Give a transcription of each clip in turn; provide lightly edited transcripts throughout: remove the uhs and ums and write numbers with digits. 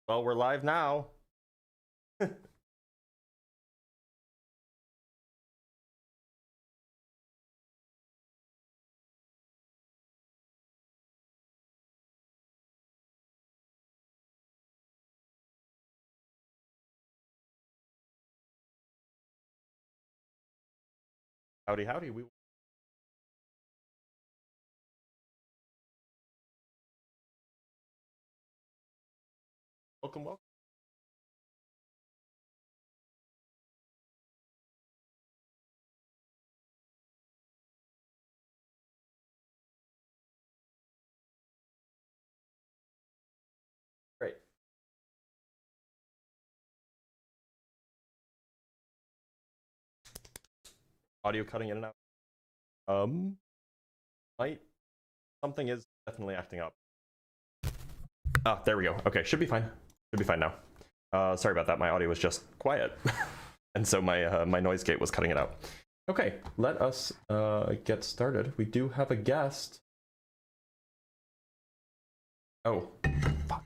Well, we're live now. Howdy, howdy. Welcome, welcome. Great. Audio cutting in and out. Might something is definitely acting up. Ah, there we go. Okay, should be fine. Should be fine now. Sorry about that. My audio was just quiet, and so my my noise gate was cutting it out. Okay, let us get started. We do have a guest. Oh, fuck.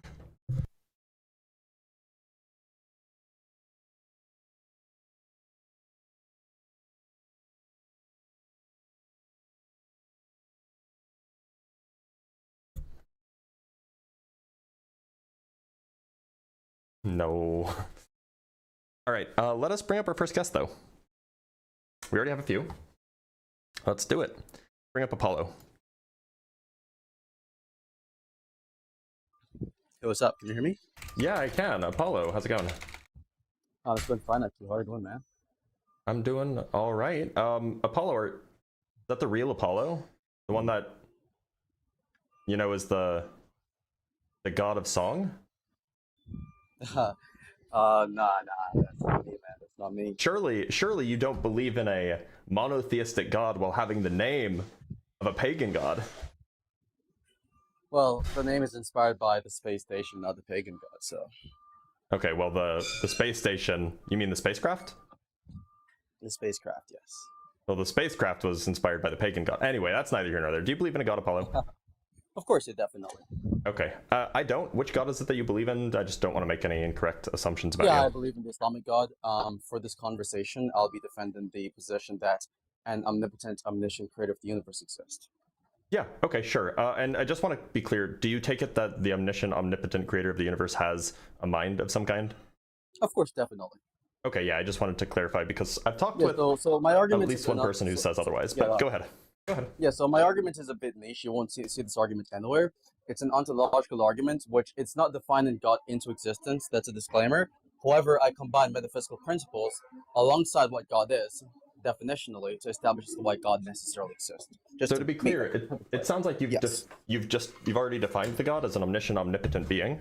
No. All right, let us bring up our first guest, though. We already have a few. Let's do it. Bring up Apollo. Hey, what's up? Can you hear me? Yeah, I can. Apollo, how's it going? Oh, it's been fine actually. How are you doing, man? I'm doing all right. Apollo, is that the real Apollo? The one that, you know, is the god of song? Nah, that's not me, man. That's not me. Surely you don't believe in a monotheistic god while having the name of a pagan god. Well, the name is inspired by the space station, not the pagan god, so. Okay, well, the space station, you mean the spacecraft? The spacecraft, yes. Well, the spacecraft was inspired by the pagan god. Anyway, that's neither here nor there. Do you believe in a god, Apollo? Of course, yeah, definitely. Okay, I don't. Which god is it that you believe in? I just don't want to make any incorrect assumptions about you. Yeah, I believe in the Islamic god. For this conversation, I'll be defending the position that an omnipotent, omniscient creator of the universe exists. Yeah, okay, sure. And I just want to be clear, do you take it that the omniscient, omnipotent creator of the universe has a mind of some kind? Of course, definitely. Okay, yeah, I just wanted to clarify because I've talked with so my argument at least one person who says otherwise, but go ahead. Go ahead. Yeah, so my argument is a bit niche. You won't see this argument anywhere. It's an ontological argument, which it's not defining God into existence. That's a disclaimer. However, I combine metaphysical principles alongside what God is, definitionally, to establish why God necessarily exists. So to be clear, it sounds like you've already defined the God as an omniscient, omnipotent being.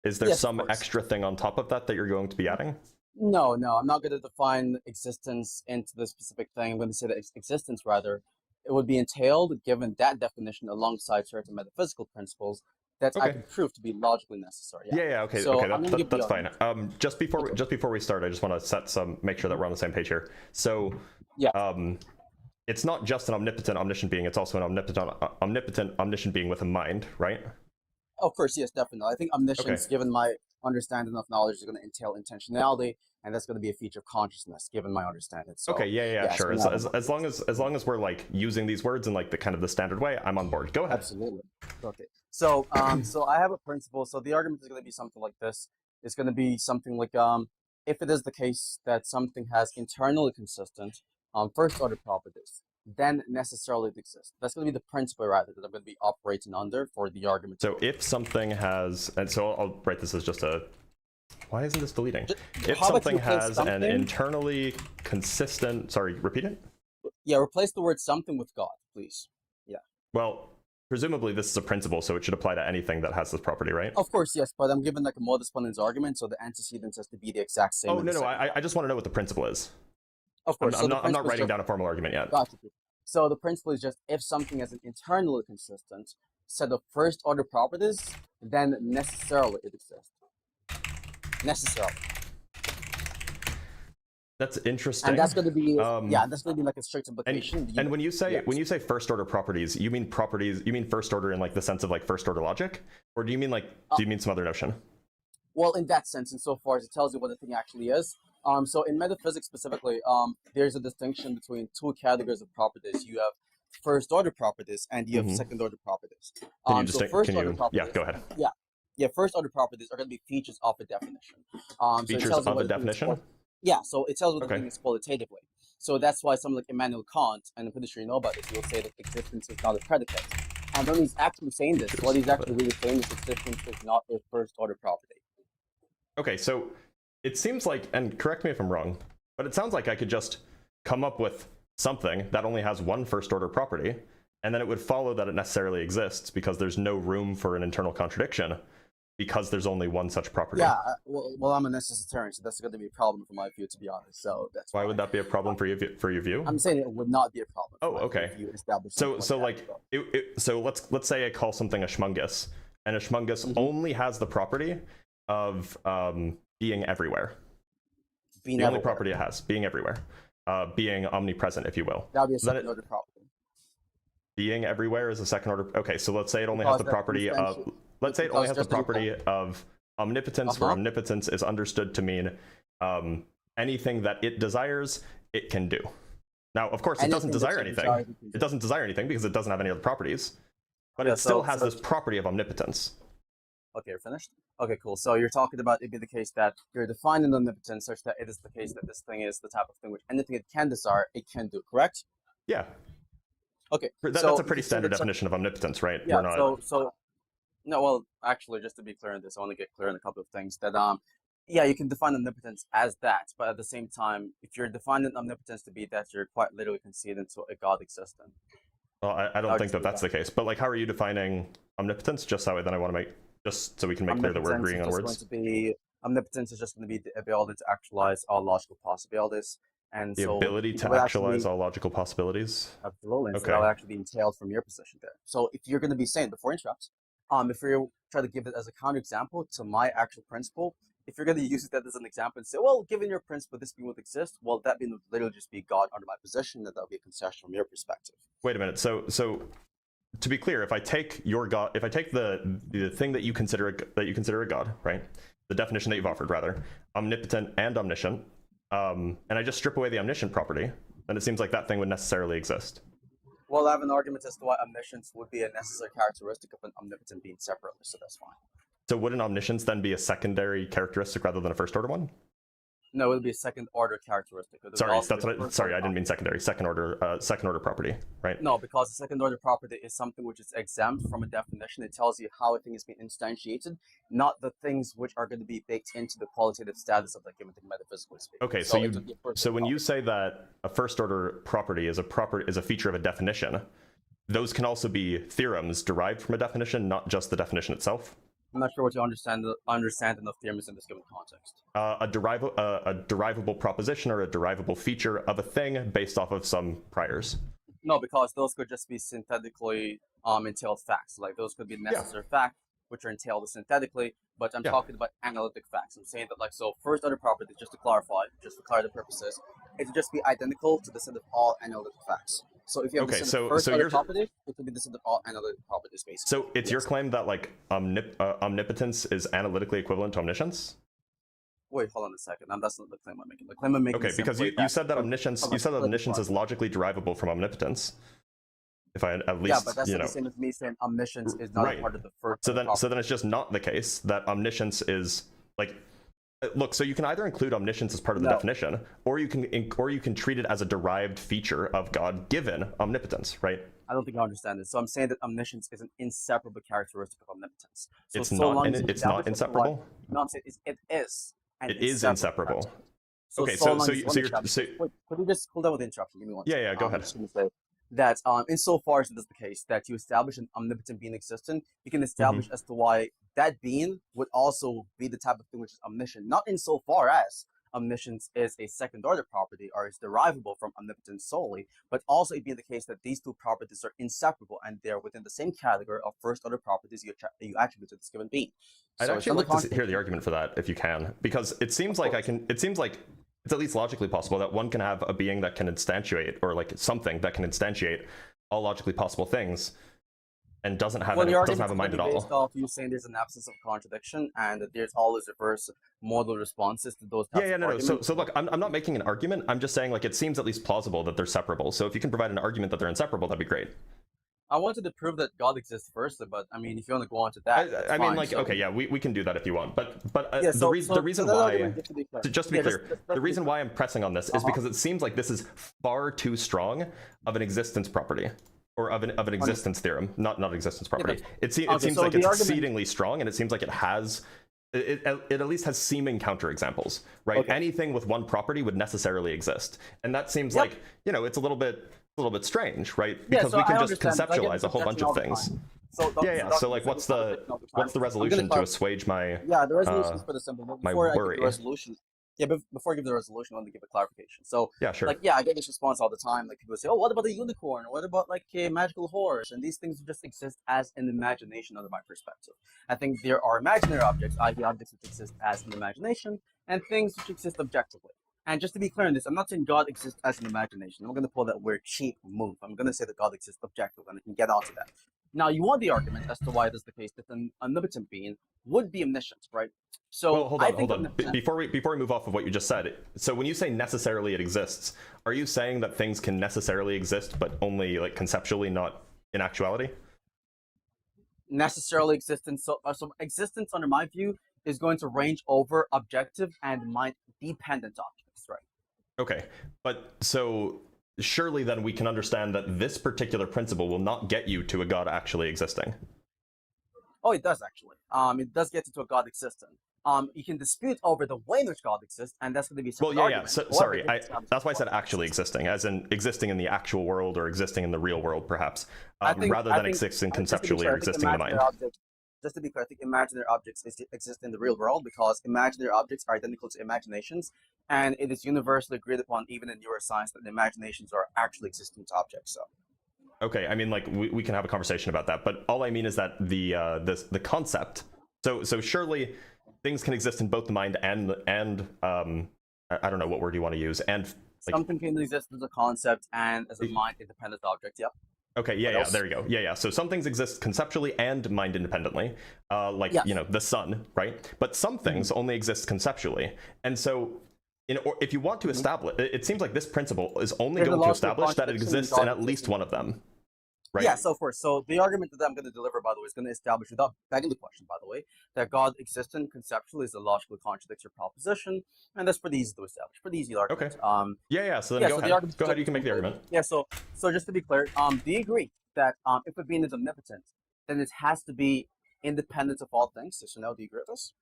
Is there some extra thing on top of that that you're going to be adding? No, I'm not going to define existence into the specific thing. I'm going to say that existence, rather, it would be entailed, given that definition, alongside certain metaphysical principles that I can prove to be logically necessary. Okay, so okay, that's fine. Just before we start, I just want to make sure that we're on the same page here. So, it's not just an omnipotent, omniscient being; it's also an omnipotent, omniscient being with a mind, right? Of course, yes, definitely. I think omniscience, given my understanding of knowledge, is going to entail intentionality, and that's going to be a feature of consciousness, given my understanding. So, okay, sure. As long as we're like using these words in like the kind of the standard way, I'm on board. Go ahead. Absolutely. Okay. So, so I have a principle. So the argument is going to be something like this. It's going to be something like, if it is the case that something has internally consistent first order properties, then necessarily it exists. That's going to be the principle, rather, that I'm going to be operating under for the argument. So if something has, and so I'll write this as just a, why isn't this deleting? If something has an internally consistent, sorry, repeat it? Yeah, replace the word something with God, please. Yeah. Well, presumably this is a principle, so it should apply to anything that has this property, right? Of course, yes, but I'm given like a modus ponens argument, so the antecedent has to be the exact same. Oh, no, I just want to know what the principle is. Of course. I'm not writing down a formal argument yet. Gotcha. So the principle is just, if something has an internally consistent set of first order properties, then necessarily it exists. Necessarily. That's interesting. And that's going to be that's going to be like a strict implication. And when you say first order properties, you mean first order in like the sense of like first order logic, or do you mean some other notion? Well, in that sense, insofar as it tells you what the thing actually is. So in metaphysics specifically, there's a distinction between two categories of properties. You have first-order properties and you have second-order properties. So first-order properties. Yeah, go ahead. Yeah, first-order properties are going to be features of a definition. Features of a definition? Yeah, so it tells what the thing is qualitatively. So that's why someone like Immanuel Kant, and I'm pretty sure you know about this, he will say that existence is not a predicate. And when he's actually saying this, what he's actually really saying is existence is not a first-order property. Okay, so it seems like, and correct me if I'm wrong, but it sounds like I could just come up with something that only has one first-order property, and then it would follow that it necessarily exists because there's no room for an internal contradiction because there's only one such property. Yeah, well, I'm a necessitarian, so that's going to be a problem for my view, to be honest. So that's why would that be a problem for your view? I'm saying it would not be a problem. Oh, okay. So let's say I call something a schmungus, and a schmungus only has the property of being everywhere. The only property it has, being everywhere, being omnipresent, if you will. That would be a second order property. Being everywhere is a second order. Okay, so let's say it only has the property of. Let's say it only has the property of omnipotence, where omnipotence is understood to mean anything that it desires, it can do. Now, of course, it doesn't desire anything. It doesn't desire anything because it doesn't have any other properties, but it still has this property of omnipotence. Okay, you're finished? Okay, cool. So you're talking about it be the case that you're defining omnipotence such that it is the case that this thing is the type of thing which anything it can desire, it can do, correct? Yeah. Okay. That's a pretty standard definition of omnipotence, right? Yeah, no, well, actually, just to be clear on this, I want to get clear on a couple of things. That, yeah, you can define omnipotence as that, but at the same time, if you're defining omnipotence to be that, you're quite literally conceding to a God existing. Well, I don't think that's the case. But like, how are you defining omnipotence? Just that way, then I want to make just so we can make clear that we're agreeing on words. Omnipotence is just going to be the ability to actualize all logical possibilities. And the ability to actualize all logical possibilities. Absolutely. And so that would actually be entailed from your position there. So if you're going to be saying before interrupt. If you're trying to give it as a counterexample to my actual principle, if you're going to use that as an example and say, well, given your principle, this being would exist, well, that being would literally just be God under my position, that would be a concession from your perspective. Wait a minute. So to be clear, if I take your God, if I take the thing that you consider a God, right? The definition that you've offered, rather, omnipotent and omniscient, and I just strip away the omniscient property, then it seems like that thing would necessarily exist. Well, I have an argument as to why omniscience would be a necessary characteristic of an omnipotent being separately, so that's fine. So wouldn't omniscience then be a secondary characteristic rather than a first order one? No, it would be a second order characteristic. Sorry, I didn't mean secondary. Second order property, right? No, because the second order property is something which is exempt from a definition. It tells you how a thing is being instantiated, not the things which are going to be baked into the qualitative status of the given thing metaphysically speaking. Okay, so when you say that a first order property is a feature of a definition, those can also be theorems derived from a definition, not just the definition itself. I'm not sure what you understand enough theorems in this given context. A derivable proposition or a derivable feature of a thing based off of some priors. No, because those could just be synthetically entailed facts. Like those could be necessary facts which are entailed synthetically, but I'm talking about analytic facts. I'm saying that first order property, just to clarify, just for clarity purposes, it would just be identical to the set of all analytic facts. So if you have the first order property, it would be the set of all analytic properties basically. So it's your claim that omnipotence is analytically equivalent to omniscience? Wait, hold on a second. That's not the claim I'm making. The claim I'm making is because you said that omniscience is logically derivable from omnipotence. If I at least, but that's not the same as me saying omniscience is not part of the first. So then it's just not the case that omniscience is like. Look, so you can either include omniscience as part of the definition, or you can treat it as a derived feature of God given omnipotence, right? I don't think I understand this. So I'm saying that omniscience is an inseparable characteristic of omnipotence. So it's not inseparable. No, I'm saying it is. It is inseparable. Okay, so could you just hold on with the interruption? Give me one. Yeah, go ahead. I'm just going to say that insofar as it is the case that you establish an omnipotent being existent, you can establish as to why that being would also be the type of thing which is omniscient, not insofar as omniscience is a second order property or is derivable from omnipotence solely, but also it being the case that these two properties are inseparable and they're within the same category of first order properties you attribute to this given being. I'd actually like to hear the argument for that if you can, because it seems like it's at least logically possible that one can have a being that can instantiate, or like something that can instantiate all logically possible things, and doesn't have Well, any, the doesn't argument have a mind is at based all. off you saying there's an absence of contradiction and that there's always reverse modal responses to those types Yeah, of no. arguments. So look, I'm not making an argument. I'm just saying like it seems at least plausible that they're separable. So if you can provide an argument that they're inseparable, that'd be great. I wanted to prove that God exists first, but I mean, if you want to go on to that, that's I mean, fine. like, So, okay, yeah, we can do that if you want. But yeah, the reason that why, argument, just to be clear, just to be yeah, clear, just the to be reason clear. why I'm pressing on this is because it seems like this is far too strong of an existence property. Or of an existence theorem, not existence property. It seems so like the it's argument- exceedingly strong, and it seems like it has it at least has seeming counterexamples, right? Okay. Anything with one property would necessarily exist, and that seems like, you know, it's a little bit strange, right? Because so we can I just understand, but I get conceptualize a whole bunch objection all of the things. time. So Yeah. So like, what's the resolution to assuage my the resolution is pretty simple. But my before I give worry? the resolution, before I give the resolution, I want to give a clarification. So, Yeah, sure. like, I get this response all the time. Like, people say, "Oh, what about a unicorn? What about like a magical horse?" And these things just exist as an imagination, under my perspective. I think there are imaginary objects, i.e., objects which exist as an imagination, and things which exist objectively. And just to be clear on this, I'm not saying God exists as an imagination. I'm going to pull that weird cheap move. I'm going to say that God exists objectively, and I can get onto that. Now, you want the argument as to why it is the case that an omnipotent being would be omniscient, right? So, well, hold on. Before we move off of what you just said, so when you say necessarily it exists, are you saying that things can necessarily exist, but only like conceptually, not in actuality? Necessarily existence. So existence, under my view, is going to range over objective and mind-dependent objects, right? Okay, but so surely then we can understand that this particular principle will not get you to a God actually existing. Oh, it does actually. It does get you to a God existing. You can dispute over the way in which God exists, and that's going to be some argument. So, sorry, that's why I said actually existing, as in existing in the actual world or existing in the real world, perhaps, rather than existing conceptually or existing in the mind. Just to be clear, I think imaginary objects exist in the real world because imaginary objects are identical to imaginations, and it is universally agreed upon, even in neuroscience, that imaginations are actually existent objects. So. Okay, I mean, like we can have a conversation about that, but all I mean is that the concept. So surely things can exist in both the mind and I don't know what word you want to use, and like, something can exist as a concept and as a mind-independent object. Yep. Okay, yeah, there you go. Yeah. So some things exist conceptually and mind independently, you know, the sun, right? But some things only exist conceptually, and so if you want to establish, it seems like this principle is only going to establish that it exists in at least one of them. Right? Yeah, so of course. So the argument that I'm going to deliver, by the way, is going to establish, without begging the question, by the way, that God existent conceptually is a logically contradictory proposition, and that's pretty easy to establish, pretty easy argument. Okay. Yeah. So then go ahead. Go ahead. You can make the argument. Yeah. So just to be clear, do you agree that if a being is omnipotent, then it has to be independent of all things? Yes or no? Do you agree with this?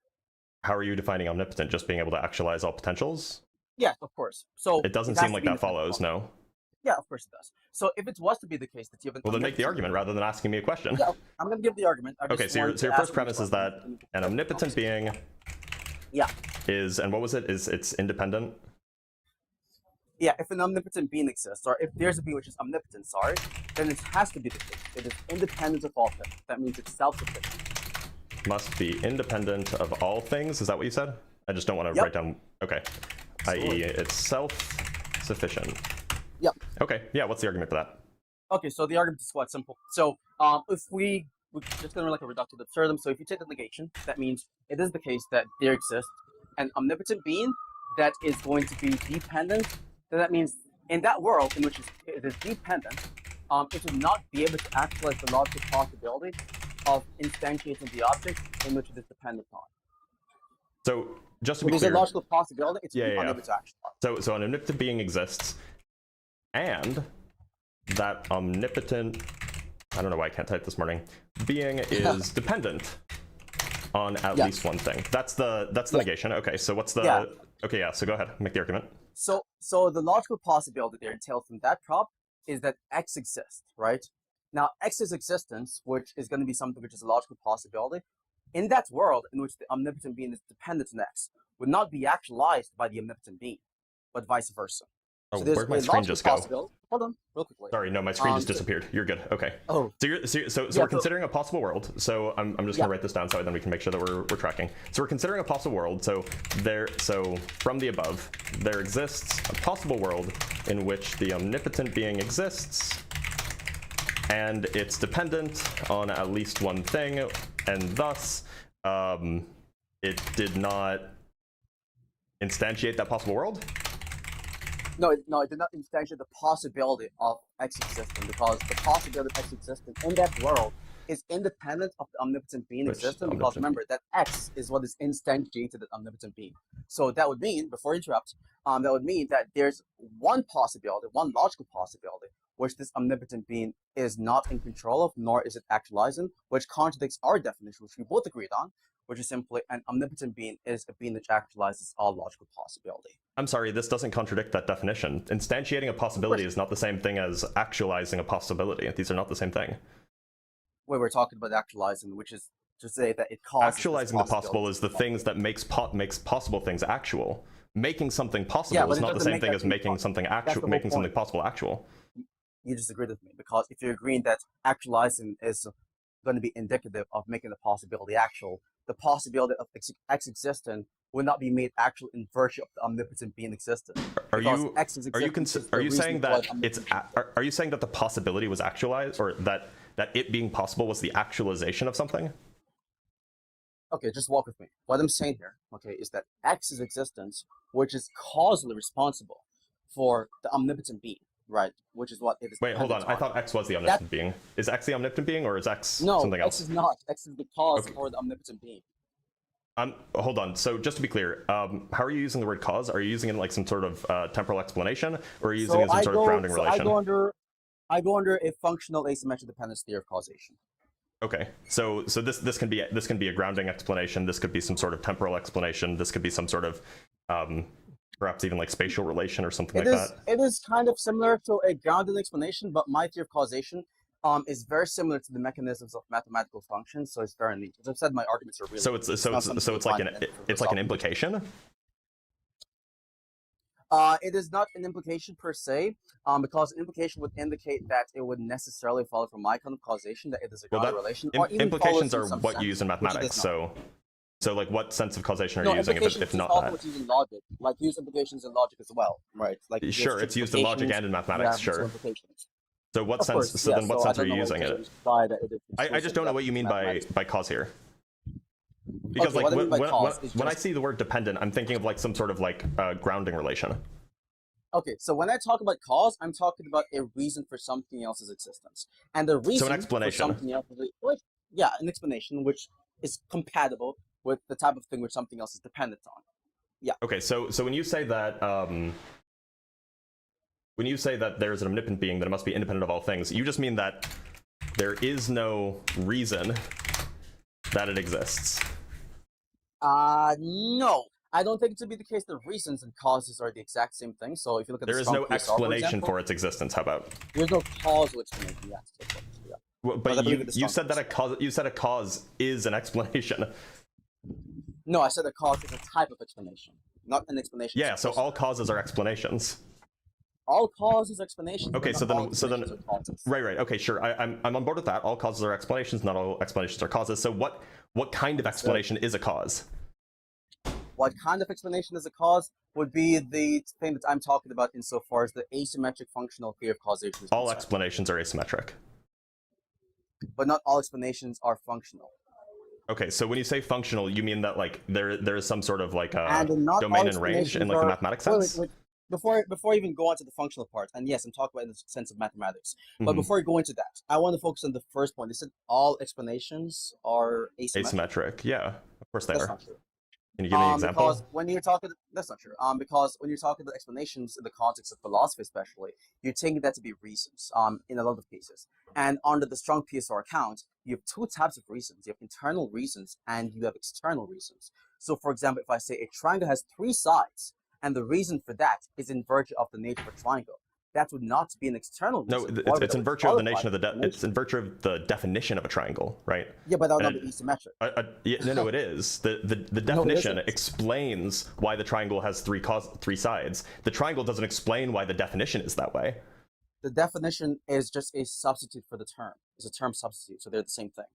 How are you defining omnipotent? Just being able to actualize all potentials? Yeah, of course. So it doesn't seem like that follows. No. Yeah, of course it does. So if it was to be the case that you have well, then make the argument rather than asking me a question. Yeah, I'm going to give the argument. Okay, so your first premise is that an omnipotent being is, and what was it? Is it's independent? Yeah, if an omnipotent being exists, or if there's a being which is omnipotent, then it has to be the case. It is independent of all things. That means it's self-sufficient. Must be independent of all things? Is that what you said? I just don't want to write down... Okay. I.e. it's self-sufficient. Yep. Okay, yeah, what's the argument for that? Okay, so the argument is quite simple. So if we're just going to like a reductive absurdum, so if you take the negation, that means it is the case that there exists an omnipotent being that is going to be dependent. So that means in that world in which it is dependent, it would not be able to actualize the logical possibility of instantiating the object in which it is dependent on. So just to be clear, there's a logical possibility, it's unable to actualize. So an omnipotent being exists, and that omnipotent, I don't know why I can't type this morning, being is dependent on at least one thing. That's the negation. Okay, so what's the okay, yeah, so go ahead, make the argument. So the logical possibility there entailed from that prop is that X exists, right? Now X's existence, which is going to be something which is a logical possibility, in that world in which the omnipotent being is dependent on X, would not be actualized by the omnipotent being, but vice versa. Oh, so where'd my screen just go? Hold on, real quickly. Sorry, no, my screen just disappeared. You're good. Okay. Oh. So we're considering a possible world. So I'm just gonna write this down so then we can make sure that we're tracking. So we're considering a possible world. So from the above, there exists a possible world in which the omnipotent being exists, and it's dependent on at least one thing, and thus it did not instantiate that possible world? No, it did not instantiate the possibility of X existing, because the possibility of X existing in that world is independent of the omnipotent being existing, because remember that X is what is instantiated at omnipotent being. So that would mean, before I interrupt, that would mean that there's one possibility, one logical possibility, which this omnipotent being is not in control of, nor is it actualizing, which contradicts our definition, which we both agreed on, which is simply an omnipotent being is a being that actualizes all logical possibility. I'm sorry, this doesn't contradict that definition. Instantiating a possibility is not the same thing as actualizing a possibility. These are not the same thing. Wait, we're talking about actualizing, which is to say that it causes... Actualizing the possible is the things that makes possible things actual. Making something possible is not the same thing as making something actual, making something possible actual. You disagreed with me, because if you're agreeing that actualizing is going to be indicative of making the possibility actual, the possibility of X existing will not be made actual in virtue of the omnipotent being existent. Are you saying that are you saying that the possibility was actualized, or that it being possible was the actualization of something? Okay, just walk with me. What I'm saying here, okay, is that X's existence, which is causally responsible for the omnipotent being, right? Which is what it is. Wait, hold on. I thought X was the omnipotent being. Is X the omnipotent being, or is X something else? No, X is not. X is the cause for the omnipotent being. Hold on. So just to be clear, how are you using the word cause? Are you using it in like some sort of temporal explanation, or are you using it in some sort of grounding relation? I go under a functional asymmetric dependence theory of causation. Okay, so this can be a grounding explanation. This could be some sort of temporal explanation. This could be some sort of perhaps even like spatial relation or something like that. It is kind of similar to a grounding explanation, but my theory of causation is very similar to the mechanisms of mathematical functions, so it's very neat. As I've said, my arguments are really. So it's like an implication. It is not an implication per se, because an implication would indicate that it would necessarily follow from my kind of causation that it is a grounding relation. Implications are what you use in mathematics. So like, what sense of causation are you using if not that? It's using logic, like use implications in logic as well, right? Like sure, it's used in logic and in mathematics. Sure. So what sense? So then, what sense are you using it? I just don't know what you mean by cause here. Because like when I see the word dependent, I'm thinking of like some sort of like grounding relation. Okay, so when I talk about cause, I'm talking about a reason for something else's existence, and the reason an explanation. For something else, an explanation which is compatible with the type of thing which something else is dependent on. Yeah. Okay, so when you say that there's an omnipotent being, that it must be independent of all things, you just mean that there is no reason that it exists. No. I don't think it to be the case that reasons and causes are the exact same thing. So if you look at there is no explanation for its existence. How about? There's no causal explanation. Yes. Yeah. Well, but you said that a cause is an explanation. No, I said a cause is a type of explanation, not an explanation. Yeah. So all causes are explanations. All causes explanations. Okay, so then right. Okay, sure. I'm on board with that. All causes are explanations, not all explanations are causes. So what kind of explanation is a cause? What kind of explanation is a cause would be the thing that I'm talking about insofar as the asymmetric functional theory of causation. All explanations are asymmetric. But not all explanations are functional. Okay, so when you say functional, you mean that like there is some sort of like domain and range in like the mathematics sense? Wait. Before I even go on to the functional part, and yes, I'm talking about in the sense of mathematics, but before I go into that, I want to focus on the first point. They said all explanations are asymmetric. Yeah, of course they are. Not true. Can you give me an example? Because when you're talking, that's not true. Because when you're talking about explanations in the context of philosophy, especially, you're taking that to be reasons. In a lot of cases, and under the strong PSR account, you have two types of reasons. You have internal reasons and you have external reasons. So, for example, if I say a triangle has three sides, and the reason for that is in virtue of the nature of a triangle, that would not be an external reason. No, it's in virtue of the nature of it's in virtue of the definition of a triangle, right? Yeah, but that would not be asymmetric. No, it is. The definition explains why the triangle has three sides. The triangle doesn't explain why the definition is that way. The definition is just a substitute for the term. It's a term substitute, so they're the same thing.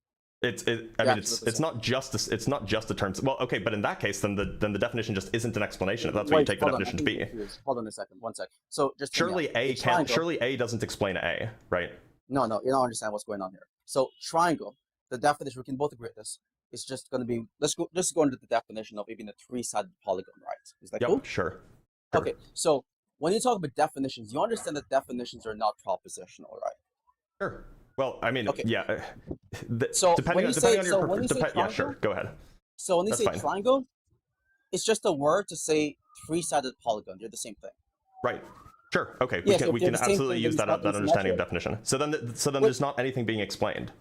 It's not just a term. Well, okay, but in that case, then the definition just isn't an explanation. If that's what you take the definition to be. Hold on a second, one sec. So just surely A doesn't explain A, right? No, no, you don't understand what's going on here. So triangle, the definition, we can both agree on this. It's just going to be, let's go into the definition of it being a three-sided polygon, right? Is that cool? Sure. Okay, so when you talk about definitions, you understand that definitions are not propositional, right? Sure. Well, I mean, Okay. yeah. So depending when you say, on your yeah, sure. Go ahead. So when you That's say fine. triangle, it's just a word to say three-sided polygon. They're the same thing. Right. Sure. Okay. Yeah, so we can absolutely use that that understanding of definition. So then there's not anything being explained.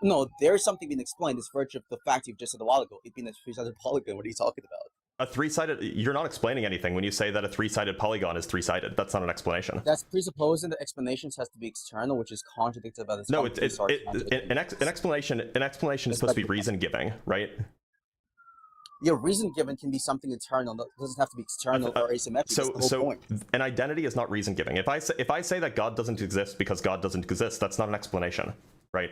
No, there's something being explained. It's virtue of the fact you've just said a while ago. It being a three-sided polygon. What are you talking about? A three-sided, you're not explaining anything when you say that a three-sided polygon is three-sided. That's not an explanation. That's presupposing that explanations has to be external, which is contradicted by the. No, an explanation is supposed to be reason giving, right? Yeah, reason given can be something internal. That doesn't have to be external or asymmetric. So an identity is not reason giving. If I say that God doesn't exist because God doesn't exist, that's not an explanation, right?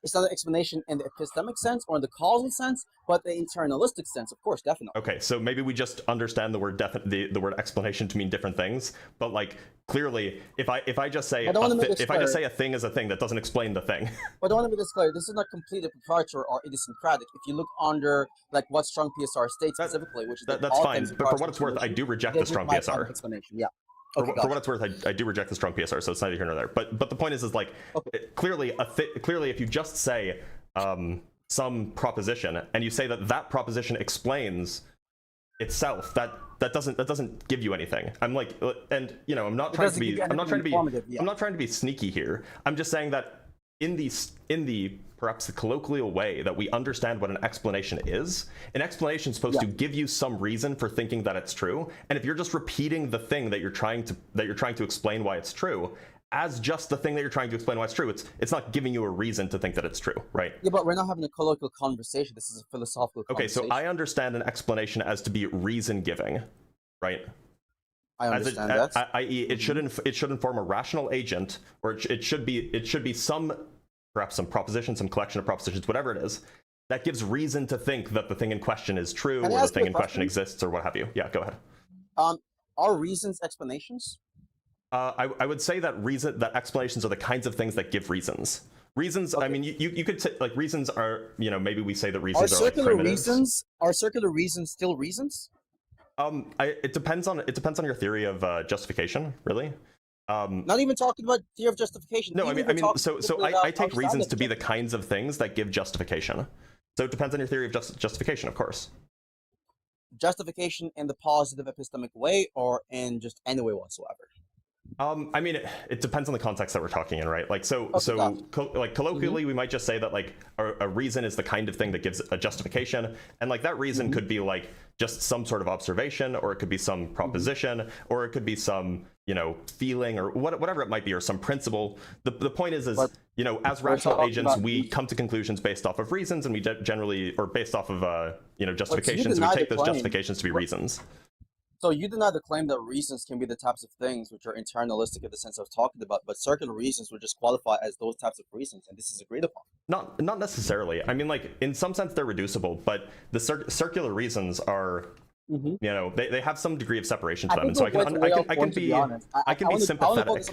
It's not an explanation in the epistemic sense or in the causal sense, but the internalistic sense, of course, definitely. Okay, so maybe we just understand the word the word explanation to mean different things, but like clearly, if I just say I just say a thing is a thing, that doesn't explain the thing. But I want to make this clear. This is not completely proprietary or idiosyncratic. If you look under like what strong PSR states specifically, which is that's fine. But for what it's worth, I do reject the strong PSR. Explanation, yeah. Okay, for what it's worth, I do reject the strong PSR, so it's neither here nor there. But the point is like clearly if you just say some proposition and you say that proposition explains itself, that doesn't give you anything. I'm like, and you know, I'm not trying to be sneaky here. I'm just saying that in the perhaps the colloquial way that we understand what an explanation is, an explanation is supposed to give you some reason for thinking that it's true. And if you're just repeating the thing that you're trying to explain why it's true as just the thing that you're trying to explain why it's true, it's not giving you a reason to think that it's true, right? Yeah, but we're not having a colloquial conversation. This is a philosophical conversation. Okay, so I understand an explanation as to be reason giving, right? I understand that. I.e., it should inform a rational agent, or it should be some, perhaps some proposition, some collection of propositions, whatever it is, that gives reason to think that the thing in question is true, or the thing in question exists, or what have you. Yeah, go ahead. Are reasons explanations? I would say that explanations are the kinds of things that give reasons. Reasons. Okay. I mean, you could say like reasons are, you know, maybe we say that reasons are like primitives. Are circular reasons still reasons? It depends on your theory of justification, really. Not even talking about theory of justification. No, I mean, I take reasons to be the kinds of things that give justification. So it depends on your theory of justification, of course. Justification in the positive epistemic way, or in just any way whatsoever? I mean, it depends on the context that we're talking in, right? Like, like colloquially, we might just say that like a reason is the kind of thing that gives a justification, and like that reason could be like just some sort of observation, or it could be some proposition, or it could be some, you know, feeling, or whatever it might be, or some principle. The point is you know, as rational agents, we come to conclusions based off of reasons, and we generally, or based off of you know, justifications, and we take those justifications to be reasons. So you deny the claim that reasons can be the types of things which are internalistic in the sense I was talking about, but circular reasons would just qualify as those types of reasons, and this is agreed upon. Not necessarily. I mean, like in some sense they're reducible, but the circular reasons are, you know, they have some degree of separation to them, and so I can be sympathetic.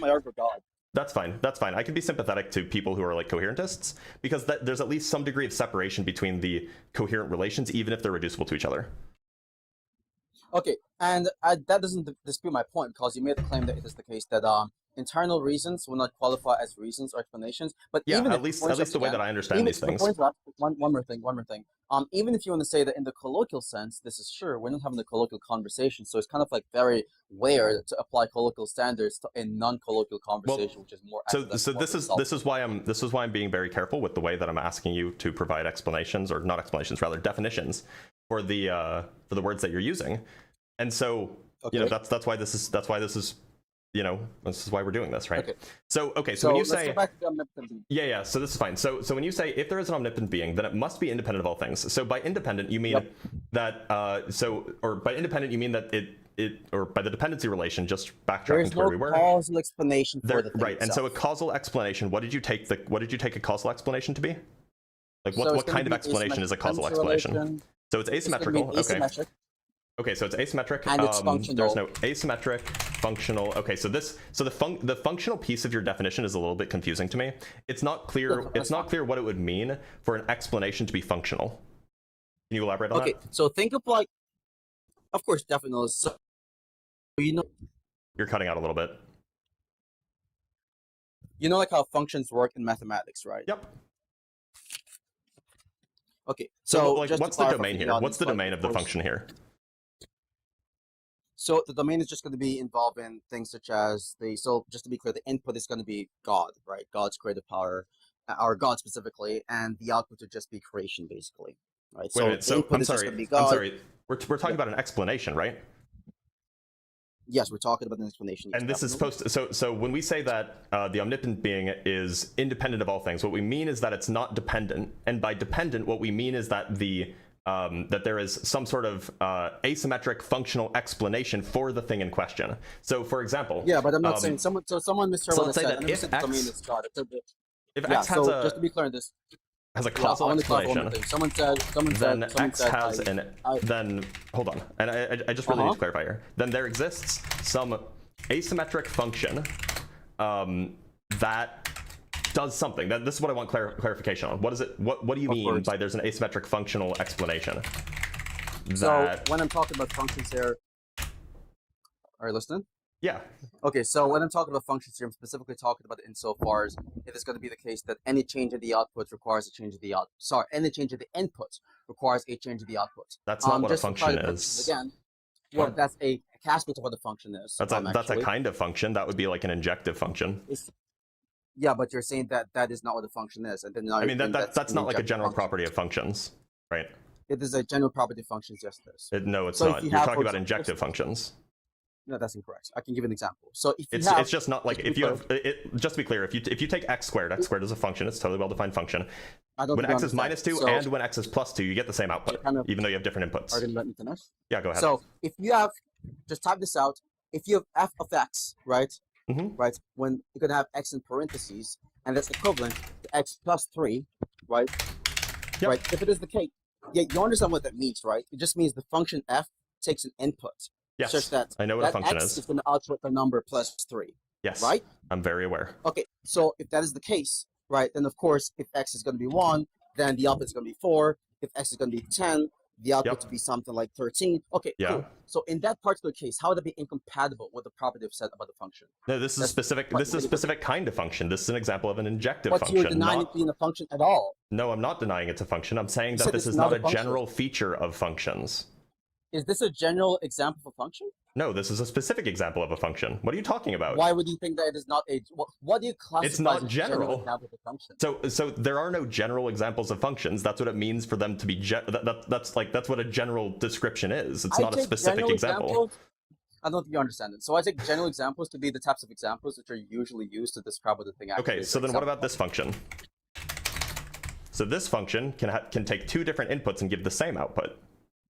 That's fine. That's fine. I can be sympathetic to people who are like coherentists, because there's at least some degree of separation between the coherent relations, even if they're reducible to each other. Okay, and that doesn't dispute my point, because you made the claim that it is the case that internal reasons will not qualify as reasons or explanations. But yeah, even at least the way that I understand these things. One more thing. Even if you want to say that in the colloquial sense, this is true, we're not having a colloquial conversation, so it's kind of like very weird to apply colloquial standards in non-colloquial conversation, which is more. So this is why I'm being very careful with the way that I'm asking you to provide explanations, or not explanations, rather definitions for the words that you're using. And so, you know, that's why this is, you know, this is why we're doing this, right? Okay. So when you say, let's go back to the omnipotent being. So this is fine. So when you say if there is an omnipotent being, then it must be independent of all things. So by independent you mean that or by independent you mean that it or by the dependency relation, just backtracking to where we were. There's no causal explanation for the thing right, itself. and so a causal explanation. What did you take a causal explanation to be? Like what kind of explanation is a causal explanation? So it's asymmetrical. Okay. Okay, so it's asymmetric. And it's functional. There's no asymmetric, functional. Okay, so the functional piece of your definition is a little bit confusing to me. It's not clear. It's not clear what it would mean for an explanation to be functional. Can you elaborate on that? Okay, so think of like, of course, definitely. So, You're cutting out a little bit. You know, like how functions work in mathematics, right? Yep. Okay, so like, what's the domain here? What's the domain of the function here? So the domain is just going to be involved in things such as so just to be clear, the input is going to be God, right? God's creative power, or God specifically, and the output would just be creation, basically, right? Wait a minute, so I'm sorry, we're talking about an explanation, right? Yes, we're talking about an explanation. And this is supposed to, so when we say that the omnipotent being is independent of all things, what we mean is that it's not dependent, and by dependent, what we mean is that that there is some sort of asymmetric functional explanation for the thing in question. So, for example, yeah, but I'm not saying someone. So someone misheard what I said. That if X has just to be clear on this, has a causal explanation, someone said, then X has then hold on, and I just really need to clarify here. Then there exists some asymmetric function that does something. This is what I want clarification on. What is it? What do you mean by there's an asymmetric functional explanation? So when I'm talking about functions here, are you listening? Yeah. Okay, so when I'm talking about functions here, I'm specifically talking about it insofar as it is going to be the case that any change in the output requires a change in the output. Sorry, any change in the input requires a change in the output. That's not what a function is. Again, well, that's a aspect of what a function is. That's a kind of function. That would be like an injective function. Yeah, but you're saying that that is not what a function is, and then now I mean that's not like a general property of functions, right? It is a general property of functions, just this. No, it's not. You're talking about injective functions. No, that's incorrect. I can give an example. So if you it's just not like if you have just to be clear, if you take x squared is a function. It's a totally well-defined function. When x is -2 and when x is +2, you get the same output, even though you have different inputs. Are you let me finish? Yeah, go ahead. So if you have, just type this out. If you have f of x, right? Right, when you can have x in parentheses, and that's equivalent to x plus 3, right? Yep. Right. If it is the case, yeah, you understand what that means, right? It just means the function f takes an input, yes, such that I know what a function x is going to output the number plus 3. Yes. Right. I'm very aware. Okay. So if that is the case, right, then of course, if x is going to be 1, then the output is going to be 4. If x is going to be 10, the output to be something like 13. Okay, cool. So in that particular case, how would it be incompatible with the property I've said about the function? No, this is specific. This is a specific kind of function. This is an example of an injective function. But you're denying it being a function at all. No, I'm not denying it's a function. I'm saying that this is not a general feature of functions. Is this a general example of a function? No, this is a specific example of a function. What are you talking about? Why would you think that it is not a? What do you classify it's not as a general example of a function? So there are no general examples of functions. That's what it means for them to be. That's what a general description is. It's not a specific example. I don't think you understand it. So I take general examples to be the types of examples which are usually used to describe what the thing actually is. Okay, so then what about this function? So this function can take 2 different inputs and give the same output,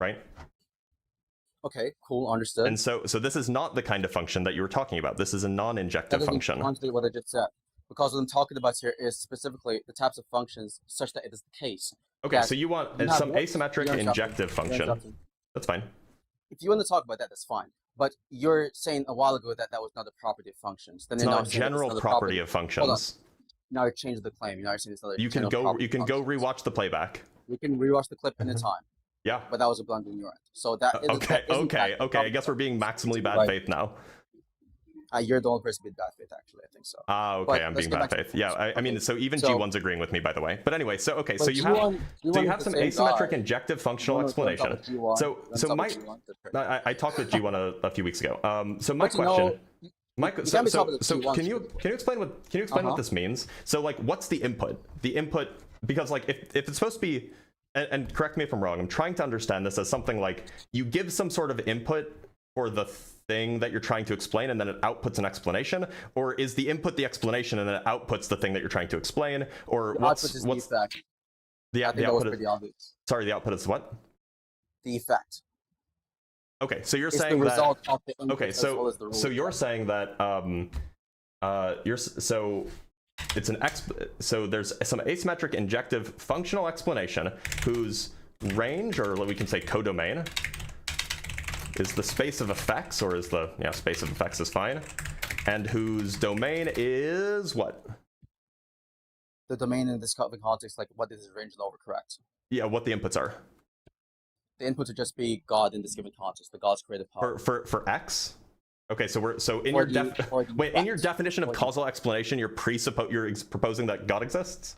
right? Okay, cool, understood. And so this is not the kind of function that you were talking about. This is a non-injective function. That doesn't what I just said. Because what I'm talking about here is specifically the types of functions such that it is the case. Okay, so you want some asymmetric injective function. That's fine. If you want to talk about that, that's fine. But you're saying a while ago that that was not a property of functions. Then it's not a general property of functions. Now you changed the claim. You're saying it's not a You can go rewatch the playback. We can rewatch the clip anytime. Yeah. But that was a blunder in your end. So that okay. I guess we're being maximally bad faith now. You're the only person with bad faith, actually. I think so. Okay, but I'm being bad faith. Yeah, I mean, so even G1's agree's agreeing with me, by the way. But anyway, so okay, so you have some asymmetric injective functional explanation. So I talked with G1 a few weeks ago. So my question. Can you explain what this means? So like, what's the input? The input, because like if it's supposed to be, and correct me if I'm wrong, I'm trying to understand this as something like you give some sort of input for the thing that you're trying to explain and then it outputs an explanation, or is the input the explanation and then it outputs the thing that you're trying to explain, or the output is the effect. The output is obvious. Sorry, the output is what? The effect. Okay, so you're saying that. Of the input okay, so you're saying that so there's some asymmetric injective functional explanation whose range, or we can say codomain, is the space of effects, or is the space of effects is fine, and whose domain is what? The domain in this context, like what is the range and overcorrect? Yeah, what the inputs are. The inputs would just be God in this given context, the God's creative power. For X? Okay, so in your definition of causal explanation, you're proposing that God exists?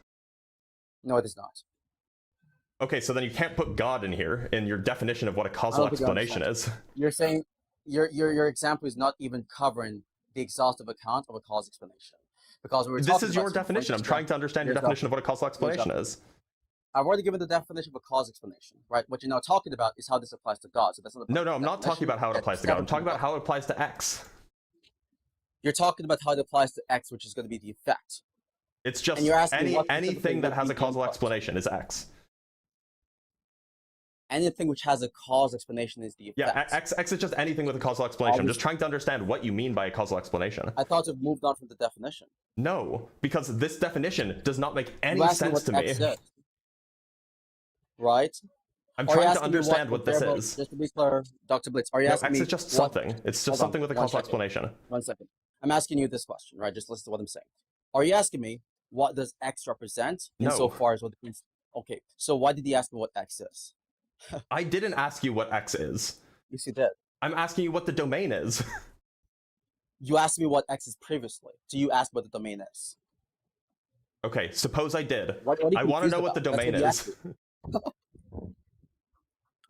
No, it is not. Okay, so then you can't put God in here in your definition of what a causal explanation is. You're saying your example is not even covering the exhaustive account of a causal explanation. Because this is your definition. I'm trying to understand your definition of what a causal explanation is. I've already given the definition of a cause explanation, right? What you're now talking about is how this applies to God. So that's not no, I'm not talking about how it applies to God. I'm talking about how it applies to X. You're talking about how it applies to X, which is going to be the effect. It's just anything that has a causal explanation is X. Anything which has a cause explanation is the effect. Yeah, X is just anything with a causal explanation. I'm just trying to understand what you mean by a causal explanation. I thought it moved on from the definition. No, because this definition does not make any sense to me. Right? I'm trying to understand what this is. Just to be clear, Dr. Blitz, are you asking me? X is just something. It's just something with a causal explanation. 1 second. I'm asking you this question, right? Just listen to what I'm saying. Are you asking me what does X represent insofar as what it means? Okay, so why did you ask me what X is? I didn't ask you what X is. Yes, you did. I'm asking you what the domain is. You asked me what X is previously. So you asked what the domain is. Okay, suppose I did. I want to know what the domain is.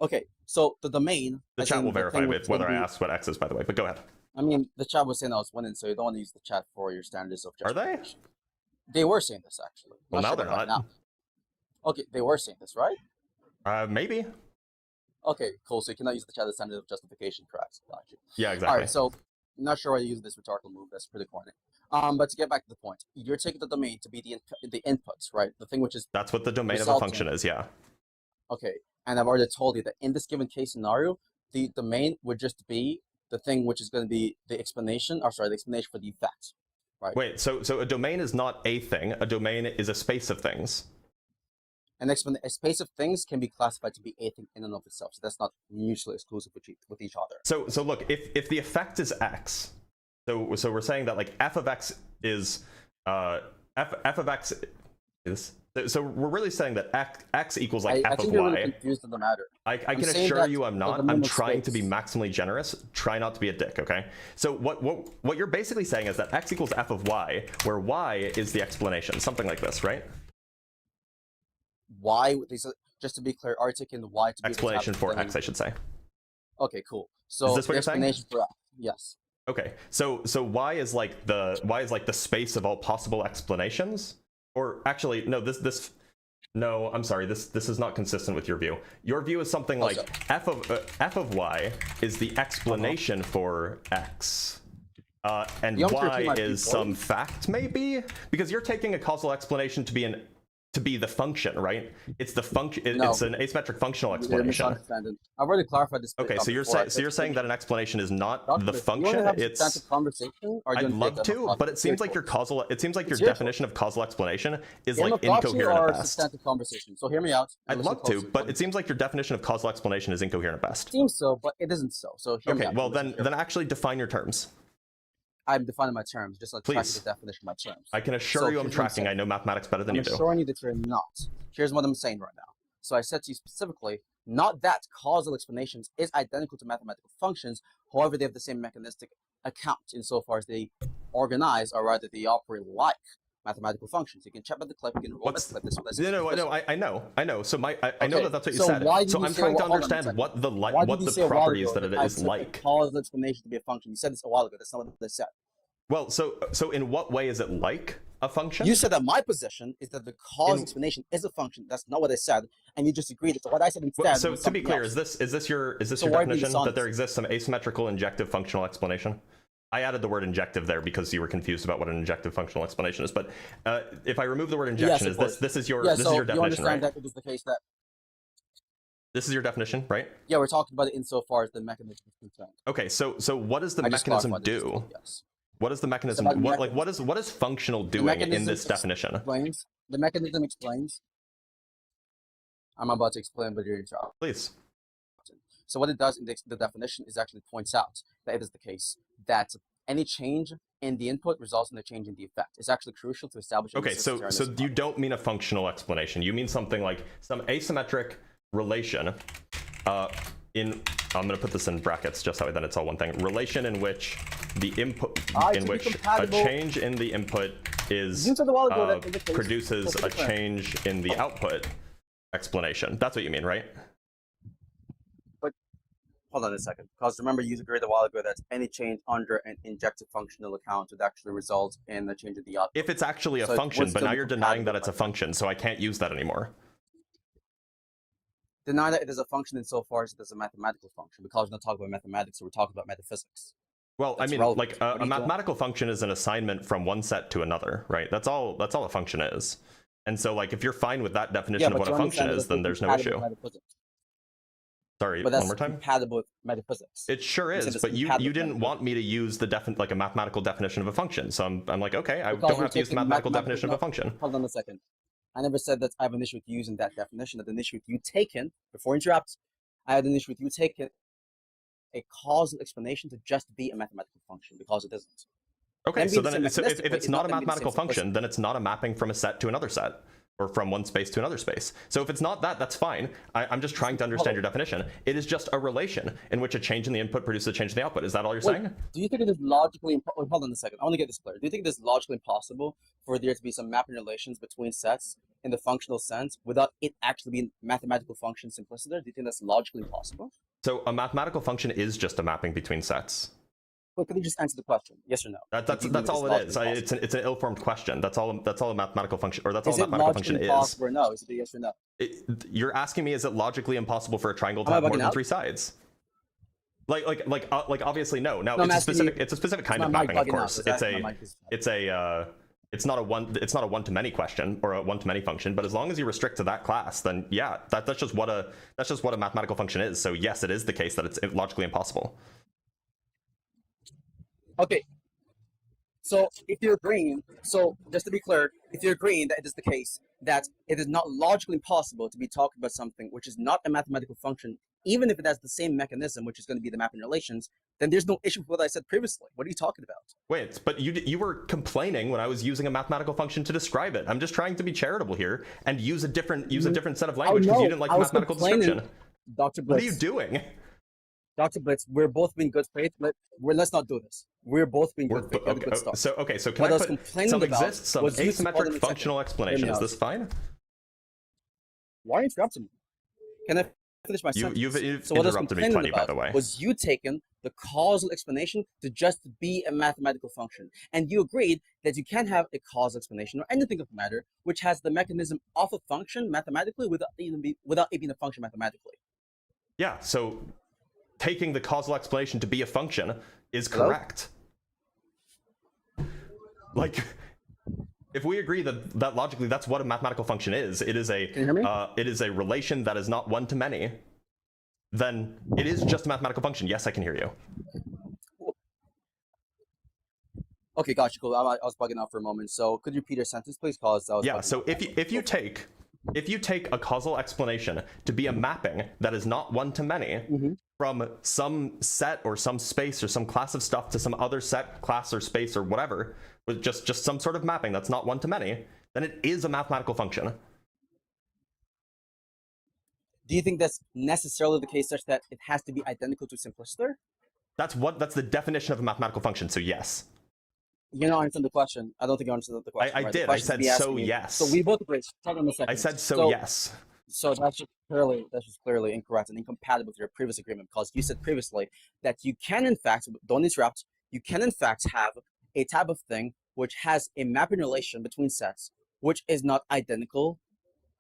Okay, so the domain... The chat will verify whether I asked what X is, by the way, but go ahead. I mean, the chat was saying I was winning, so you don't want to use the chat for your standards of justification. Are they? They were saying this, actually. Well, now they're not. Now. Okay, they were saying this, right? Maybe. Okay, cool. So you cannot use the chat as standard of justification, correct? Gotcha. Yeah, exactly. All right, so I'm not sure why you use this rhetorical move. That's pretty corny. But to get back to the point, you're taking the domain to be the inputs, right? The thing which is... That's what the domain of a function is, yeah. Okay, and I've already told you that in this given case scenario, the domain would just be the thing which is going to be the explanation, or sorry, the explanation for the effect, right? Wait, so a domain is not a thing. A domain is a space of things. A space of things can be classified to be a thing in and of itself, so that's not mutually exclusive with each other. So look, if the effect is X, so we're saying that like f of X is f of X is, so we're really saying that X equals like f of Y. I think you're really confused on the matter. I can assure you I'm not. I'm trying to be maximally generous. Try not to be a dick, okay? So what you're basically saying is that X equals f of Y, where Y is the explanation, something like this, right? Y, just to be clear, are you taking the Y to be explanation for X, I should say. Okay, cool. So is this what you're saying? For X, yes. Okay, so Y is like the space of all possible explanations, or actually no, no, I'm sorry, this is not consistent with your view. Your view is something like f of Y is the explanation for X. And Y is some fact, maybe, because you're taking a causal explanation to be the function, right? It's the function. It's an asymmetric functional explanation. I've already clarified this. Okay, so you're saying that an explanation is not the function. It's conversation. I'd love to, but it seems like your causal. It seems like your definition of causal explanation is like incoherent at best. Conversation. So hear me out. I'd love to, but it seems like your definition of causal explanation is incoherent at best. It seems so, but it isn't so. So hear me out. Okay, well then actually define your terms. I'm defining my terms, just like tracking the definition of my terms. I can assure you I'm tracking. I know mathematics better than you do. I'm assuring you that you're not. Here's what I'm saying right now. So I said to you specifically, not that causal explanations is identical to mathematical functions, however, they have the same mechanistic account insofar as they organize, or rather they operate like mathematical functions. You can check out the clip, you can roll the clip. This is no, I know. So I know that that's what you said. So I'm trying to understand what the properties that it is like. Causal explanation to be a function. You said this a while ago. That's not what they said. Well, so in what way is it like a function? You said that my position is that the cause explanation is a function. That's not what I said, and you just agreed to what I said instead. Well, so to be clear, is this your definition that there exists some asymmetrical injective functional explanation? I added the word injective there because you were confused about what an injective functional explanation is. But if I remove the word injection, this is your definition, you understand right? That it is the case that this is your definition, right? Yeah, we're talking about it insofar as the mechanism is concerned. Okay, so what does the mechanism do? Yes. What does the mechanism do? What is functional doing in this definition? The mechanism explains. I'm about to explain, but you're interrupting. Please. So what it does in the definition is actually points out that it is the case that any change in the input results in a change in the effect. It's actually crucial to establish. Okay, so you don't mean a functional explanation. You mean something like some asymmetric relation in, I'm going to put this in brackets just so then it's all one thing. Relation in which the input, in which a change in the input is produces a change in the output explanation. That's what you mean, right? But hold on a second, because remember you agreed a while ago that any change under an injected functional account would actually result in a change in the output. If it's actually a function, but now you're denying that it's a function, so I can't use that anymore. Deny that it is a function insofar as it is a mathematical function, because we're not talking about mathematics, so we're talking about metaphysics. Well, I mean, like a mathematical function is an assignment from one set to another, right? That's all a function is. And so, like, if you're fine with that definition of what a function is, then there's no issue. Sorry, one more time. Compatible with metaphysics. It sure is, but you didn't want me to use the like a mathematical definition of a function. So I'm like, okay, I don't have to use the mathematical definition of a function. Hold on a second. I never said that I have an issue with you using that definition. I had an issue with you taking, before interrupt, I had an issue with you taking a causal explanation to just be a mathematical function, because it isn't. Okay, so then if it's not a mathematical function, then it's not a mapping from a set to another set, or from one space to another space. So if it's not that, that's fine. I'm just trying to understand your definition. It is just a relation in which a change in the input produces a change in the output. Is that all you're saying? Do you think it is logically hold on a second. I want to get this clear. Do you think it is logically impossible for there to be some mapping relations between sets in the functional sense without it actually being mathematical function simpliciter? Do you think that's logically impossible? So a mathematical function is just a mapping between sets. Well, can you just answer the question? Yes or no? That's all it is. It's an ill-formed question. That's all a mathematical function, or that's all a mathematical function is. Or no? Is it a yes or no? You're asking me, is it logically impossible for a triangle to have more than three sides? Like obviously no. Now it's a specific kind of mapping, of course. It's not a one-to-many question or a one-to-many function, but as long as you restrict to that class, then yeah, that's just what a mathematical function is. So yes, it is the case that it's logically impossible. Okay, so if you're agreeing, so just to be clear, if you're agreeing that it is the case that it is not logically possible to be talking about something which is not a mathematical function, even if it has the same mechanism, which is going to be the mapping relations, then there's no issue with what I said previously. What are you talking about? Wait, but you were complaining when I was using a mathematical function to describe it. I'm just trying to be charitable here and use a different set of language because you didn't like the mathematical description. Dr. Blitz. What are you doing? Dr. Blitz, we're both being good faith. Let's not do this. We're both being good faith. Okay, so can I put some asymmetric functional explanation? Is this fine? Why are you interrupting me? Can I finish my sentence? You've interrupted me plenty, by the way. Was you taking the causal explanation to just be a mathematical function, and you agreed that you can have a causal explanation or anything of matter which has the mechanism of a function mathematically without it being a function mathematically. Yeah. So taking the causal explanation to be a function is correct. Like, if we agree that logically that's what a mathematical function is, it is a relation that is not one to many, then it is just a mathematical function. Yes, I can hear you. Okay, gotcha. Cool. I was bugging out for a moment. So could you repeat your sentence, please? So if you take a causal explanation to be a mapping that is not one to many from some set or some space or some class of stuff to some other set, class, or space or whatever, with just some sort of mapping that's not one to many, then it is a mathematical function. Do you think that's necessarily the case such that it has to be identical to simpliciter? That's the definition of a mathematical function, so yes. You're not answering the question. I don't think you answered the question. I did. I said so yes. So we both agree. Hold on a second. I said so yes. So that's just clearly incorrect and incompatible with your previous agreement, because you said previously that you can in fact, don't interrupt, you can in fact have a type of thing which has a mapping relation between sets which is not identical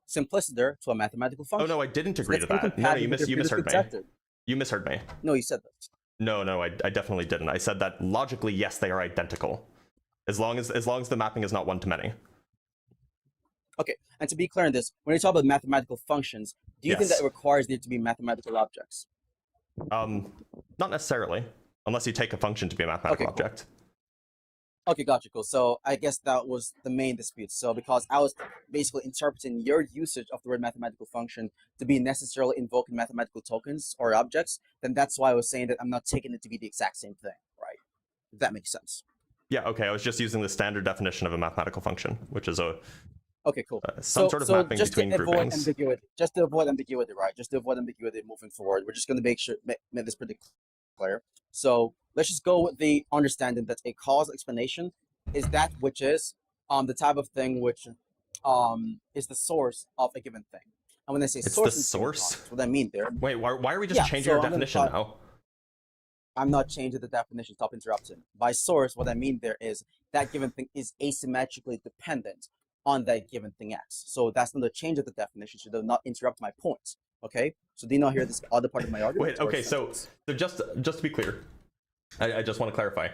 simpliciter to a mathematical function. Oh no, I didn't agree to that. No, you misheard me. You misheard me. No, you said that. No, I definitely didn't. I said that logically, yes, they are identical, as long as the mapping is not one to many. Okay, and to be clear on this, when you talk about mathematical functions, do you think that it requires there to be mathematical objects? Not necessarily, unless you take a function to be a mathematical object. Okay, gotcha, cool. So I guess that was the main dispute. So because I was basically interpreting your usage of the word mathematical function to be necessarily invoking mathematical tokens or objects, then that's why I was saying that I'm not taking it to be the exact same thing, right? If that makes sense. Yeah, okay, I was just using the standard definition of a mathematical function, which is a Okay, cool. some sort of mapping just between to avoid groupings. ambiguity, just to avoid ambiguity, right? Just to avoid ambiguity moving forward, we're just going to make this pretty clear. So let's just go with the understanding that a causal explanation is that which is the type of thing which is the source of a given thing. And when I say It's source, the source? what I mean there. Wait, why are we just Yeah, changing so our I'm gonna definition now? I'm not changing the definition. Stop interrupting. By source, what I mean there is that given thing is asymmetrically dependent on that given thing X. So that's not a change of the definition. So do not interrupt my point. Okay. So do you not hear this other part of my argument? Wait, okay, so just to be clear, I just want to clarify.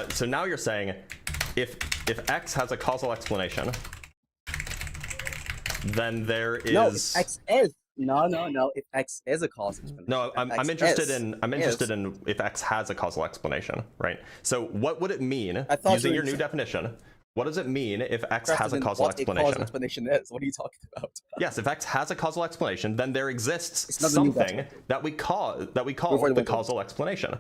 So now you're saying if X has a causal explanation, then there is no. If X is no. If X is a causal explanation. No, I'm interested in if X has a causal explanation, right? So what would it mean using your new definition? What does it mean if X has a causal explanation? What a causal explanation is? What are you talking about? Yes, if X has a causal explanation, then there exists something that we call the causal explanation.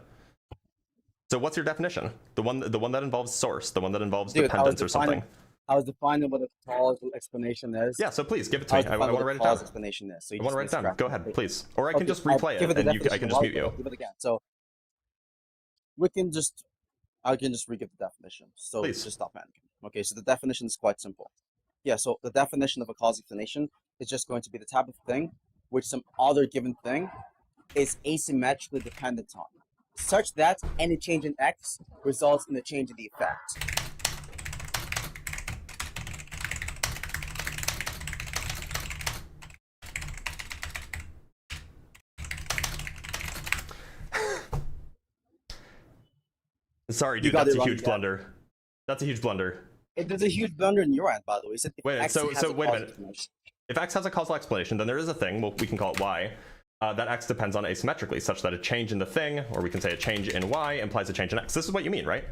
So what's your definition? The one that involves source, the one that involves dependence or something. I was defining what a causal explanation is. Yeah, so please give it to me. I want to write it down. Explanation is. So I want to write it down. Go ahead, please. Or I can just replay it and I can just mute you. Give it again. So I can just re-give the definition. So please. Just stop panicking. Okay, so the definition is quite simple. Yeah, so the definition of a causal explanation is just going to be the type of thing which some other given thing is asymmetrically dependent on, such that any change in X results in a change in the effect. Sorry, dude, that's a huge blunder. That's a huge blunder. It is a huge blunder in your end, by the way. Wait, so wait a minute. If X has a causal explanation, then there is a thing, well, we can call it Y, that X depends on asymmetrically, such that a change in the thing, or we can say a change in Y, implies a change in X. This is what you mean, right?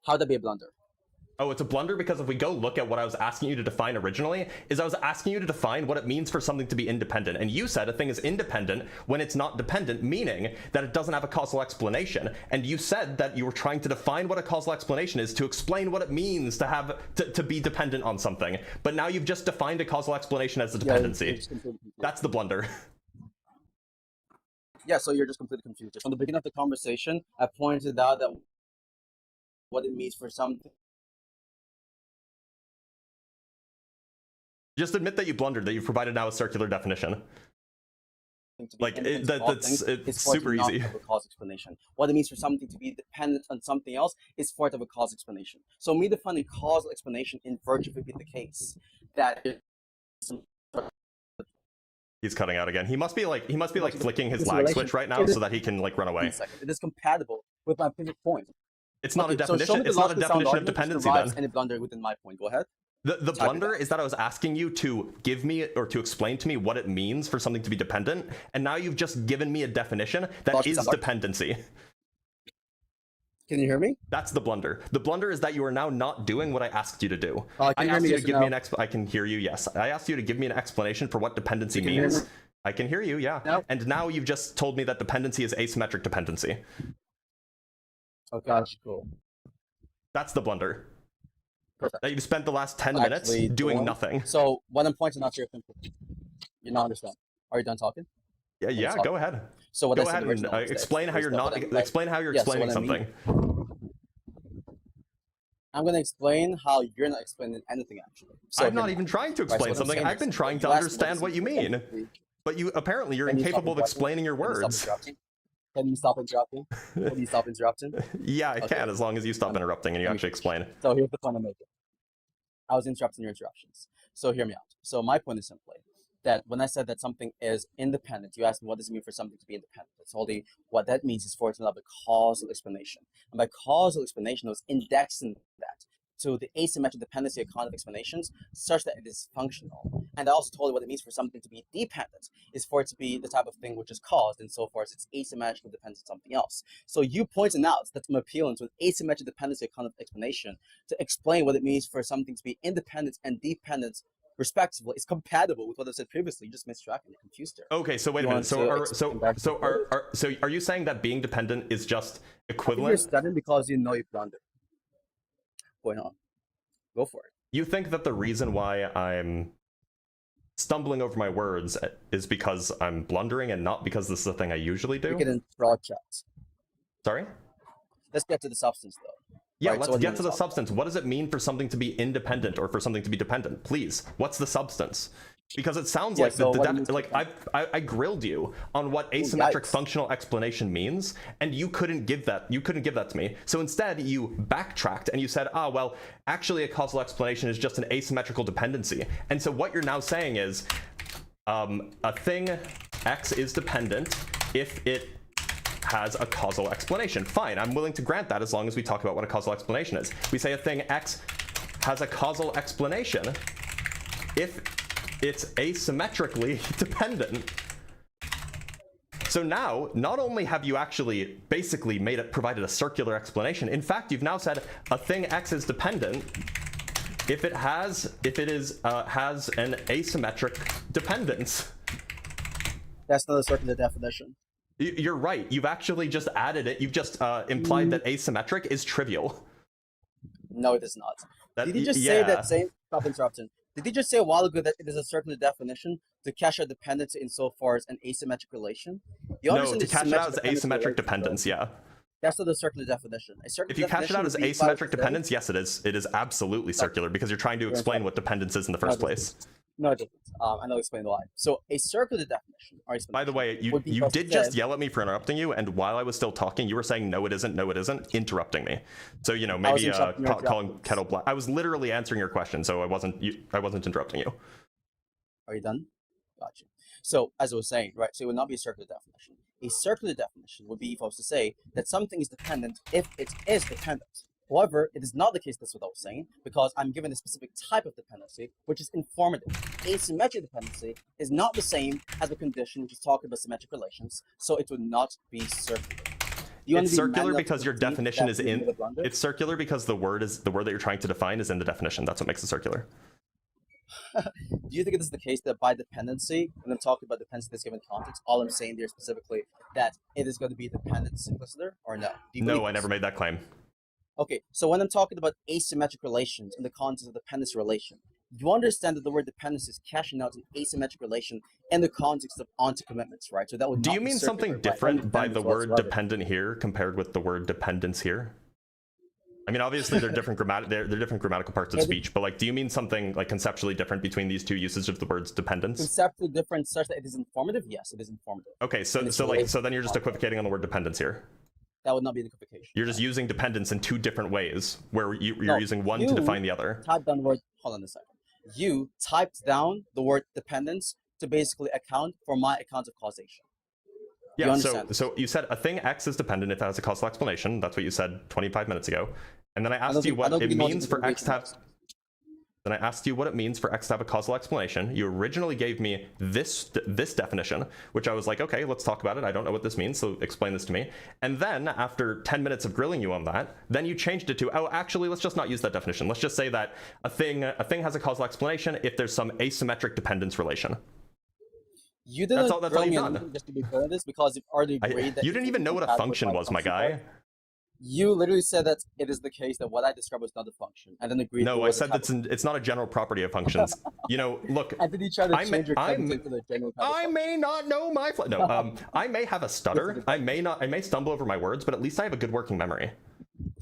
How'd that be a blunder? Oh, it's a blunder because if we go look at what I was asking you to define originally, I was asking you to define what it means for something to be independent. And you said a thing is independent when it's not dependent, meaning that it doesn't have a causal explanation. And you said that you were trying to define what a causal explanation is to explain what it means to be dependent on something. But now you've just defined a causal explanation as a dependency. That's the blunder. Yeah, so you're just completely confused. From the beginning of the conversation, I pointed out that what it means for something. Just admit that you blundered, that you've provided now a circular definition. Like, it's super easy. A cause explanation. What it means for something to be dependent on something else is part of a cause explanation. So me defining causal explanation in virtue would be the case that he's cutting out again. He must be like flicking his lag switch right now so that he can like run away. It is compatible with my previous point. It's not a definition. It's not a definition of dependency then. Any blunder within my point. Go ahead. The blunder is that I was asking you to give me or to explain to me what it means for something to be dependent, and now you've just given me a definition that is dependency. Can you hear me? That's the blunder. The blunder is that you are now not doing what I asked you to do. I asked you to give me I can hear you, yes. I asked you to give me an explanation for what dependency means. I can hear you, yeah. No. And now you've just told me that dependency is asymmetric dependency. Oh gosh, cool. That's the blunder. Perfect. That you've spent the last 10 minutes doing nothing. So what I'm pointing out to you not understand. Are you done talking? Yeah, go ahead. So what go ahead and explain how you're not explain how you're explaining something. I'm going to explain how you're not explaining anything actually. So I'm not even trying to explain something. I've been trying to understand what you mean. But you apparently you're incapable of explaining your words. Can you stop interrupting? Can you stop interrupting? Yeah, I can, as long as you stop interrupting and you actually explain. So here's the point I'm making. I was interrupting your interruptions. So hear me out. So my point is simply that when I said that something is independent, you asked me what does it mean for something to be independent. It's only what that means is for it to have a causal explanation. And by causal explanation, I was indexing that to the asymmetric dependency of content explanations such that it is functional. And I also told you what it means for something to be dependent is for it to be the type of thing which is caused insofar as it's asymmetrical dependence on something else. So you pointed out that I'm appealing to an asymmetric dependency of content explanation to explain what it means for something to be independent and dependent respectively is compatible with what I said previously. You just mistracked and confused there. Okay, so wait a minute. So are you saying that being dependent is just equivalent? You're studying because you know you blundered. Going on, go for it. You think that the reason why I'm stumbling over my words is because I'm blundering and not because this is a thing I usually do? We get in broad chats. Sorry? Let's get to the substance, though. Yeah, right, let's get to the substance. What does it mean for something to be independent or for something to be dependent? Please, what's the substance? Because it sounds like I grilled you on what asymmetric functional explanation means, and you couldn't give that. You couldn't give that to me. So instead, you backtracked and you said, "Ah, well, actually, a causal explanation is just an asymmetrical dependency." And so what you're now saying is, a thing X is dependent if it has a causal explanation. Fine, I'm willing to grant that as long as we talk about what a causal explanation is. We say a thing X has a causal explanation if it's asymmetrically dependent. So now, not only have you actually basically provided a circular explanation, in fact, you've now said a thing X is dependent if it has an asymmetric dependence. That's not a circular definition. You're right. You've actually just added it. You've just implied that asymmetric is trivial. No, it is not. Did you just say that same... Stop interrupting. Did you just say a while ago that it is a circular definition to cash out dependency insofar as an asymmetric relation? No, to cash it out as asymmetric dependence, yeah. That's not a circular definition. If you cash it out as asymmetric dependence, yes, it is. It is absolutely circular because you're trying to explain what dependence is in the first place. No, it doesn't. And I'll explain why. So a circular definition. By the way, you did just yell at me for interrupting you, and while I was still talking, you were saying no, it isn't, interrupting me. So maybe calling kettle black. I was literally answering your question, so I wasn't interrupting you. Are you done? Gotcha. So as I was saying, right? So it would not be a circular definition. A circular definition would be supposed to say that something is dependent if it is dependent. However, it is not the case, that's what I was saying, because I'm given a specific type of dependency, which is informative. Asymmetric dependency is not the same as a condition which is talking about symmetric relations, so it would not be circular. It's circular because your definition is in... It's circular because the word that you're trying to define is in the definition. That's what makes it circular. Do you think it is the case that by dependency, when I'm talking about dependency in this given context, all I'm saying there specifically that it is going to be dependent simpliciter, or no? No, I never made that claim. Okay, so when I'm talking about asymmetric relations in the context of dependency relation, you understand that the word dependency is cashing out an asymmetric relation in the context of onto commitments, right? So that would. Do you mean something different by the word dependent here compared with the word dependence here? I mean, obviously they're different they're different grammatical parts of speech, but do you mean something conceptually different between these two uses of the words dependence? Conceptually different such that it is informative? Yes, it is informative. Okay, so then you're just equivocating on the word dependence here. That would not be an equivocation. You're just using dependence in two different ways, where you're using one to define the other. Type down the word. Hold on a second. You typed down the word dependence to basically account for my account of causation. Yeah. So you said a thing X is dependent if it has a causal explanation. That's what you said 25 minutes ago. And then I asked you what it means for X to have. Then I asked you what it means for X to have a causal explanation. You originally gave me this definition, which I was like, okay, let's talk about it. I don't know what this means, so explain this to me. And then after 10 minutes of grilling you on that, then you changed it to, oh, actually, let's just not use that definition. Let's just say that a thing has a causal explanation if there's some asymmetric dependence relation. You didn't. That's all you've done. Just to be clear on this, because you've already agreed that you didn't even know what a function was, my guy. You literally said that it is the case that what I described was not a function, and then agreed. No, I said it's not a general property of functions. Look. And then you try to change your to the general. I may not know my no. I may have a stutter. I may stumble over my words, but at least I have a good working memory.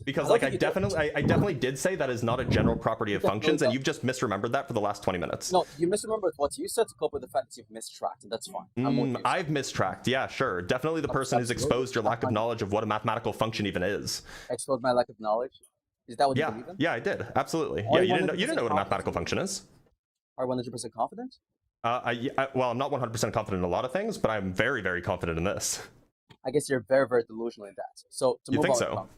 Because I definitely did say that is not a general property of functions, and you've just misremembered that for the last 20 minutes. No, you misremembered what you said to cope with the fact that you've mistracked, and that's fine. I've mistracked, yeah, sure. Definitely the person who's exposed your lack of knowledge of what a mathematical function even is. Exposed my lack of knowledge? Is that what you believe in? Yeah, I did. Absolutely. Yeah, you didn't know what a mathematical function is. Are you 100% confident? Well, I'm not 100% confident in a lot of things, but I'm very, very confident in this. I guess you're very, very delusional in that. So to move on. You think so?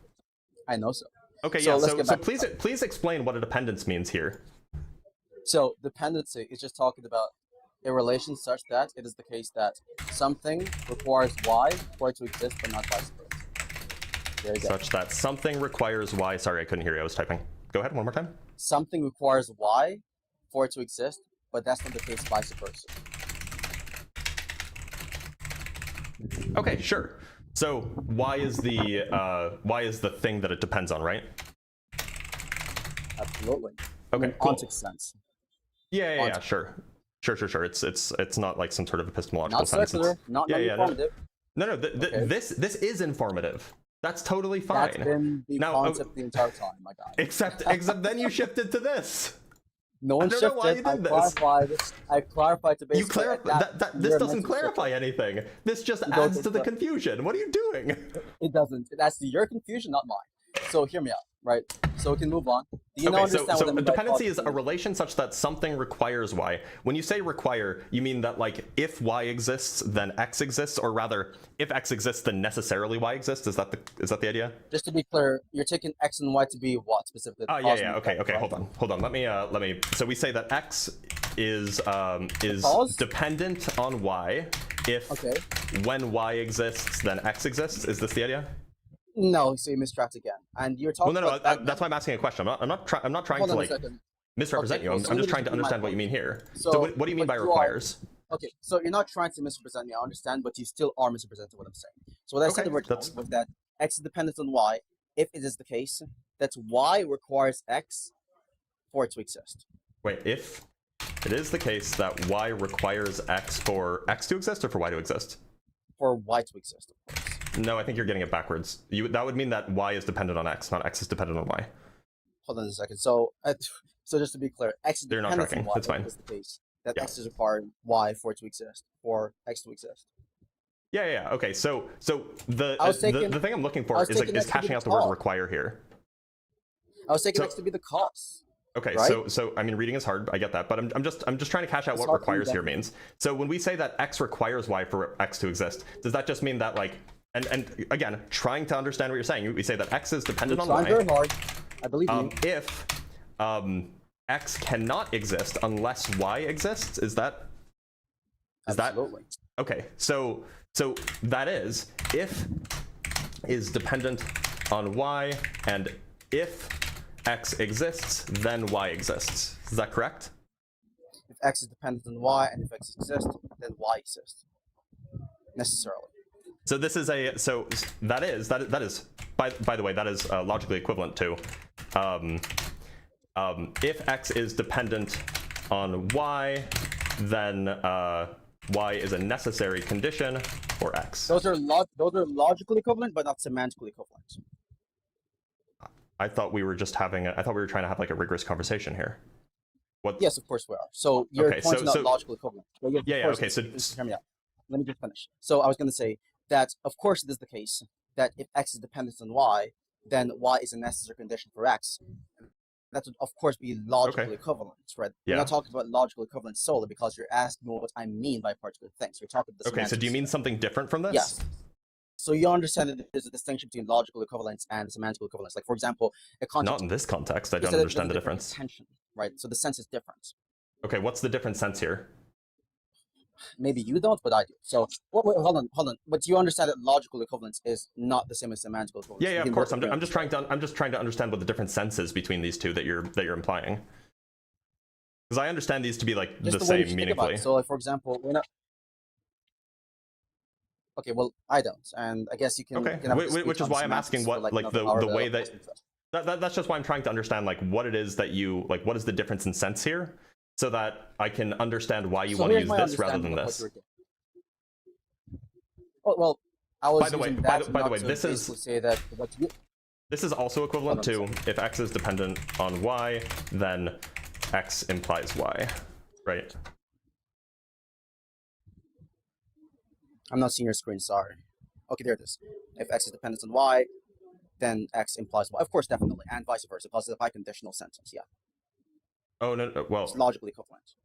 I know so. Okay, So yeah. let's So, get so back. please explain what a dependence means here. So dependency is just talking about a relation such that it is the case that something requires y for it to exist, but not vice versa. There you go. Such that something requires y. Sorry, I couldn't hear you. I was typing. Go ahead one more time. Something requires y for it to exist, but that's not the case vice versa. Okay, sure. So y is the thing that it depends on, right? Absolutely. Okay, In cool. context sense. Yeah, sure. It's not like some sort of epistemological Not sense. circular, not informative. No. Okay. This is informative. That's totally fine. That's been the concept the entire time, my guy. Except then you shifted to this. No one I don't know why shifted. you did this. I clarified to basically. You clarify this doesn't clarify anything. This just adds to the confusion. What are you doing? It doesn't. That's your confusion, not mine. So hear me out, right? So we can move on. Do you Okay, understand what I so mean a by dependency is a cause? relation such that something requires y. When you say require, you mean that like if y exists, then x exists, or rather, if x exists, then necessarily y exists. Is that the idea? Just to be clear, you're taking x and y to be what specifically? Oh yeah. Okay. Right? Hold on. Let me. So we say that x is dependent on y if when y exists, then x exists. Is this the idea? No, so you mistracked again, and you're talking. Well, no. That's why I'm asking a question. I'm not trying to like misrepresent you. I'm just trying to understand what you mean here. So what do you mean by requires? Okay, so you're not trying to misrepresent me. I understand, but you still are misrepresenting what I'm saying. So what I said originally was that x is dependent on y if it is the case that y requires x for it to exist. Wait, if it is the case that y requires x for x to exist or for y to exist? For y to exist, of course. No, I think you're getting it backwards. That would mean that y is dependent on x, not x is dependent on y. Hold on a second. So just to be clear, x is dependent on y. That's fine. Is the case that x is required y for it to exist, for x to exist. Yeah. Okay, so the thing I'm looking for is cashing out the word require here. I was taking x to be the cause. Okay, right? so I mean, reading is hard. I get that, but I'm just trying to cash out what requires here means. So when we say that x requires y for x to exist, does that just mean that like and again, trying to understand what you're saying, we say that x is dependent on y. Very hard. I believe you. If x cannot exist unless y exists, is that Absolutely. okay? So that is if is dependent on y, and if x exists, then y exists. Is that correct? If x is dependent on y, and if x exists, then y exists. Necessarily. So this is that is by the way, that is logically equivalent to if x is dependent on y, then y is a necessary condition for x. Those are logically equivalent, but not semantically equivalent. I thought we were trying to have like a rigorous conversation here. What? Yes, of course we are. So your point is not logical equivalent. Yeah. Okay. So hear me out. Let me just finish. So I was going to say that of course it is the case that if x is dependent on y, then y is a necessary condition for x. That would of course be logically equivalent, right? Yeah. We're not talking about logical equivalence solely because you're asking me what I mean by particular things. You're talking about the so do you mean something different from this? Yes. So you understand that there's a distinction between logical equivalence and semantical equivalence. Like for example, not in this context. I don't understand the difference. Tension, right? So the sense is different. Okay, what's the different sense here? Maybe you don't, but I do. So wait, hold on. But you understand that logical equivalence is not the same as semantical equivalence. Yeah, of course. I'm just trying to understand what the different sense is between these two that you're implying. Because I understand these to be like just the same meaningfully. So like for example, we're not. Okay, well I don't, and I guess you can. Okay, which is why I'm asking what the way that that's just why I'm trying to understand like what it is that you like. What is the difference in sense here? So that I can understand why you want to use this rather than this. Well, I was by the way, this is also equivalent to if x is dependent on y, then x implies y, right? I'm not seeing your screen. Sorry. Okay, there it is. If x is dependent on y, then x implies y. Of course, definitely, and vice versa, because it's a biconditional sentence. Yeah. Oh no, well, it's logically equivalent.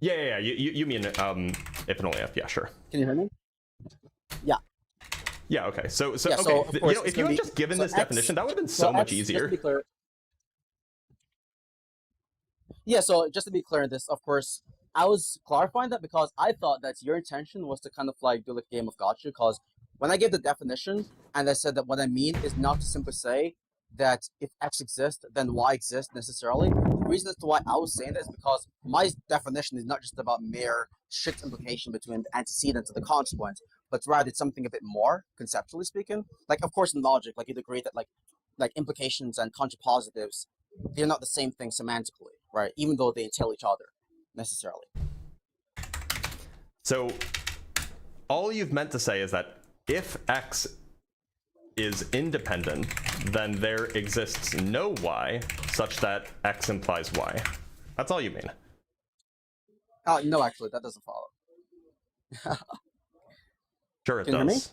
Yeah. You mean if and only if? Yeah, sure. Can you hear me? Yeah. Yeah, okay. So Yeah, okay, so, of course, if you had just given this definition, that would have been so much X, just easier. to be clear, yeah, so just to be clear in this, of course, I was clarifying that because I thought that your intention was to kind of like do like a game of gotcha. Because when I gave the definition and I said that what I mean is not to simply say that if X exists, then Y exists necessarily. The reason as to why I was saying that is because my definition is not just about mere strict implication between the antecedent and the consequence, but rather it's something a bit more, conceptually speaking. Like, of course, in logic, like you'd agree that like implications and contrapositives, they're not the same thing semantically, right? Even though they entail each other necessarily. So all you've meant to say is that if X is independent, then there exists no Y such that X implies Y. That's all you mean. No, actually, that doesn't follow. Sure, it Can you hear me? does.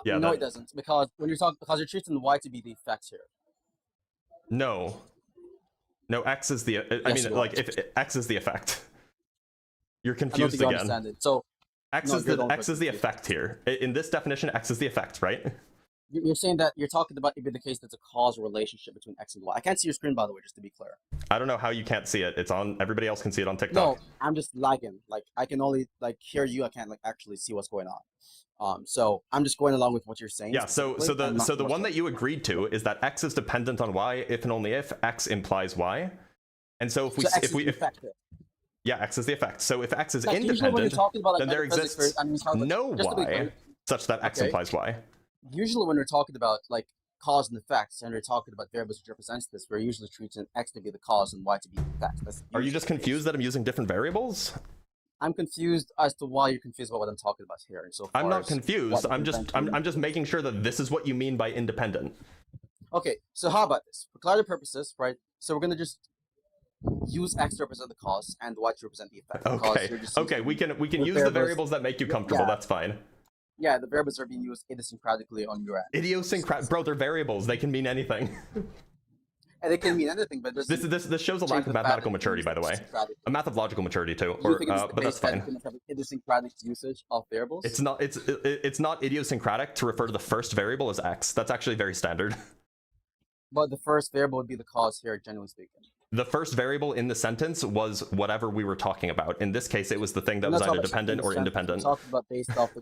Yeah, no, it doesn't, because when you're talking, because you're treating Y to be the effect here. No, X is the. I Yes, mean, you like are. if X is the effect, you're I don't confused think you again. understand it. So X no, is you're the the X is the effect here. In this definition, X is the effect, right? you're saying that you're talking about it being the case that's a causal relationship between X and Y. I can't see your screen, by the way, just to be clear. I don't know how you can't see it. It's on. Everybody else can see it on TikTok. No, I'm just lagging. Like I can only like hear you. I can't like actually see what's going on. So I'm just going along with what you're saying. Yeah. So the one that you agreed to is that X is dependent on Y if and only if X implies Y. And so if we X is the effect here. yeah, X is the effect. So if X is Like, usually when you're independent, talking about, like, then there metaphysics, exists I mean, no just to be Y clear, such that X okay. implies Y. Usually when we're talking about like cause and effects, and we're talking about variables which represents this, we're usually treating X to be the cause and Y to be the effect. Are you just confused that I'm using different variables? I'm confused as to why you're confused about what I'm talking about here. So I'm not confused. I'm just making sure that this is what you mean by independent. Okay, so how about this? For clarity purposes, right? So we're gonna just use X to represent the cause and Y to represent the effect. Okay, we can use the variables that make you comfortable. Yeah. That's fine. Yeah, the variables are being used idiosyncratically on your end. Idiosyncratic, bro. They're variables. They can mean anything. And it can mean anything, but this shows a lack of mathematical maturity, by the way. A math of logical maturity too. But that's fine. Idiosyncratic usage of variables. It's not idiosyncratic to refer to the first variable as X. That's actually very standard. But the first variable would be the cause here, generally speaking. The first variable in the sentence was whatever we were talking about. In this case, it was the thing that was either dependent or independent. We're talking about based off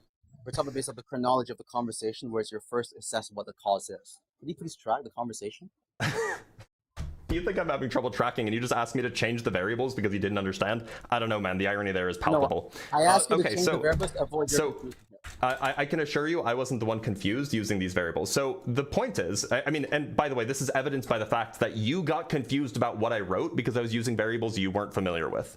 the chronology of the conversation, where it's your first assess what the cause is. Could you please track the conversation? Do you think I'm having trouble tracking and you just asked me to change the variables because you didn't understand? I don't know, man. The irony there is palpable. No, I asked you to change the variables to avoid your confusion here. I can assure you I wasn't the one confused using these variables. So the point is, I mean, and by the way, this is evidenced by the fact that you got confused about what I wrote because I was using variables you weren't familiar with.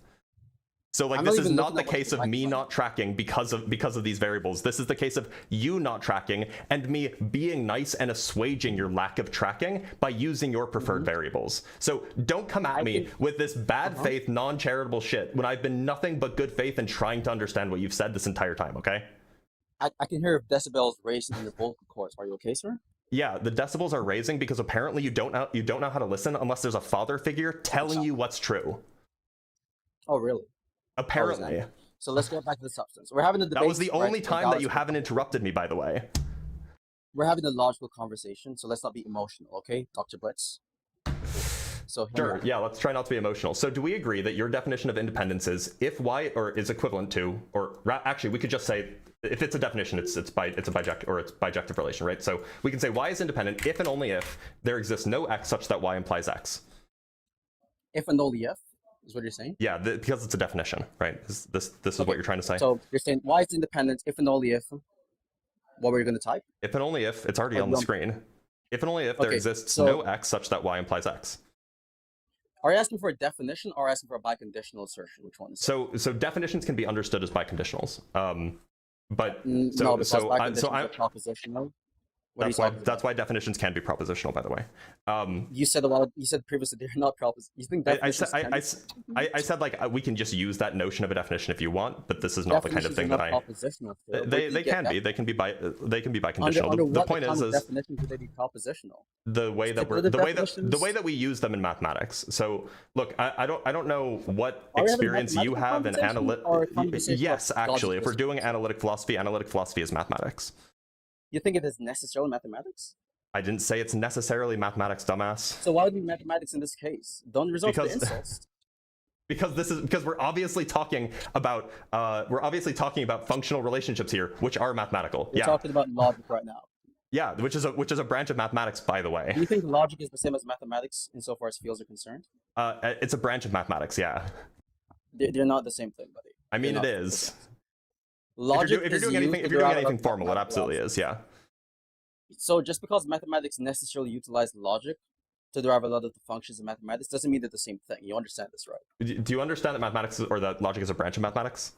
So like this is not the case of me not tracking because of these variables. This is the case of you not tracking and me being nice and assuaging your lack of tracking by using your preferred variables. So don't come at me with this bad faith, non-charitable shit when I've been nothing but good faith and trying to understand what you've said this entire time, okay? I can hear decibels raising in your vocal cords. Are you okay, sir? Yeah, the decibels are raising because apparently you don't know how to listen unless there's a father figure telling you what's true. Oh, really? Apparently. So let's get back to the substance. We're having a debate. That was the only time that you haven't interrupted me, by the way. We're having a logical conversation, so let's not be emotional, okay, Dr. Blitz? So sure, yeah, let's try not to be emotional. So do we agree that your definition of independence is if Y or is equivalent to, or actually we could just say if it's a definition, it's a bijective relation, right? So we can say Y is independent if and only if there exists no X such that Y implies X. If and only if is what you're saying? Yeah, because it's a definition, right? This is what you're trying to say. So you're saying Y is independent if and only if. What were you going to type? If and only if, it's already on the screen. If and only if there exists no X such that Y implies X. Are you asking for a definition or asking for a biconditional assertion? Which one is it? So definitions can be understood as biconditionals. But I'm propositional. That's why definitions can be propositional, by the way. You said previously they're not propositional. You think definitions I said like we can just use that notion of a definition if you want, but this is not the kind of thing that I. They can be biconditional. The point is definitions would they be propositional? The way that we use them in mathematics. So look, I don't know what experience you have in analytic. Yes, actually, if we're doing analytic philosophy is mathematics. You think it is necessarily mathematics? I didn't say it's necessarily mathematics, dumbass. So why would it be mathematics in this case? Don't resort to the insults. Because we're obviously talking about functional relationships here, which are mathematical. We're talking about logic right now. Yeah, which is a branch of mathematics, by the way. Do you think logic is the same as mathematics insofar as fields are concerned? It's a branch of mathematics, yeah. They're not the same thing, buddy. I mean, it is. Logic if you're doing anything formal, it absolutely is, yeah. So just because mathematics necessarily utilize logic to derive a lot of the functions of mathematics doesn't mean they're the same thing. You understand this, right? Do you understand that mathematics or that logic is a branch of mathematics?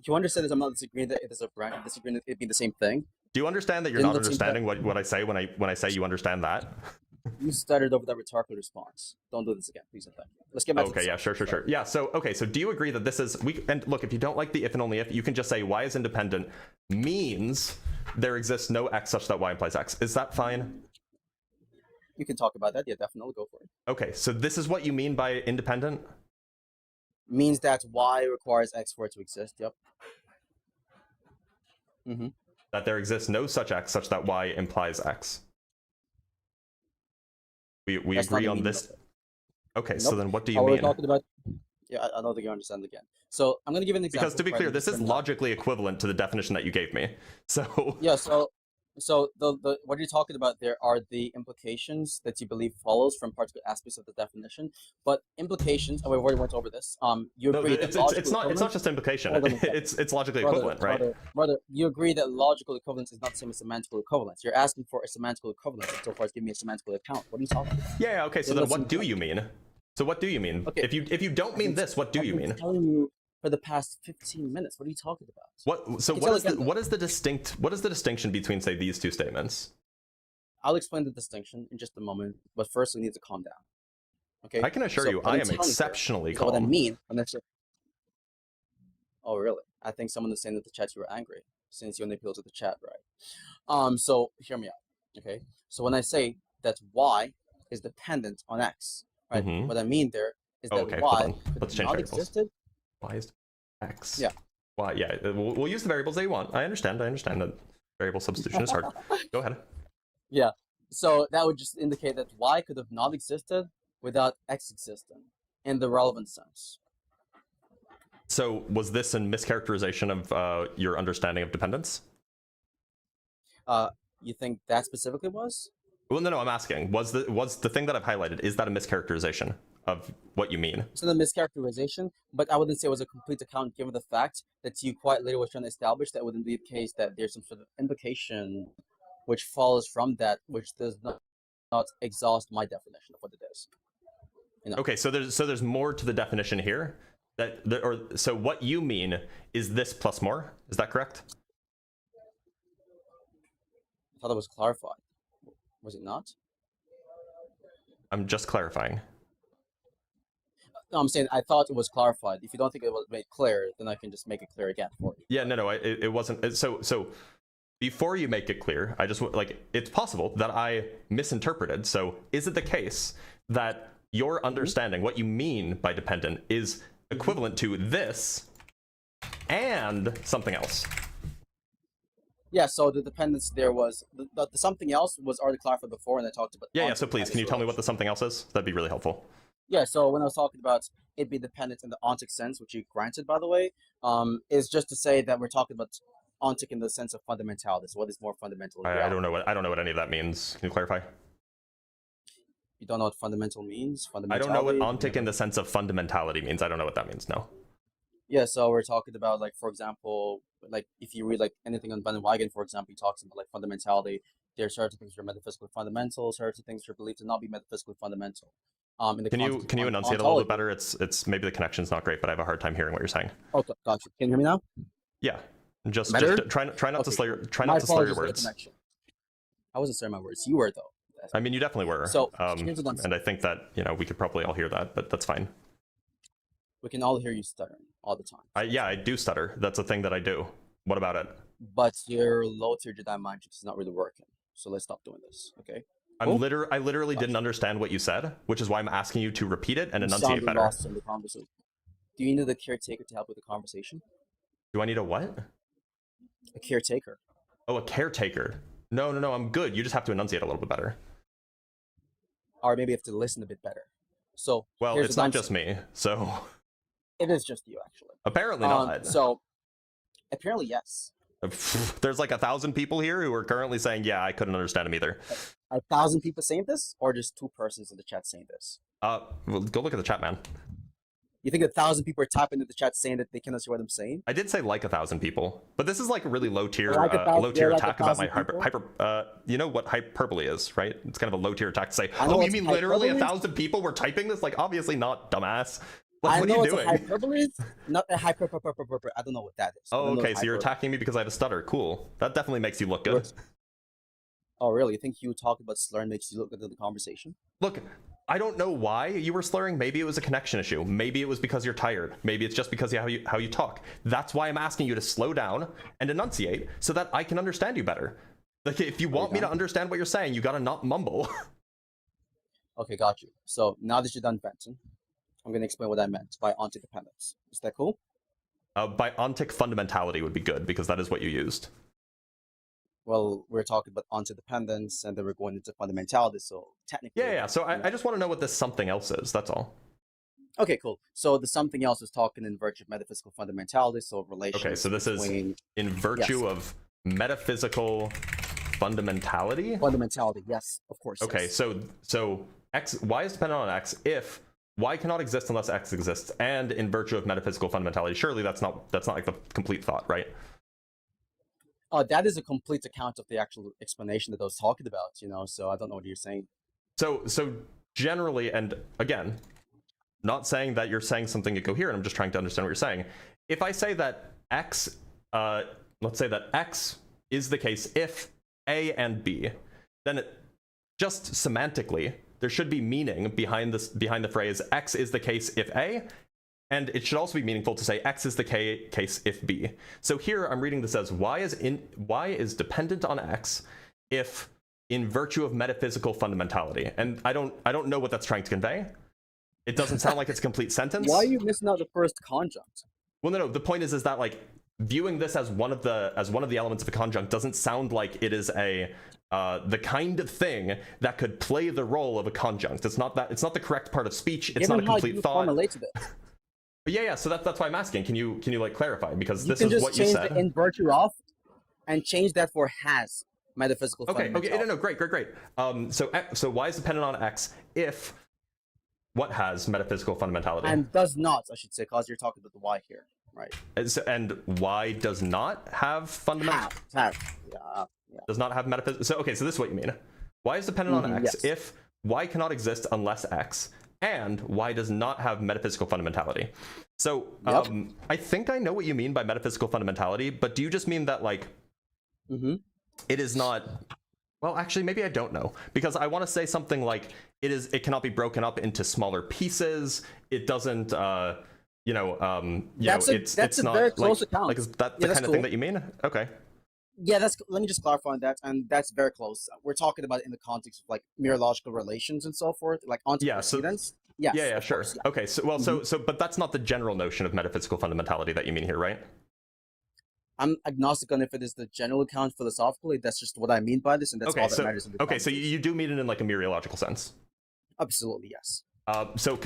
You understand that I'm not disagreeing that it is a branch. I'm disagreeing that it be the same thing. Do you understand that you're not understanding what I say when I say you understand that? You stuttered over that rhetorical response. Don't do this again, please and thank you. Let's get back to okay, yeah, sure. Yeah, so do you agree that this is and look, if you don't like the if and only if, you can just say y is independent means there exists no x such that y implies x. Is that fine? You can talk about that. Yeah, definitely go for it. Okay, so this is what you mean by independent? Means that y requires x for it to exist. Yep. That there exists no such x such that y implies x. We agree on this. Okay, nope. So then what do you mean? We're talking about... Yeah, I don't think you understand again. So I'm going to give an example. Because to be clear, this is logically equivalent to the definition that you gave me. So yeah, so the what you're talking about there are the implications that you believe follows from particular aspects of the definition. But implications, and we've already went over this. You agree that it's not just implication. It's logically equivalent, right? Brother, you agree that logical equivalence is not the same as semantical equivalence. You're asking for a semantical equivalence insofar as give me a semantical account. What are you talking about? Yeah, okay. So then what do you mean? So what do you mean? Okay. If you don't mean this, what do you mean? I'm telling you for the past 15 minutes. What are you talking about? What is the distinction between, say, these two statements? I'll explain the distinction in just a moment, but first we need to calm down. Okay? I can assure you, I am exceptionally calm. What I mean when I say, oh really? I think someone is saying that the chat you were angry, since you only appeal to the chat, right? So hear me out. Okay? So when I say that y is dependent on x, right? What I mean there is that y could not existed. Y is x. Yeah. Y, yeah. We'll use the variables that you want. I understand that variable substitution is hard. Go ahead. Yeah. So that would just indicate that y could have not existed without x existing in the relevant sense. So was this a mischaracterization of your understanding of dependence? You think that specifically was? Well, no, I'm asking. Was the thing that I've highlighted, is that a mischaracterization of what you mean? It's not a mischaracterization, but I wouldn't say it was a complete account given the fact that you quite literally was trying to establish that wouldn't be the case, that there's some sort of implication which follows from that, which does not exhaust my definition of what it is. You know? Okay, so there's more to the definition here. So what you mean is this plus more? Is that correct? I thought it was clarified. Was it not? I'm just clarifying. No, I'm saying I thought it was clarified. If you don't think it was made clear, then I can just make it clear again for you. Yeah, no, it wasn't. So before you make it clear, I just it's possible that I misinterpreted. So is it the case that your understanding, what you mean by dependent, is equivalent to this and something else? Yeah, so the dependence there was the something else was already clarified before, and I talked about. Yeah. So please, can you tell me what the something else is? That'd be really helpful. Yeah. So when I was talking about it being dependent in the ontic sense, which you granted, by the way, is just to say that we're talking about ontic in the sense of fundamentality. So what is more fundamental? I don't know what any of that means. Can you clarify? You don't know what fundamental means? I don't know what ontic in the sense of fundamentality means. I don't know what that means. No. Yeah, so we're talking about, like, for example, like if you read like anything on Van Weigen, for example, he talks about like fundamentality. There are certain things that are metaphysically fundamental, certain things that are believed to not be metaphysically fundamental. Can you enunciate a little bit better? It's maybe the connection's not great, but I have a hard time hearing what you're saying. Okay, gotcha. Can you hear me now? Yeah. Just try not to slur your words. I wasn't slurring my words. You were though. I mean, you definitely were. So and I think that we could probably all hear that, but that's fine. We can all hear you stuttering all the time. I do stutter. That's a thing that I do. What about it? But your low-tier Jedi mind trick is not really working. So let's stop doing this, okay? I literally didn't understand what you said, which is why I'm asking you to repeat it and enunciate better. Lost in the conversation. Do you need a caretaker to help with the conversation? Do I need a what? A caretaker. Oh, a caretaker. No, I'm good. You just have to enunciate a little bit better. Or maybe you have to listen a bit better. So Well, here's it's what not I'm just saying. me, so It is just you, actually. apparently not. So apparently, yes. There's like 1,000 people here who are currently saying, yeah, I couldn't understand him either. 1,000 people saying this, or just 2 persons in the chat saying this? Well, go look at the chat, man. You think 1,000 people are typing into the chat saying that they cannot see what I'm saying? I did say like 1,000 people, but this is like a really low tier, Like low tier like attack about my 1,000 hyper. You know what hyperbole is, right? It's kind of a low tier attack to say, I know oh, you what mean literally hyperbole is. 1,000 people were typing this? Like, obviously not, dumbass. Like, I what know are what you a doing? hyperbole is, not a hyper. I don't know what that is. I Oh, don't know okay, what so you're hyper- attacking me because I have a stutter. Cool. That definitely makes you look good. Oh, really? You think you talking about slurring makes you look good in the conversation? Look, I don't know why you were slurring. Maybe it was a connection issue. Maybe it was because you're tired. Maybe it's just because of how you talk. That's why I'm asking you to slow down and enunciate so that I can understand you better. Like, if you want me to understand what you're saying, you gotta not mumble. Okay, got you. So now that you're done venting, I'm going to explain what I meant by ontic dependence. Is that cool? By ontic fundamentality would be good, because that is what you used. Well, we're talking about ontic dependence, and then we're going into fundamentality, so technically... Yeah. So I just want to know what this something else is, that's all. Okay, cool. So the something else is talking in virtue of metaphysical fundamentality, so relations. Okay, so this between... is in virtue of metaphysical fundamentality? Fundamentality, yes, of course. Okay, yes. so y is dependent on x if y cannot exist unless x exists, and in virtue of metaphysical fundamentality. Surely that's not like the complete thought, right? That is a complete account of the actual explanation that I was talking about, so I don't know what you're saying. So generally, and again, not saying that you're saying something incoherent, I'm just trying to understand what you're saying. If I say that x, let's say that x is the case if A and B, then just semantically, there should be meaning behind the phrase x is the case if A, and it should also be meaningful to say x is the case if B. So here I'm reading this as y is dependent on x if in virtue of metaphysical fundamentality. And I don't know what that's trying to convey. It doesn't sound like it's a complete sentence. Why are you missing out the first conjunct? Well, no. The point is that like viewing this as one of the elements of a conjunct doesn't sound like it is the kind of thing that could play the role of a conjunct. It's not the correct part of speech. It's not a complete thought. Formulated it. But yeah. So that's why I'm asking. Can you like clarify, because this is what you you said. said. The in virtue of, and change that for has metaphysical. Okay. No. Great. So y is dependent on x if what has metaphysical fundamentality, and does not, I should say, because you're talking about the y here, right? And y does not have fundamental. Does not have metaphysical. So okay. So this is what you mean. Y is dependent on x if y cannot exist unless x, and y does not have metaphysical fundamentality. So I think I know what you mean by metaphysical fundamentality, but do you just mean that like it is not? Well, actually, maybe I don't know, because I want to say something like it cannot be broken up into smaller pieces. It doesn't it's not very close like, account. like is that the kind of thing that you mean? Okay. Yeah, let me just clarify on that, and that's very close. We're talking about it in the context of like mereological relations and so forth, like antecedents. Yeah, sure. Course, yeah. Okay, so but that's not the general notion of metaphysical fundamentality that you mean here, right? I'm agnostic on if it is the general account philosophically. That's just what I mean by this, and that's all that matters in the context. So you do mean it in like a mereological sense? Absolutely, yes. So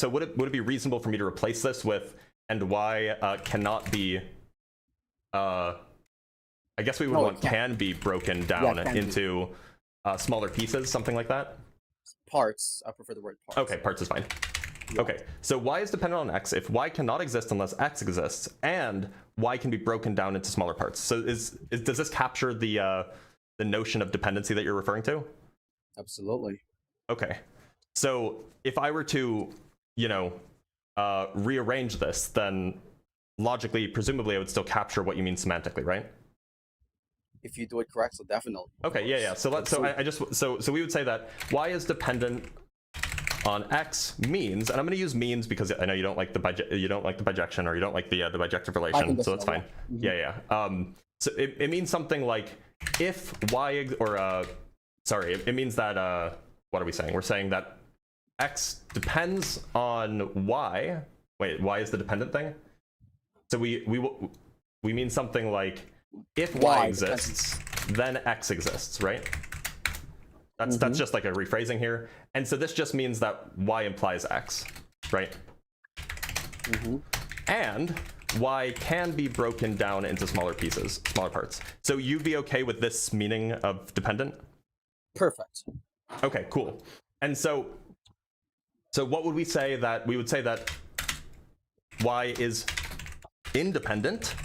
would it be reasonable for me to replace this with and y cannot be I guess we would want can be broken down into smaller pieces, something like that? Parts. I prefer the word parts. Okay, parts is fine. Yeah. Okay, so y is dependent on x if y cannot exist unless x exists, and y can be broken down into smaller parts. So does this capture the notion of dependency that you're referring to? Absolutely. Okay, so if I were to rearrange this, then logically, presumably, I would still capture what you mean semantically, right? If you do it correct, so definitely. Okay, yeah. So we would say that y is dependent on x means, and I'm going to use means because I know you don't like the bijection, or you don't like the bijective relation, so that's fine. Yeah. So it means something like if y it means that what are we saying? We're saying that x depends on y. Wait, y is the dependent thing. So we mean something like if y exists, then X exists, right? That's just like a rephrasing here. And so this just means that Y implies X, right? And Y can be broken down into smaller pieces, smaller parts. So you'd be okay with this meaning of dependent? Perfect. Okay, cool. And so what would we say that we would say that Y is independent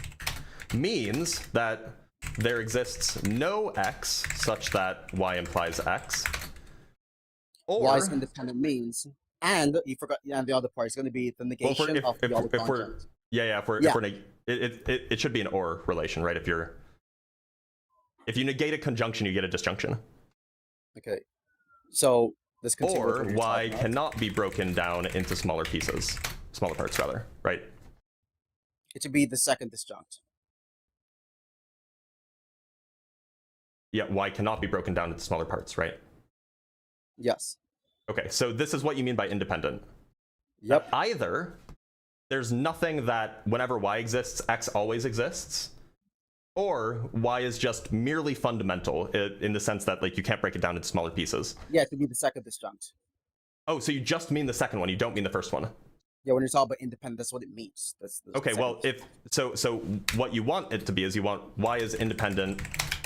means that there exists no X such that Y implies X. Or Y is independent means, and you forgot, and the other part is going to be the negation of the other conjunct. If we're it should be an or relation, right? If you negate a conjunction, you get a disjunction. Okay, so this or Y cannot be broken down into smaller pieces, smaller parts rather, right? It should be the second disjunct. Yeah, Y cannot be broken down into smaller parts, right? Yes. Okay, so this is what you mean by independent. Yep. Either there's nothing that whenever Y exists, X always exists, or Y is just merely fundamental in the sense that like you can't break it down into smaller pieces. Yeah, it could be the second disjunct. Oh, so you just mean the second one, you don't mean the first one. Yeah, when you're talking about independent, that's what it means. That's okay, well, if so what you want it to be is you want Y is independent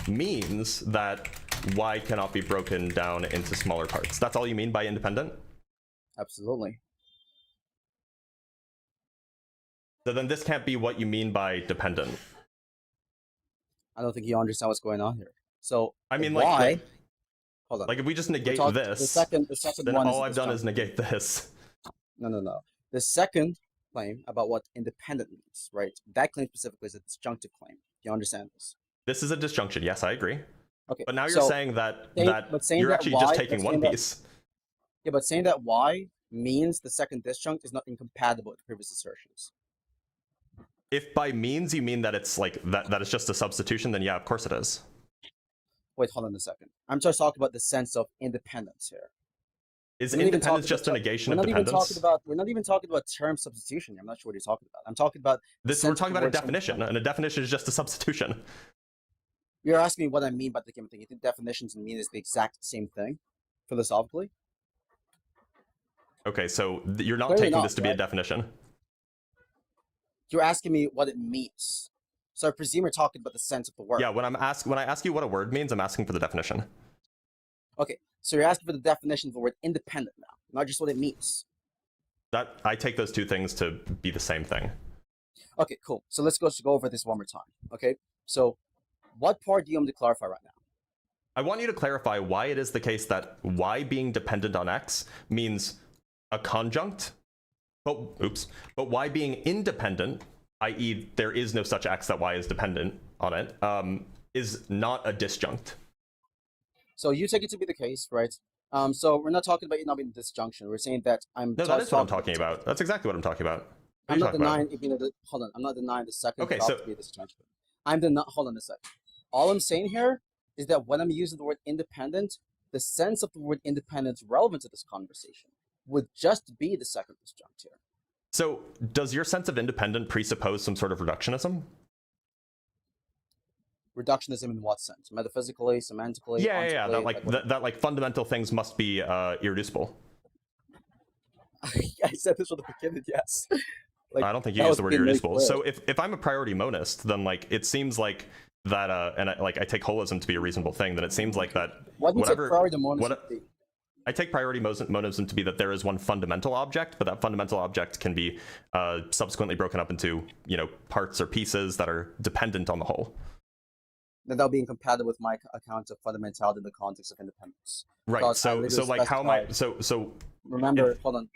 means that Y cannot be broken down into smaller parts. That's all you mean by independent? Absolutely. So then this can't be what you mean by dependent. I don't think you understand what's going on here. So I mean, Y, hold on. Like if we just negate this, the second then one all I've done is negate this. No. The second claim about what independent means, right? That claim specifically is a disjunctive claim. Do you understand this? This is a disjunction. Yes, I agree. Okay. But now you're saying that you're actually just taking one piece. Yeah, but saying that Y means the second disjunct is not incompatible with the previous assertions. If by means you mean that it's like that it's just a substitution, then yeah, of course it is. Wait, hold on a second. I'm just talking about the sense of independence here. Is independence just a negation of dependence? We're not even talking about term substitution. I'm not sure what you're talking about. I'm talking about this. We're talking about a definition, and a definition is just a substitution. You're asking me what I mean by the given thing. You think definitions and mean is the exact same thing, philosophically? Okay, so you're not taking this to be a definition. You're asking me what it means. So I presume you're talking about the sense of the word. Yeah, when I ask you what a word means, I'm asking for the definition. Okay, so you're asking for the definition of the word independent now, not just what it means. That I take those two things to be the same thing. Okay, cool. So let's go over this one more time. Okay, so what part do you want me to clarify right now? I want you to clarify why it is the case that Y being dependent on X means a conjunct, but Y being independent, i.e. there is no such X that Y is dependent on it, is not a disjunct. So you take it to be the case, right? So we're not talking about it not being disjunction. We're saying that No, that is what I'm talking about. That's exactly what I'm talking about. I'm not denying, hold on, I'm not denying the second to be a disjunction. Hold on a second. All I'm saying here is that when I'm using the word independent, the sense of the word independent relevant to this conversation would just be the second disjunct here. So does your sense of independent presuppose some sort of reductionism? Reductionism in what sense? Metaphysically, semantically? Yeah. That like fundamental things must be irreducible. I said this from the beginning, yes. Like, I don't think you used the word irreducible. So if I'm a priority monist, then like it seems like that, and I take holism to be a reasonable thing. Then it seems like that. What do you take priority monism to be? I take priority monism to be that there is one fundamental object, but that fundamental object can be subsequently broken up into parts or pieces that are dependent on the whole. Then that'll be incompatible with my account of fundamentality in the context of independence. Right. So like how am I? So remember, hold on,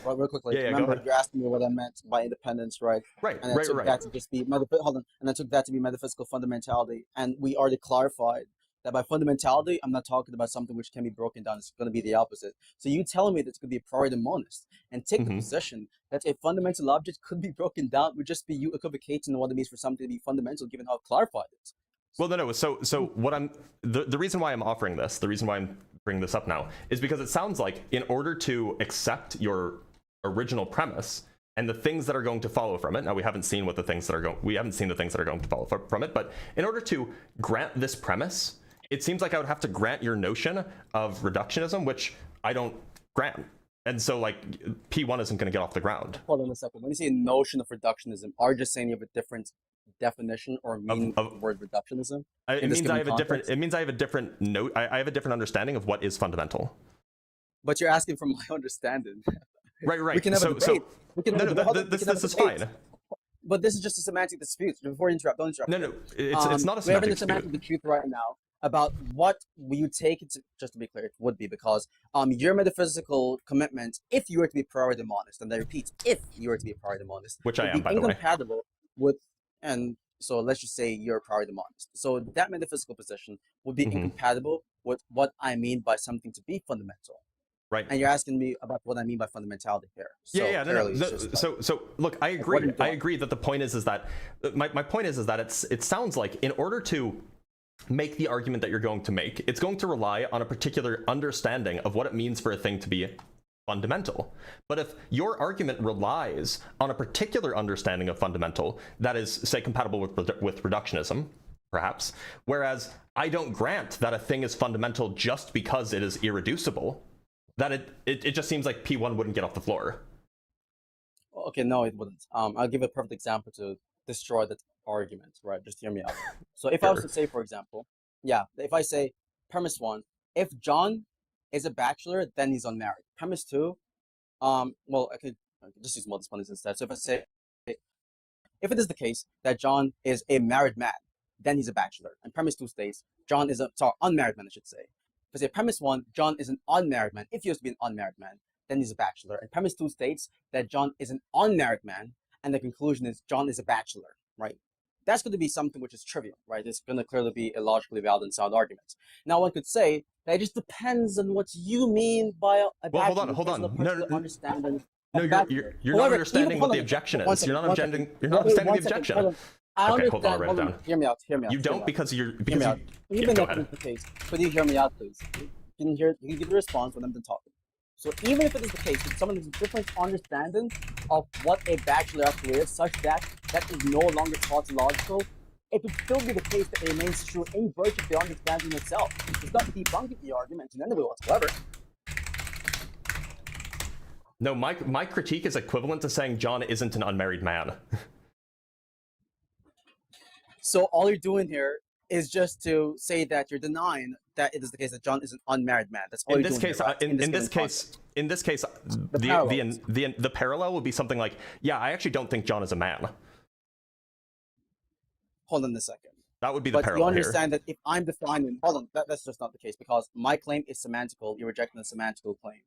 real quickly. Yeah, remember, you're asking me what I meant by independence, right? Right. And I took that to just be and I took that to be metaphysical fundamentality, and we already clarified that by fundamentality, I'm not talking about something which can be broken down. It's going to be the opposite. So you telling me that it's going to be a priority monist and take the position that a fundamental object could be broken down would just be you equivocating on what it means for something to be fundamental, given how clarified it is. Well, no. So what the reason why I'm offering this, the reason why I'm bringing this up now, is because it sounds like in order to accept your original premise, and the things that are going to follow from it. Now we haven't seen the things that are going to follow from it, but in order to grant this premise, it seems like I would have to grant your notion of reductionism, which I don't grant. And so like P1 isn't going to get off the ground. Hold on a second. When you say notion of reductionism, are you just saying you have a different definition or meaning of the word reductionism? It means I have a different note. I have a different understanding of what is fundamental. But you're asking for my understanding. Right. We can have a debate. This is fine. But this is just a semantic dispute. Before you interrupt, don't interrupt. No, it's not a semantic dispute. We're having a semantic dispute right now about what you take it to, just to be clear, it would be because your metaphysical commitment, if you were to be priori demonist, and I repeat, if you were to be a priori demonist, which I am, by the way, incompatible with, and so let's just say you're a priori demonist. So that metaphysical position would be incompatible with what I mean by something to be fundamental. Right. And you're asking me about what I mean by fundamentality here. So No. So look, I agree. I agree that the point is that my point is that it sounds like in order to make the argument that you're going to make, it's going to rely on a particular understanding of what it means for a thing to be fundamental. But if your argument relies on a particular understanding of fundamental that is, say, compatible with reductionism, perhaps, whereas I don't grant that a thing is fundamental just because it is irreducible, that it just seems like P1 wouldn't get off the floor. Okay, no, it wouldn't. I'll give a perfect example to destroy that argument, right? Just hear me out. So if I was to say, for example, if I say premise 1, if John is a bachelor, then he's unmarried. Premise 2, well, I could just use modus ponens instead. So if I say, if it is the case that John is a married man, then he's a bachelor. And premise 2 states John is unmarried man, I should say. If I say premise 1, John is an unmarried man. If he was to be an unmarried man, then he's a bachelor. And premise 2 states that John is an unmarried man, and the conclusion is John is a bachelor, right? That's going to be something which is trivial, right? It's going to clearly be a logically valid and sound argument. Now, one could say that it just depends on what you mean by a bachelor. Well, hold on. Understanding. No, you're not understanding what the objection is. You're not understanding the objection. Okay, hold on, I'll write it down. Hear me out. You don't because even if it's the case, could you hear me out, please? You can give a response when I'm done talking. So even if it is the case that someone has a different understanding of what a bachelor actually is, such that that is no longer tautological, it would still be the case that it remains true in virtue of the understanding itself. It's not debunking the argument in any way whatsoever. No, my critique is equivalent to saying John isn't an unmarried man. So all you're doing here is just to say that you're denying that it is the case that John is an unmarried man. That's all in you're this doing case. here, right? In this case, the parallel would be something like, yeah, I actually don't think John is a man. Hold on a second. That would be the parallel. But you understand that if I'm defining, hold on, that's just not the case because my claim is semantical. You're rejecting a semantical claim.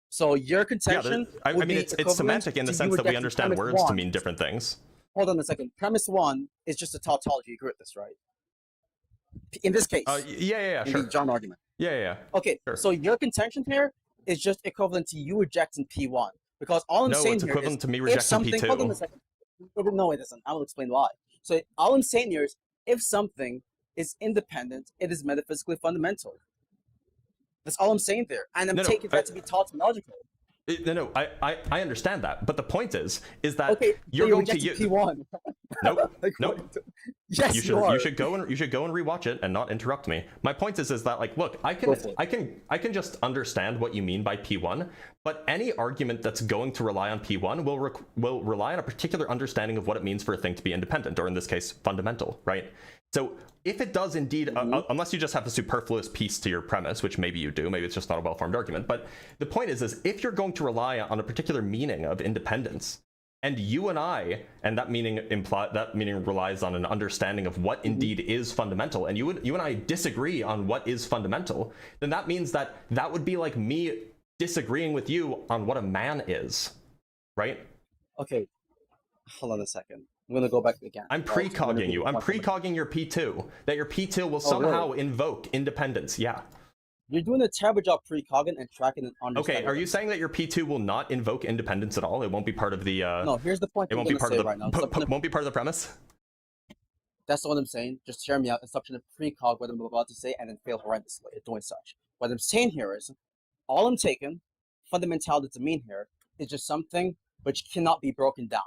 So your contention, I mean, it's semantic in the sense that we understand words to mean different things. Hold on a second. Premise 1 is just a tautology. You agree with this, right? In this case. Yeah, sure. The John argument. Yeah. Okay, sure. So your contention here is just equivalent to you rejecting P1 because all I'm saying here is equivalent to me rejecting P2. Hold on a second. No, it isn't. I will explain why. So all I'm saying here is if something is independent, it is metaphysically fundamental. That's all I'm saying there, and I'm taking that to be tautological. No, I understand that, but the point is that you're going to use P1. Nope. Yes, you should go and rewatch it and not interrupt me. My point is that like, look, I can just understand what you mean by P1, but any argument that's going to rely on P1 will rely on a particular understanding of what it means for a thing to be independent, or in this case, fundamental, right? So if it does indeed, unless you just have a superfluous piece to your premise, which maybe you do, maybe it's just not a well-formed argument, but the point is if you're going to rely on a particular meaning of independence, and you and I, and that meaning relies on an understanding of what indeed is fundamental, and you and I disagree on what is fundamental, then that means that would be like me disagreeing with you on what a man is, right? Okay, hold on a second. I'm going to go back again. I'm precogging you. I'm precogging your P2. That your P2 will somehow invoke independence. Yeah. You're doing a terrible job precogging and tracking and understanding. Okay, are you saying that your P2 will not invoke independence at all? It won't be part of the... No, here's the point. It won't be part of the... Right now. Won't be part of the premise? That's what I'm saying. Just hear me out. It's option to precog what I'm about to say and then fail horrendously at doing such. What I'm saying here is, all I'm taking fundamentality to mean here is just something which cannot be broken down.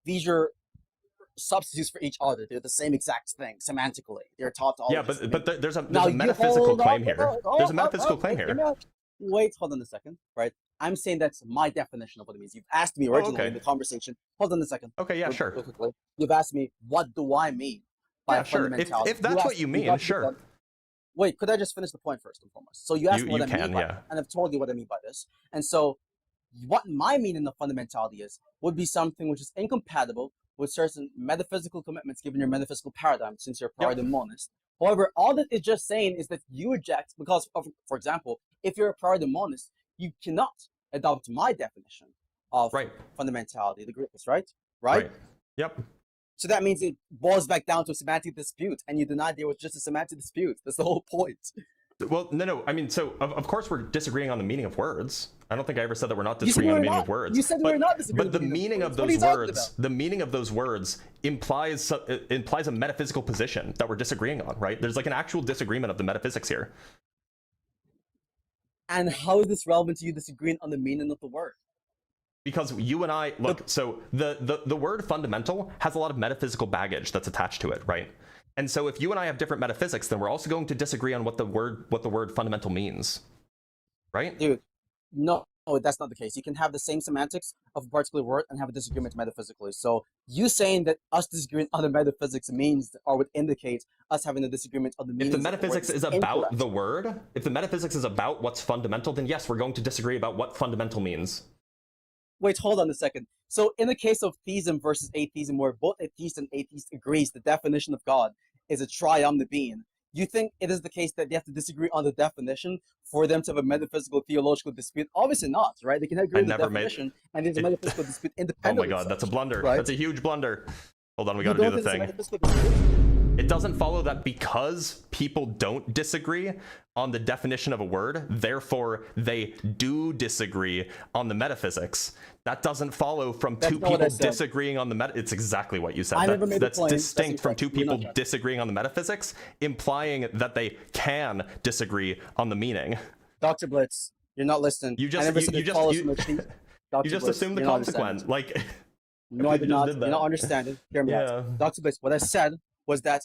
These are substitutes for each other. They're the same exact thing semantically. They're taught to all. Yeah, but there's a metaphysical claim here. There's a metaphysical claim here. Wait, hold on a second, right? I'm saying that's my definition of what it means. You've asked me originally in the conversation. Hold on a second. Okay, yeah, sure. Real quickly. You've asked me, what do I mean by fundamentality? If that's what you mean, sure. Wait, could I just finish the point first and foremost? So you asked me what I mean by it, yeah. and I've told you what I mean by this. And so what my meaning of fundamentality is would be something which is incompatible with certain metaphysical commitments given your metaphysical paradigm, since you're a prior monist. However, all that it's just saying is that you reject, because, for example, if you're a prior monist, you cannot adopt my definition of fundamentality, the Greekist, right? Yep. So that means it boils back down to a semantic dispute, and you denied there was just a semantic dispute. That's the whole point. Well, no. I mean, so of course we're disagreeing on the meaning of words. I don't think I ever said that we're not disagreeing on the meaning of words. You said we're not disagreeing. But the meaning of those words, the meaning of those words implies a metaphysical position that we're disagreeing on, right? There's like an actual disagreement of the metaphysics here. And how is this relevant to you disagreeing on the meaning of the word? Because you and I look, so the word fundamental has a lot of metaphysical baggage that's attached to it, right? And so if you and I have different metaphysics, then we're also going to disagree on what the word fundamental means, right? Dude, no, that's not the case. You can have the same semantics of a particular word and have a disagreement metaphysically. So you saying that us disagreeing on the metaphysics means, or would indicate us having a disagreement on the meaning. If the metaphysics is about the word, if the metaphysics is about what's fundamental, then yes, we're going to disagree about what fundamental means. Wait, hold on a second. So in the case of theism versus atheism, where both a theist and atheist agrees the definition of God is a triumphant being, you think it is the case that they have to disagree on the definition for them to have a metaphysical theological dispute? Obviously not, right? They can agree on the definition and there's a metaphysical dispute independently. Oh my god, that's a blunder. Right? That's a huge blunder. Hold on, we gotta do the thing. It doesn't follow that because people don't disagree on the definition of a word, therefore they do disagree on the metaphysics. That doesn't follow from two people disagreeing on the it's exactly what you said. That's distinct from two people disagreeing on the metaphysics, implying that they can disagree on the meaning. Dr. Blitz, you're not listening. You just assumed the consequence. Like, no, I did not. You're not understanding. Hear me out. Dr. Blitz, what I said was that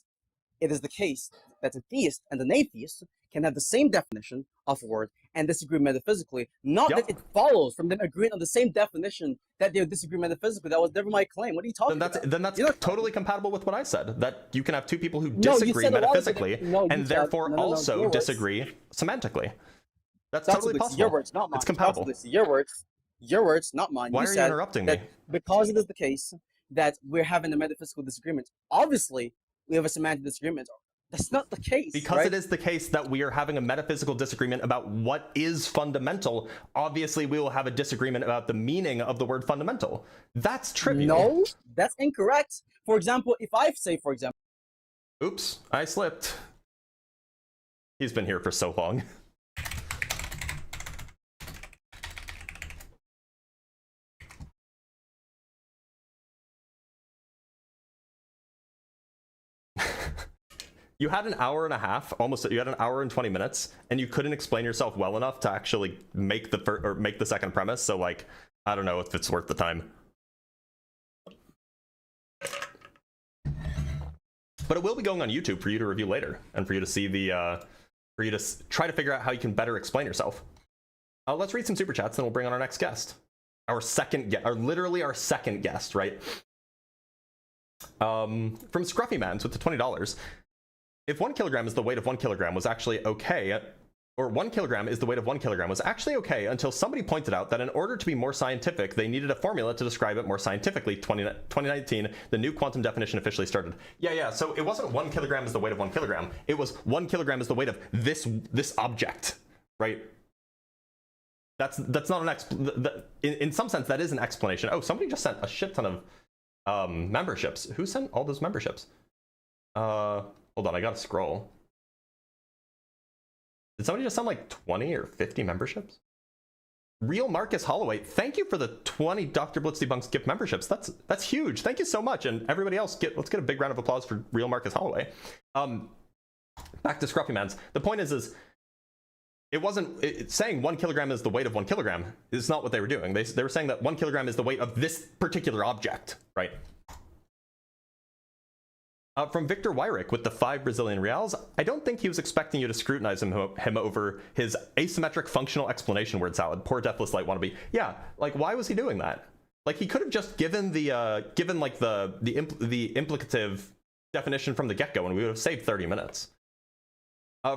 it is the case that a theist and an atheist can have the same definition of a word and disagree metaphysically. Not that it follows from them agreeing on the same definition that they disagree metaphysically. That was never my claim. What are you talking about? Then that's totally compatible with what I said. That you can have two people who disagree metaphysically and therefore also disagree semantically. That's totally possible. Your words, not mine. It's compatible. Your words, not mine. Why are you interrupting me? Because it is the case that we're having a metaphysical disagreement. Obviously, we have a semantic disagreement. That's not the case. Because it is the case that we are having a metaphysical disagreement about what is fundamental, obviously we will have a disagreement about the meaning of the word fundamental. That's trivial. No, that's incorrect. For example, if I say, for example... Oops, I slipped. He's been here for so long. You had an hour and a half, you had an hour and 20 minutes, and you couldn't explain yourself well enough to actually make the second premise. So, like, I don't know if it's worth the time. But it will be going on YouTube for you to review later, and for you to see for you to try to figure out how you can better explain yourself. Let's read some super chats, and we'll bring on our next guest, literally our second guest, right? From Scruffy Mans with the $20. If 1 kilogram is the weight of 1 kilogram was actually okay, or 1 kilogram is the weight of 1 kilogram was actually okay until somebody pointed out that in order to be more scientific, they needed a formula to describe it more scientifically. 2019, the new quantum definition officially started. Yeah, so it wasn't 1 kilogram is the weight of 1 kilogram. It was 1 kilogram is the weight of this object, right? That's not an in some sense, that is an explanation. Oh, somebody just sent a shit ton of memberships. Who sent all those memberships? Hold on, I gotta scroll. Did somebody just send like 20 or 50 memberships? Real Marcus Holloway, thank you for the 20 Dr. Blitz Debunks gift memberships. That's huge. Thank you so much. And everybody else, let's get a big round of applause for Real Marcus Holloway. Back to Scruffy Mans. The point is it wasn't saying 1 kilogram is the weight of 1 kilogram. It's not what they were doing. They were saying that 1 kilogram is the weight of this particular object, right? From Victor Wyrick with the 5 Brazilian reals, I don't think he was expecting you to scrutinize him over his asymmetric functional explanation word salad. Poor deathless light wannabe. Yeah, like why was he doing that? Like he could have just given the implicative definition from the get-go and we would have saved 30 minutes.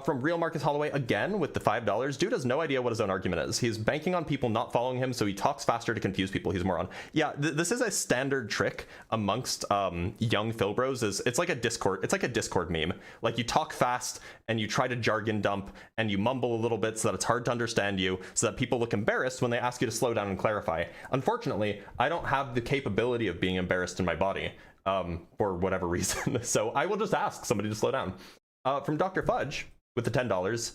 From Real Marcus Holloway again with the $5. Dude has no idea what his own argument is. He's banking on people not following him, so he talks faster to confuse people. He's a moron. Yeah, this is a standard trick amongst young Philbros. It's like a Discord meme. Like you talk fast and you try to jargon dump and you mumble a little bit so that it's hard to understand you, so that people look embarrassed when they ask you to slow down and clarify. Unfortunately, I don't have the capability of being embarrassed in my body for whatever reason. So I will just ask somebody to slow down. From Dr. Fudge with the $10,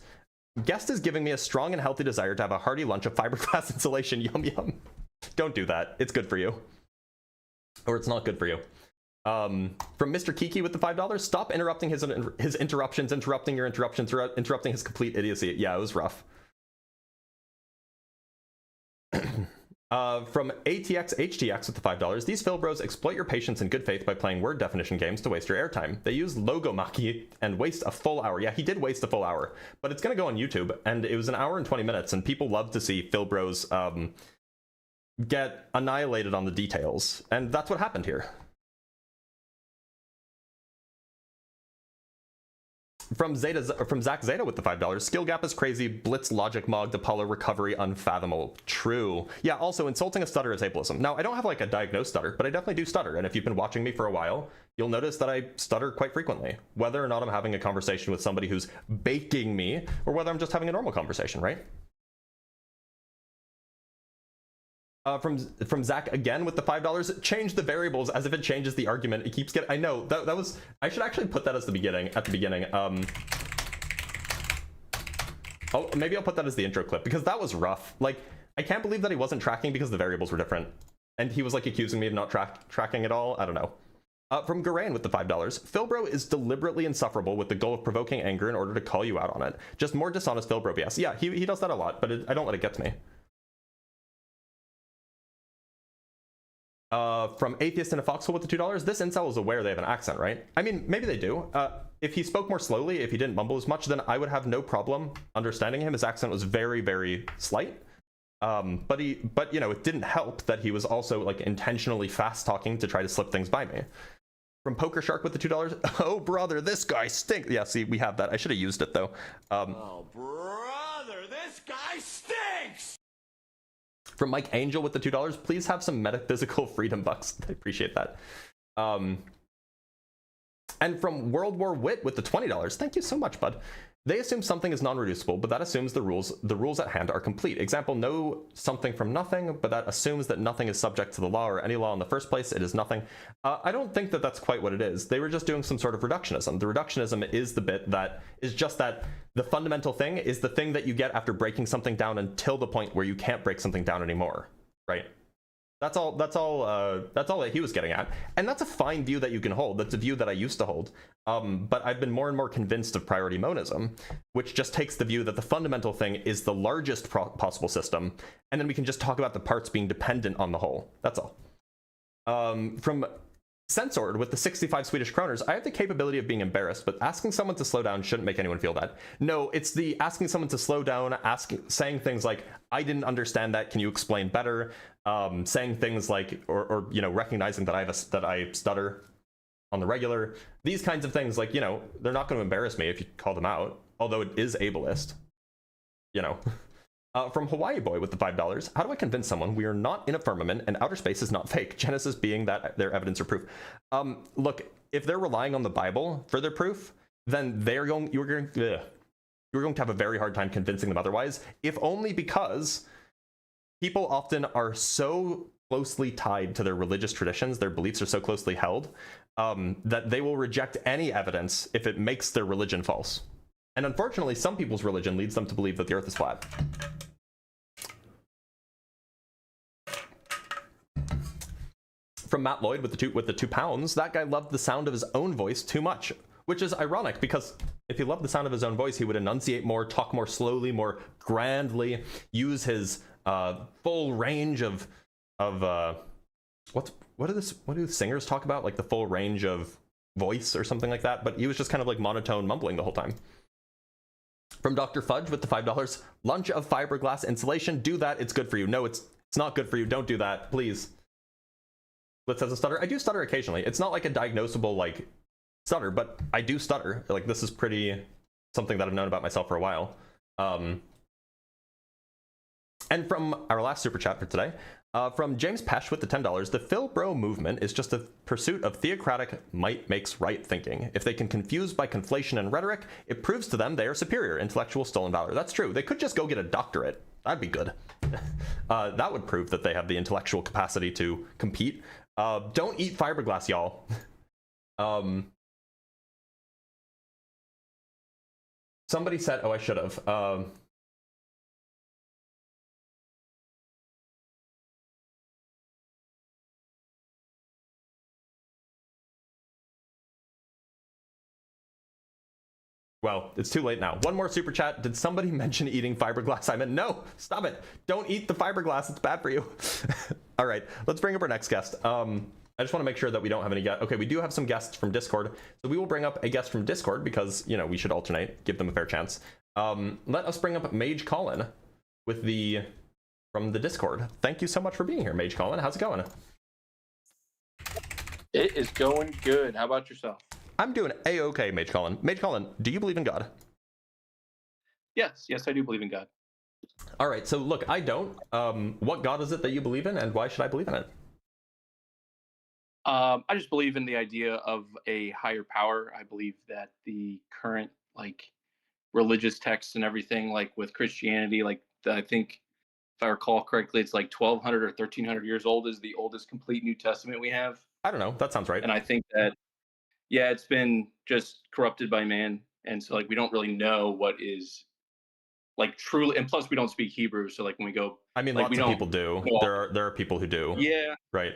guest is giving me a strong and healthy desire to have a hearty lunch of fiberglass insulation. Yum yum. Don't do that. It's good for you. Or it's not good for you. From Mr. Kiki with the $5, stop interrupting his interruptions, interrupting your interruptions, interrupting his complete idiocy. Yeah, it was rough. From ATX HTX with the $5, these Philbros exploit your patience in good faith by playing word definition games to waste your airtime. They use logomachy and waste a full hour. Yeah, he did waste a full hour, but it's going to go on YouTube, and it was an hour and 20 minutes, and people love to see Philbros get annihilated on the details, and that's what happened here. From Zach Zeta with the $5, skill gap is crazy, Blitz logic mog, Apollo recovery unfathomable. True. Yeah, also insulting a stutter is ableism. Now, I don't have like a diagnosed stutter, but I definitely do stutter, and if you've been watching me for a while, you'll notice that I stutter quite frequently, whether or not I'm having a conversation with somebody who's baking me, or whether I'm just having a normal conversation, right? From Zach again with the $5, change the variables as if it changes the argument. It keeps getting. I know that was. I should actually put that as the beginning. At the beginning. Oh, maybe I'll put that as the intro clip because that was rough. Like I can't believe that he wasn't tracking because the variables were different, and he was like accusing me of not tracking at all. I don't know. From Garain with the $5, Philbro is deliberately insufferable with the goal of provoking anger in order to call you out on it. Just more dishonest Philbro BS. Yeah, he does that a lot, but I don't let it get to me. From Atheist in a Foxhole with the $2, this incel is aware they have an accent, right? I mean, maybe they do. If he spoke more slowly, if he didn't mumble as much, then I would have no problem understanding him. His accent was very, very slight. But you know, it didn't help that he was also like intentionally fast talking to try to slip things by me. From Poker Shark with the $2, oh brother, this guy stinks. Yeah, see, we have that. I should have used it though. Oh brother, this guy stinks. From Mike Angel with the $2, please have some metaphysical freedom bucks. I appreciate that. And from World War Wit with the $20, thank you so much, bud. They assume something is non-reducible, but that assumes the rules at hand are complete. Example, know something from nothing, but that assumes that nothing is subject to the law or any law in the first place. It is nothing. I don't think that that's quite what it is. They were just doing some sort of reductionism. The reductionism is the bit that is just that the fundamental thing is the thing that you get after breaking something down until the point where you can't break something down anymore, right? That's all that he was getting at. And that's a fine view that you can hold. That's a view that I used to hold. But I've been more and more convinced of priority monism, which just takes the view that the fundamental thing is the largest possible system, and then we can just talk about the parts being dependent on the whole. That's all. From Censored with the 65 Swedish kroners, I have the capability of being embarrassed, but asking someone to slow down shouldn't make anyone feel bad. No, it's the asking someone to slow down, saying things like, I didn't understand that, can you explain better? Saying things like, or you know, recognizing that I stutter on the regular. These kinds of things, like, you know, they're not going to embarrass me if you call them out, although it is ableist, you know. From Hawaii Boy with the $5, how do I convince someone we are not in a firmament and outer space is not fake? Genesis being that their evidence or proof. Look, if they're relying on the Bible for their proof, then you're going to have a very hard time convincing them otherwise, if only because people often are so closely tied to their religious traditions, their beliefs are so closely held, that they will reject any evidence if it makes their religion false. And unfortunately, some people's religion leads them to believe that the earth is flat. From Matt Lloyd with the £2, that guy loved the sound of his own voice too much, which is ironic because If he loved the sound of his own voice, he would enunciate more, talk more slowly, more grandly, use his full range of what do singers talk about? Like the full range of voice or something like that. But he was just kind of like monotone mumbling the whole time. From Dr. Fudge with the $5. Lunch of fiberglass insulation. Do that. It's good for you. No, it's not good for you. Don't do that, please. Blitz has a stutter. I do stutter occasionally. It's not like a diagnosable like stutter, but I do stutter. Like this is pretty something that I've known about myself for a while. And from our last super chat for today, from James Pesh with the $10, the Phil Bro movement is just a pursuit of theocratic might makes right thinking. If they can confuse by conflation and rhetoric, it proves to them they are superior, intellectual stolen valor. That's true. They could just go get a doctorate. That'd be good. That would prove that they have the intellectual capacity to compete. Don't eat fiberglass, y'all. Somebody said, oh, I should have. Well, it's too late now. One more super chat. Did somebody mention eating fiberglass? I meant, no, stop it. Don't eat the fiberglass. It's bad for you. All right, let's bring up our next guest. I just want to make sure that we don't have any guests. Okay, we do have some guests from Discord. So we will bring up a guest from Discord because, you know, we should alternate, give them a fair chance. Let us bring up Mage Colin with from the Discord. Thank you so much for being here, Mage Colin. How's it going? It is going good. How about yourself? I'm doing a-okay, Mage Colin. Mage Colin, do you believe in God? Yes, I do believe in God. All right, so look, I don't. What God is it that you believe in, and why should I believe in it? I just believe in the idea of a higher power. I believe that the current religious texts and everything, like with Christianity, I think if I recall correctly, it's like 1,200 or 1,300 years old is the oldest complete New Testament we have. I don't know. That sounds right. And I think that, yeah, it's been just corrupted by man. And so we don't really know what is truly, and plus we don't speak Hebrew. So when we go, I mean, lots of people do. There are people who do. Yeah. Right.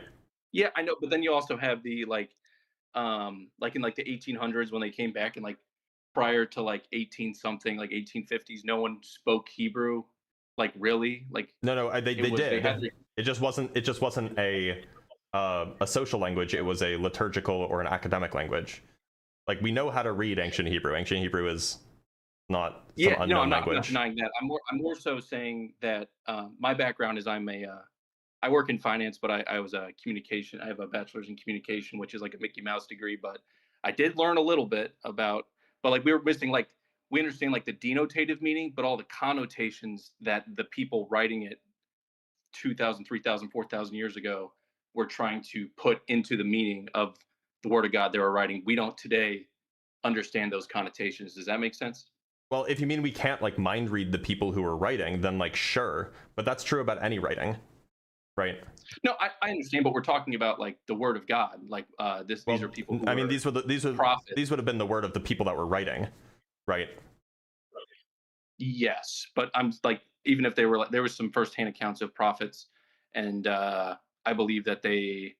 Yeah, I know. But then you also have the in the 1800s when they came back and prior to 18 something, 1850s, no one spoke Hebrew. Really? No, they did. It just wasn't a social language. It was a liturgical or an academic language. We know how to read ancient Hebrew. Ancient Hebrew is not some unknown language. I'm not denying that. I'm more so saying that my background is I work in finance, but I was a communication. I have a bachelor's in communication, which is a Mickey Mouse degree. But I did learn a little bit about. But we were missing we understand the denotative meaning, but all the connotations that the people writing it 2,000, 3,000, 4,000 years ago were trying to put into the meaning of the word of God they were writing. We don't today understand those connotations. Does that make sense? Well, if you mean we can't mind read the people who are writing, then sure, but that's true about any writing, right? No, I understand, but we're talking about the word of God. These are people. Who these would have been the word of the people that were writing, right? Yes, but I'm even if they were there was some firsthand accounts of prophets, and I believe that they.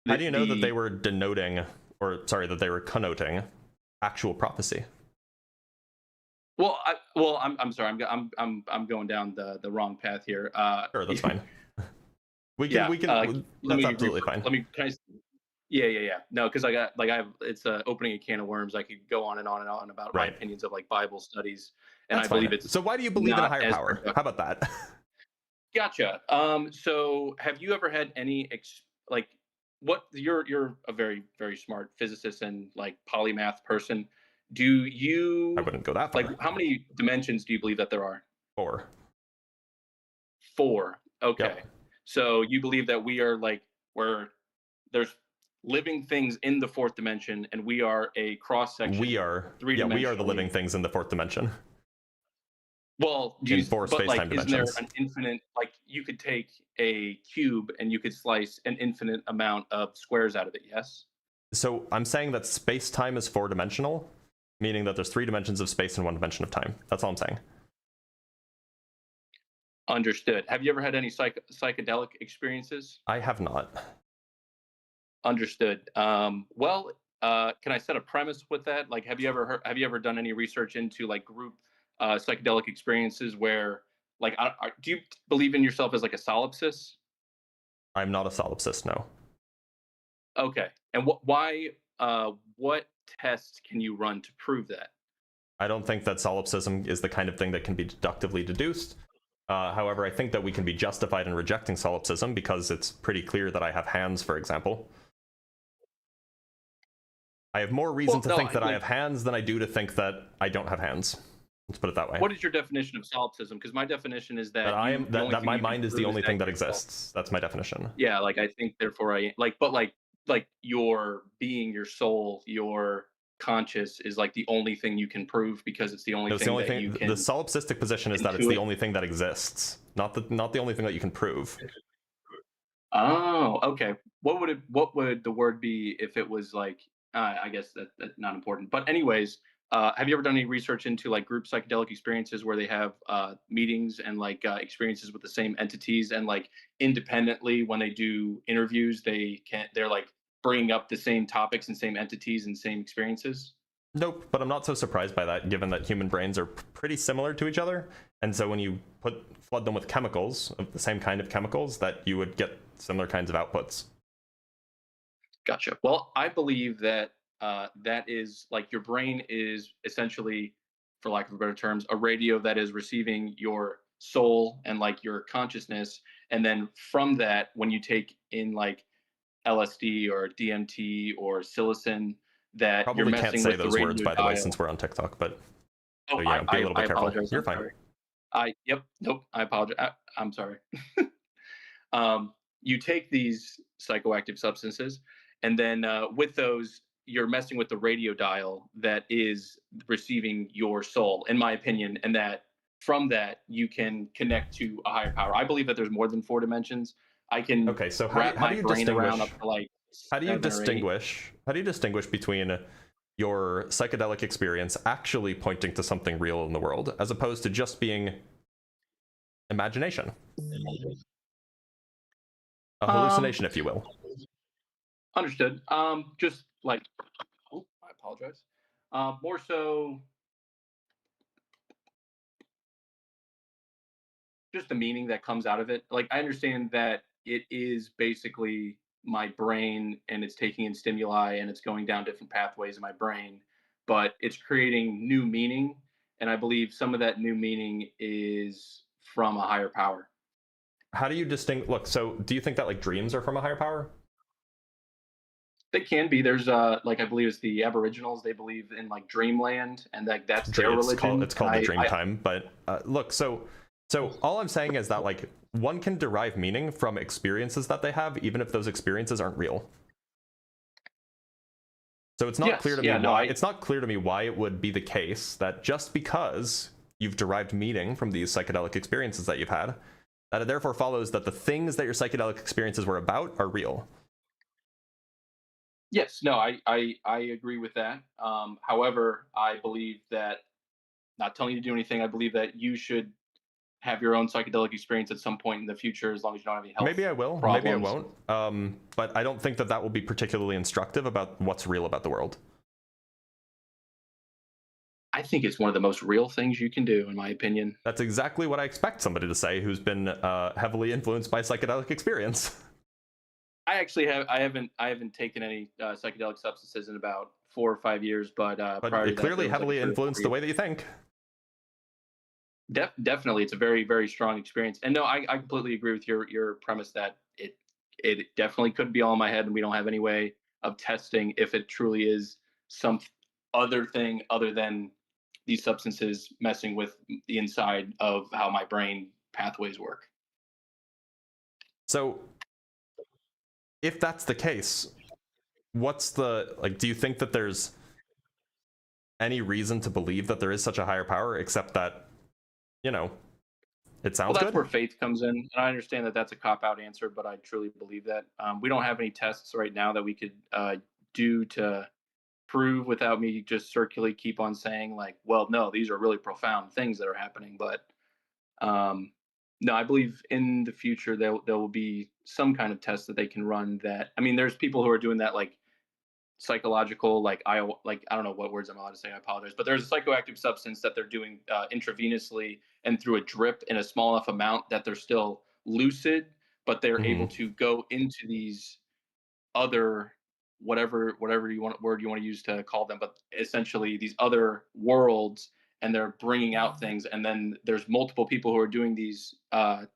How do you know that they were that they were connoting actual prophecy? Well, I'm sorry. I'm going down the wrong path here. Sure, that's fine. We can. That's absolutely fine. Yeah. No, because it's opening a can of worms. I could go on and on and on about my opinions of Bible studies, and that's I believe fine. it's. So why do you believe in a higher power? How about that? Gotcha. So have you ever had any what you're a very, very smart physicist and polymath person. Do you? I wouldn't go that far. How many dimensions do you believe that there are? 4. 4. Okay. Yep. So you believe that we are where there's living things in the 4th dimension, and we are a cross section. We are 3-dimensional. We are the living things in the 4th dimension. Well, in 4 space-time dimensions. Isn't there an infinite? You could take a cube and you could slice an infinite amount of squares out of it. Yes. So I'm saying that space-time is 4-dimensional, meaning that there's 3 dimensions of space and 1 dimension of time. That's all I'm saying. Understood. Have you ever had any psychedelic experiences? I have not. Understood. Well, can I set a premise with that? Like, have you ever done any research into like group psychedelic experiences where, like, do you believe in yourself as like a solipsist? I'm not a solipsist, no. Okay, and why? What tests can you run to prove that? I don't think that solipsism is the kind of thing that can be deductively deduced. However, I think that we can be justified in rejecting solipsism because it's pretty clear that I have hands, for example. I have more reason to think that I have hands than I do to think that I don't have hands. Let's put it that way. What is your definition of solipsism? Because my definition is that that my mind is the only thing that exists. That's my definition. Yeah, like I think, therefore I like, but like your being, your soul, your conscious is like the only thing you can prove because it's the only No, thing that you can. The solipsistic position is that it's the only thing that exists, not the only thing that you can prove. Oh, okay. What would the word be if it was like? I guess that's not important. But anyways, have you ever done any research into like group psychedelic experiences where they have meetings and like experiences with the same entities, and like independently when they do interviews, they're like bringing up the same topics and same entities and same experiences? Nope, but I'm not so surprised by that, given that human brains are pretty similar to each other, and so when you flood them with chemicals, of the same kind of chemicals, that you would get similar kinds of outputs. Gotcha. Well, I believe that that is like your brain is essentially, for lack of a better terms, a radio that is receiving your soul and like your consciousness, and then from that, when you take in like LSD or DMT or psilocin, that you're Probably can't messing say with the those radio words, by the way, dial. since we're on TikTok, but Oh, so yeah, be a little bit careful. apologize. You're I'm fine. sorry. Nope. I apologize. I'm sorry. You take these psychoactive substances, and then with those, you're messing with the radio dial that is receiving your soul, in my opinion, and that from that you can connect to a higher power. I believe that there's more than four dimensions. I can Okay, so wrap how my do you brain around distinguish? up to like How do you 7 or 8. distinguish between your psychedelic experience actually pointing to something real in the world, as opposed to just being imagination, a hallucination, if you will? Understood. Just like, oh, I apologize. More so, just the meaning that comes out of it. Like, I understand that it is basically my brain and it's taking in stimuli and it's going down different pathways in my brain, but it's creating new meaning. And I believe some of that new meaning is from a higher power. How do you distinguish? Look, so do you think that like dreams are from a higher power? They can be. There's like, I believe it's the Aboriginals. They believe in like dreamland, and that's their religion. It's called the dream time. But look, so all I'm saying is that like one can derive meaning from experiences that they have, even if those experiences aren't real. So it's not clear to me why it's not clear to me why it would be the case that just because you've derived meaning from these psychedelic experiences that you've had, that it therefore follows that the things that your psychedelic experiences were about are real. Yes, no, I agree with that. However, I believe that, not telling you to do anything, I believe that you should have your own psychedelic experience at some point in the future, as long as you don't have any health Maybe I will, problems. maybe I won't. But I don't think that will be particularly instructive about what's real about the world. I think it's one of the most real things you can do, in my opinion. That's exactly what I expect somebody to say who's been heavily influenced by psychedelic experience. I actually I haven't taken any psychedelic substances in about 4 or 5 years, but prior it clearly heavily influenced the way that you think. Definitely, it's a very, very strong experience. And no, I completely agree with your premise that it definitely could be all in my head, and we don't have any way of testing if it truly is some other thing other than these substances messing with the inside of how my brain pathways work. So if that's the case, what's the, like, do you think that there's any reason to believe that there is such a higher power, except that, you know, it sounds good? Well, that's where faith comes in, and I understand that that's a cop-out answer, but I truly believe that. We don't have any tests right now that we could do to prove, without me just circularly keep on saying like, well, no, these are really profound things that are happening. But no, I believe in the future there will be some kind of test that they can run. That, I mean, there's people who are doing that, like psychological, like I don't know what words I'm allowed to say. I apologize, but there's a psychoactive substance that they're doing intravenously and through a drip in a small enough amount that they're still lucid, but they're able to go into these other whatever you want word you want to use to call them, but essentially these other worlds, and they're bringing out things. And then there's multiple people who are doing these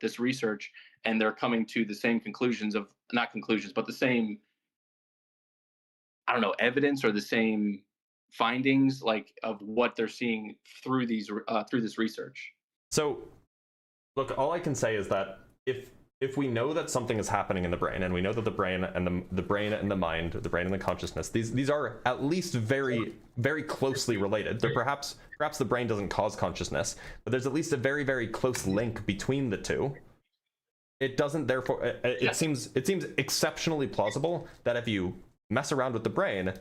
this research, and they're coming to the same conclusions of not conclusions, but the same, I don't know, evidence or the same findings, like of what they're seeing through these through this research. So, look, all I can say is that if we know that something is happening in the brain, and we know that the brain and the brain and the mind, the brain and the consciousness, these are at least very, very closely related. They're perhaps the brain doesn't cause consciousness, but there's at least a very, very close link between the two. It doesn't, therefore, it seems exceptionally plausible that if you mess around with the brain,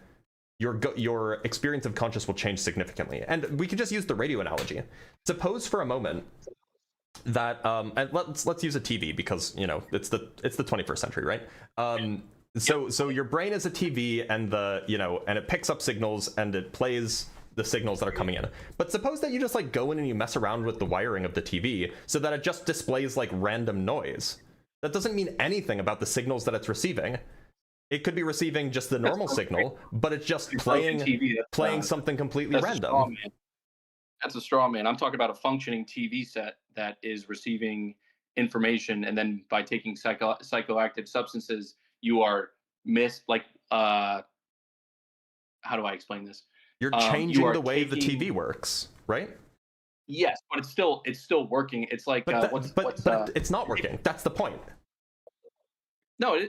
your experience of conscious will change significantly. And we could just use the radio analogy. Suppose for a moment that and let's use a TV, because it's the 21st century, right? So your brain is a TV, and and it picks up signals and it plays the signals that are coming in. But suppose that you just like go in and you mess around with the wiring of the TV so that it just displays like random noise. That doesn't mean anything about the signals that it's receiving. It could be receiving just the normal signal, but it's just playing something completely random. That's a straw man. I'm talking about a functioning TV set that is receiving information, and then by taking psychoactive substances, you are how do I explain this? You're changing the way the TV works, right? Yes, but it's still working. It's like, but it's not working. That's the point. No,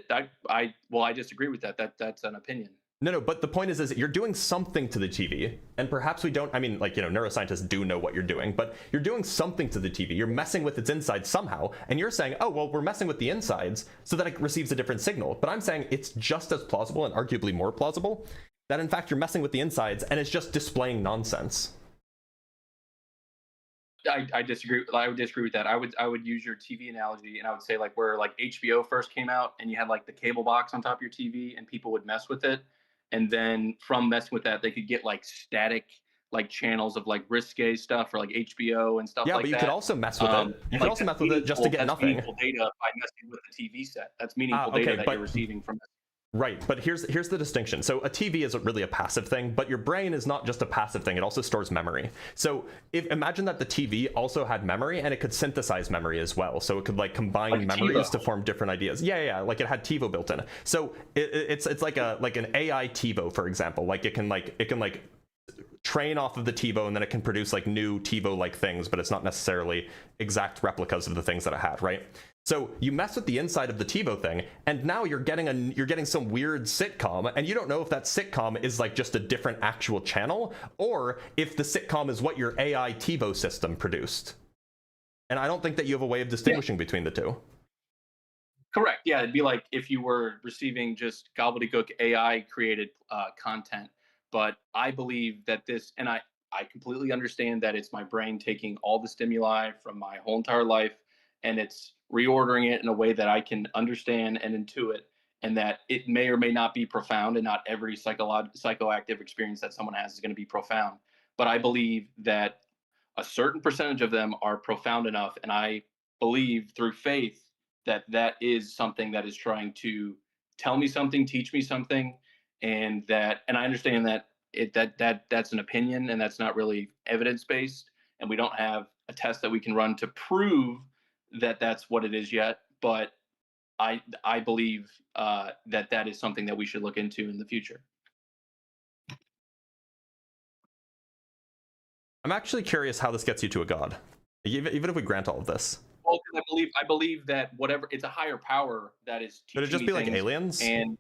I disagree with that. That's an opinion. No, but the point is that you're doing something to the TV, and perhaps we don't, neuroscientists do know what you're doing, but you're doing something to the TV. You're messing with its insides somehow, and you're saying, oh, well, we're messing with the insides so that it receives a different signal. But I'm saying it's just as plausible, and arguably more plausible, that in fact you're messing with the insides and it's just displaying nonsense. I disagree. I would disagree with that. I would use your TV analogy, and I would say like where like HBO first came out, and you had like the cable box on top of your TV, and people would mess with it. And then from messing with that, they could get like static like channels of like risque stuff or like HBO and stuff like that. Yeah, but you could also mess with it. You could also mess with it just to get nothing. Meaningful data by messing with the TV set. That's meaningful data that you're receiving from it. Right, but here's the distinction. So a TV isn't really a passive thing, but your brain is not just a passive thing. It also stores memory. So imagine that the TV also had memory, and it could synthesize memory as well. So it could like combine like memories to form different ideas. Yeah, like it had TiVo built in. So it's like an AI TiVo, for example. Like it can train off of the TiVo, and then it can produce like new TiVo-like things, but it's not necessarily exact replicas of the things that it had, right? So you mess with the inside of the TiVo thing, and now you're getting some weird sitcom, and you don't know if that sitcom is like just a different actual channel, or if the sitcom is what your AI TiVo system produced. And I don't think that you have a way of distinguishing between the two. Correct. Yeah, it'd be like if you were receiving just gobbledygook AI created content. But I believe that this, and I completely understand that it's my brain taking all the stimuli from my whole entire life, and it's reordering it in a way that I can understand and intuit, and that it may or may not be profound, and not every psychoactive experience that someone has is going to be profound. But I believe that a certain percentage of them are profound enough, and I believe through faith that that is something that is trying to tell me something, teach me something, and I understand that that's an opinion, and that's not really evidence-based, and we don't have a test that we can run to prove that that's what it is yet. But I believe that is something that we should look into in the future. I'm actually curious how this gets you to a god, even if we grant all of this. Well, I believe that whatever, it's a higher power that is teaching. Could it just be like aliens? And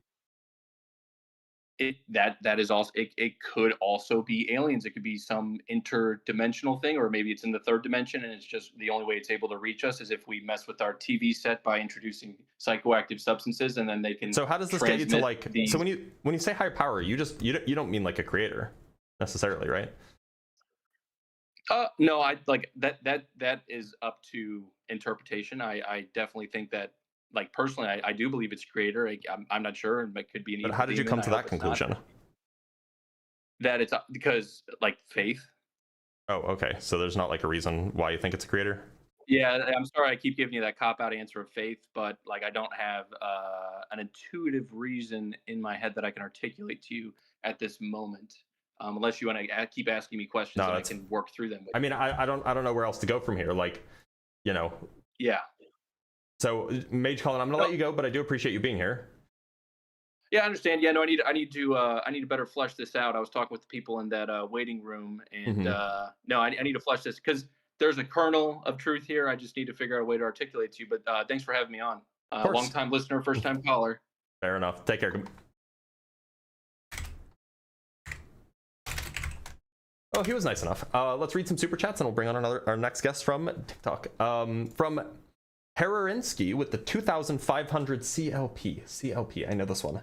that is also, it could also be aliens. It could be some interdimensional thing, or maybe it's in the third dimension, and it's just the only way it's able to reach us is if we mess with our TV set by introducing psychoactive substances, and then they can. So how does this get you to like? So when you say higher power, you don't mean like a creator necessarily, right? No, I like that is up to interpretation. I definitely think that. Like personally, I do believe it's creator. I'm not sure, but it could be an. But how did you come to that conclusion? That it's because like faith. Oh, okay. So there's not like a reason why you think it's a creator? Yeah, I'm sorry I keep giving you that cop out answer of faith, but like I don't have an intuitive reason in my head that I can articulate to you at this moment. Unless you want to keep asking me questions No, and I that's. can work through them with I you. mean, I don't know where else to go from here. Like, you know. Yeah. So, Mage Colin, I'm gonna let you go, but I do appreciate you being here. Yeah, I understand. Yeah, no, I need to better flesh this out. I was talking with the people in that waiting room, and no, I need to flesh this because there's a kernel of truth here. I just need to figure out a way to articulate to you. But thanks for having me on. Of course. Long time listener, first time caller. Fair enough. Take care. Oh, he was nice enough. Let's read some super chats, and we'll bring on our next guest from TikTok. From Herarinsky with the 2,500 CLP. CLP. I know this one.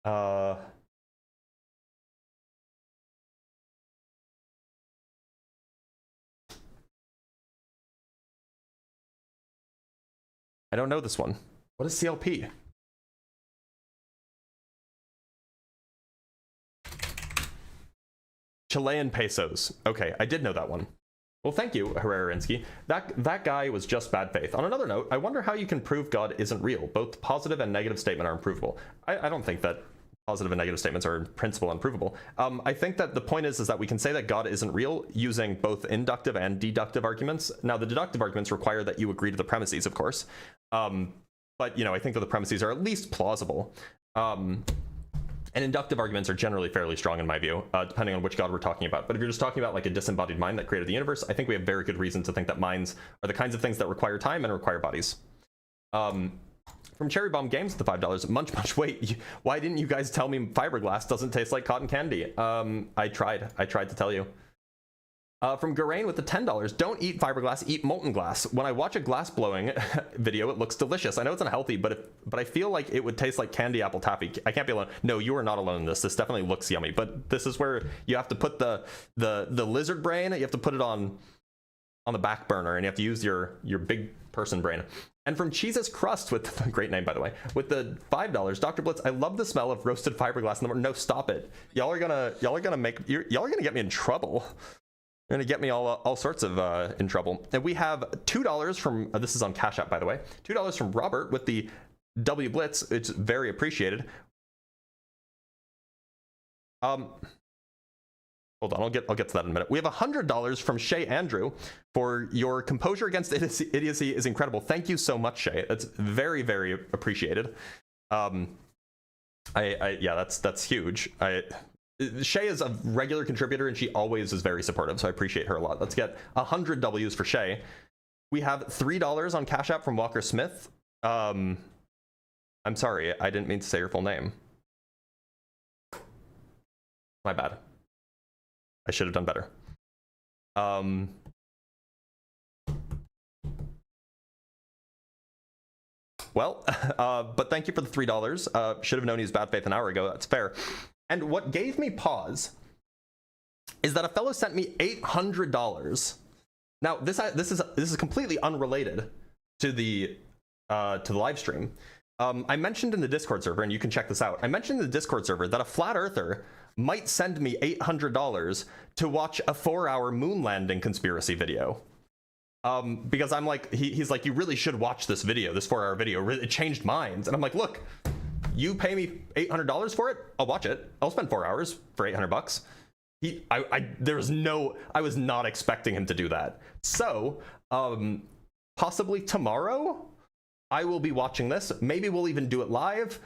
I don't know this one. What is CLP? Chilean pesos. Okay, I did know that one. Well, thank you, Herarinsky. That guy was just bad faith. On another note, I wonder how you can prove God isn't real. Both positive and negative statement are improvable. I don't think that positive and negative statements are in principle unprovable. I think that the point is that we can say that God isn't real using both inductive and deductive arguments. Now, the deductive arguments require that you agree to the premises, of course. But, you know, I think that the premises are at least plausible. And inductive arguments are generally fairly strong in my view, depending on which God we're talking about. But if you're just talking about like a disembodied mind that created the universe, I think we have very good reason to think that minds are the kinds of things that require time and require bodies. From Cherry Bomb Games, the $5. Munch, wait, why didn't you guys tell me fiberglass doesn't taste like cotton candy? I tried to tell you. From Garain with the $10, don't eat fiberglass, eat molten glass. When I watch a glass blowing video, it looks delicious. I know it's unhealthy, but I feel like it would taste like candy apple taffy. I can't be alone. No, you are not alone in this. This definitely looks yummy, but this is where you have to put the lizard brain, you have to put it on the back burner, and you have to use your big person brain. And from Cheese's Crust with great name, by the way, with the $5, Dr. Blitz, I love the smell of roasted fiberglass in the morning. No, stop it. Y'all are gonna get me in trouble. You're gonna get me all sorts of in trouble. And we have $2 from this is on Cash App, by the way. $2 from Robert with the W Blitz. It's very appreciated. Hold on, I'll get to that in a minute. We have $100 from Shay Andrew for your composure against idiocy is incredible. Thank you so much, Shay. That's very, very appreciated. Yeah, that's huge. Shay is a regular contributor and she always is very supportive, so I appreciate her a lot. Let's get 100 W's for Shay. We have $3 on Cash App from Walker Smith. I'm sorry, I didn't mean to say your full name. My bad. I should have done better. Well, but thank you for the $3. Should have known he was bad faith an hour ago. That's fair. And what gave me pause is that a fellow sent me $800. Now, this is completely unrelated to the live stream. I mentioned in the Discord server, and you can check this out. I mentioned in the Discord server that a flat earther might send me $800 to watch a 4-hour moon landing conspiracy video. Because I'm like, he's like, you really should watch this video, this 4-hour video. It changed minds. And I'm like, look, you pay me $800 for it, I'll watch it. I'll spend 4 hours for $800. I was not expecting him to do that. So, possibly tomorrow, I will be watching this. Maybe we'll even do it live.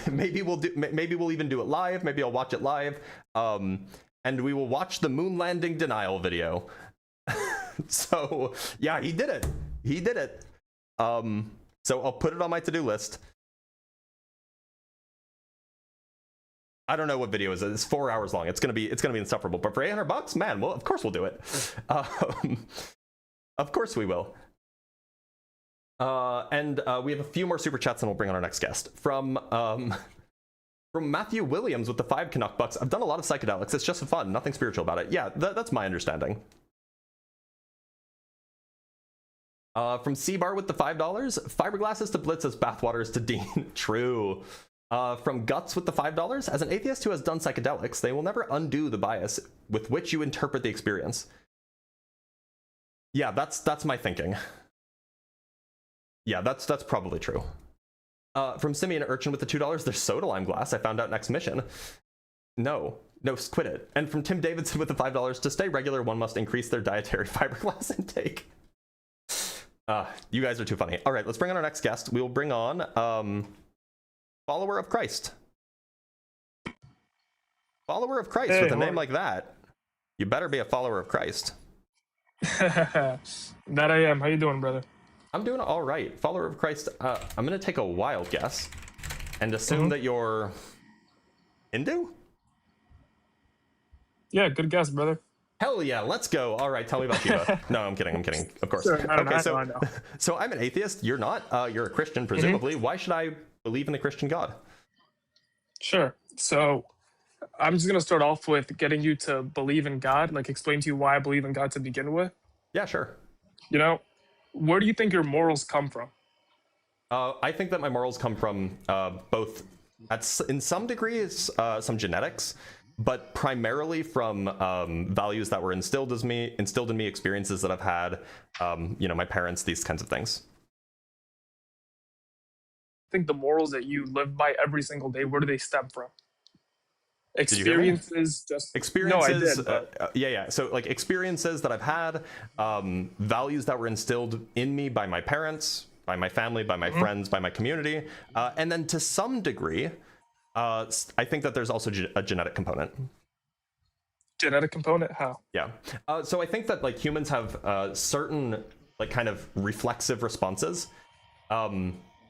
Maybe we'll even do it live. Maybe I'll watch it live. And we will watch the moon landing denial video. So yeah, he did it. So I'll put it on my to-do list. I don't know what video is it. It's 4 hours long. It's gonna be insufferable. But for $800, man, well, of course we'll do it. Of course we will. And we have a few more super chats, and we'll bring on our next guest. From Matthew Williams with the 5 Canuck bucks. I've done a lot of psychedelics. It's just fun. Nothing spiritual about it. Yeah, that's my understanding. From C-Bar with the $5. Fiberglasses to Blitz as bathwaters to Dean. True. From Guts with the $5, as an atheist who has done psychedelics, they will never undo the bias with which you interpret the experience. Yeah, that's my thinking. Yeah, that's probably true. From Simeon Urchin with the $2, there's soda lime glass. I found out next mission. No, quit it. And from Tim Davidson with the $5, to stay regular, one must increase their dietary fiberglass intake. You guys are too funny. All right, let's bring on our next guest. We will bring on Follower of Christ. Follower of Christ with a name like that. You better be a follower of Christ. That I am. How you doing, brother? I'm doing all right. Follower of Christ. I'm gonna take a wild guess and assume that you're Hindu? Yeah, good guess, brother. Hell yeah, let's go. All right, tell me about Shiva. No, I'm kidding, of course. Sure, I Okay, know. so I'm an atheist. You're not. You're a Christian, presumably. Why should I believe in the Christian God? Sure. So I'm just going to start off with getting you to believe in God, like explain to you why I believe in God to begin with. Yeah, sure. You know, where do you think your morals come from? I think that my morals come from both, in some degrees, some genetics, but primarily from values that were instilled in me, experiences that I've had, my parents, these kinds of things. I think the morals that you live by every single day, where do they stem from? Experiences. No, I did. Yeah. So like experiences that I've had, values that were instilled in me by my parents, by my family, by my friends, by my community, and then to some degree, I think that there's also a genetic component. Genetic component? How? Yeah. So I think that like humans have certain like kind of reflexive responses.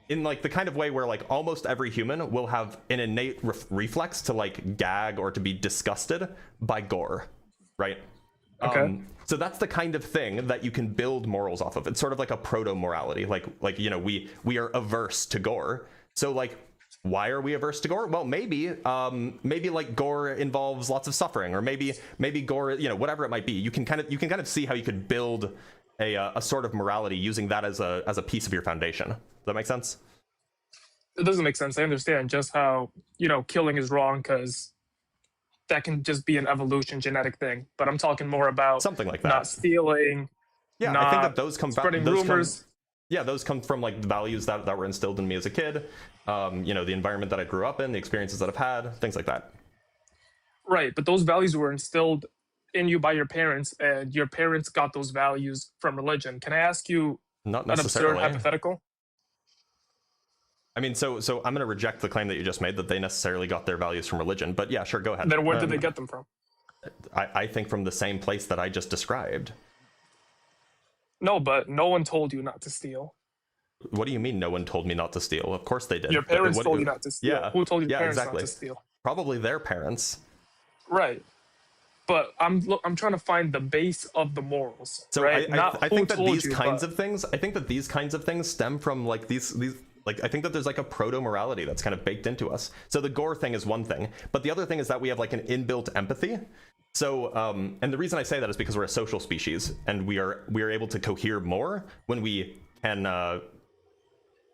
In like the kind of way where like almost every human will have an innate reflex to like gag or to be disgusted by gore, right? Okay. So that's the kind of thing that you can build morals off of. It's sort of like a proto-morality. Like we are averse to gore. So like, why are we averse to gore? Well, maybe like gore involves lots of suffering, or maybe gore, whatever it might be. You can kind of see how you could build a sort of morality using that as a piece of your foundation. Does that make sense? It doesn't make sense. I understand just how, killing is wrong because that can just be an evolution genetic thing. But I'm talking more about something like that. Not stealing. Yeah, I think that those come spreading rumors. Those come from like the values that were instilled in me as a kid. The environment that I grew up in, the experiences that I've had, things like that. Right, but those values were instilled in you by your parents, and your parents got those values from religion. Can I ask you Not an necessarily. absurd hypothetical? I mean, so I'm going to reject the claim that you just made that they necessarily got their values from religion. But yeah, sure, go ahead. Then where did they get them from? I think from the same place that I just described. No, but no one told you not to steal. What do you mean no one told me not to steal? Of course they did. Your parents told you not to steal. Yeah. Who told your parents exactly. not to steal? Probably their parents. Right. But I'm trying to find the base of the morals. So right? I think that these kinds of things, I think that these kinds of things stem from like these like, I think that there's like a proto-morality that's kind of baked into us. So the gore thing is one thing, but the other thing is that we have like an inbuilt empathy. So, and the reason I say that is because we're a social species, and we are able to cohere more when we can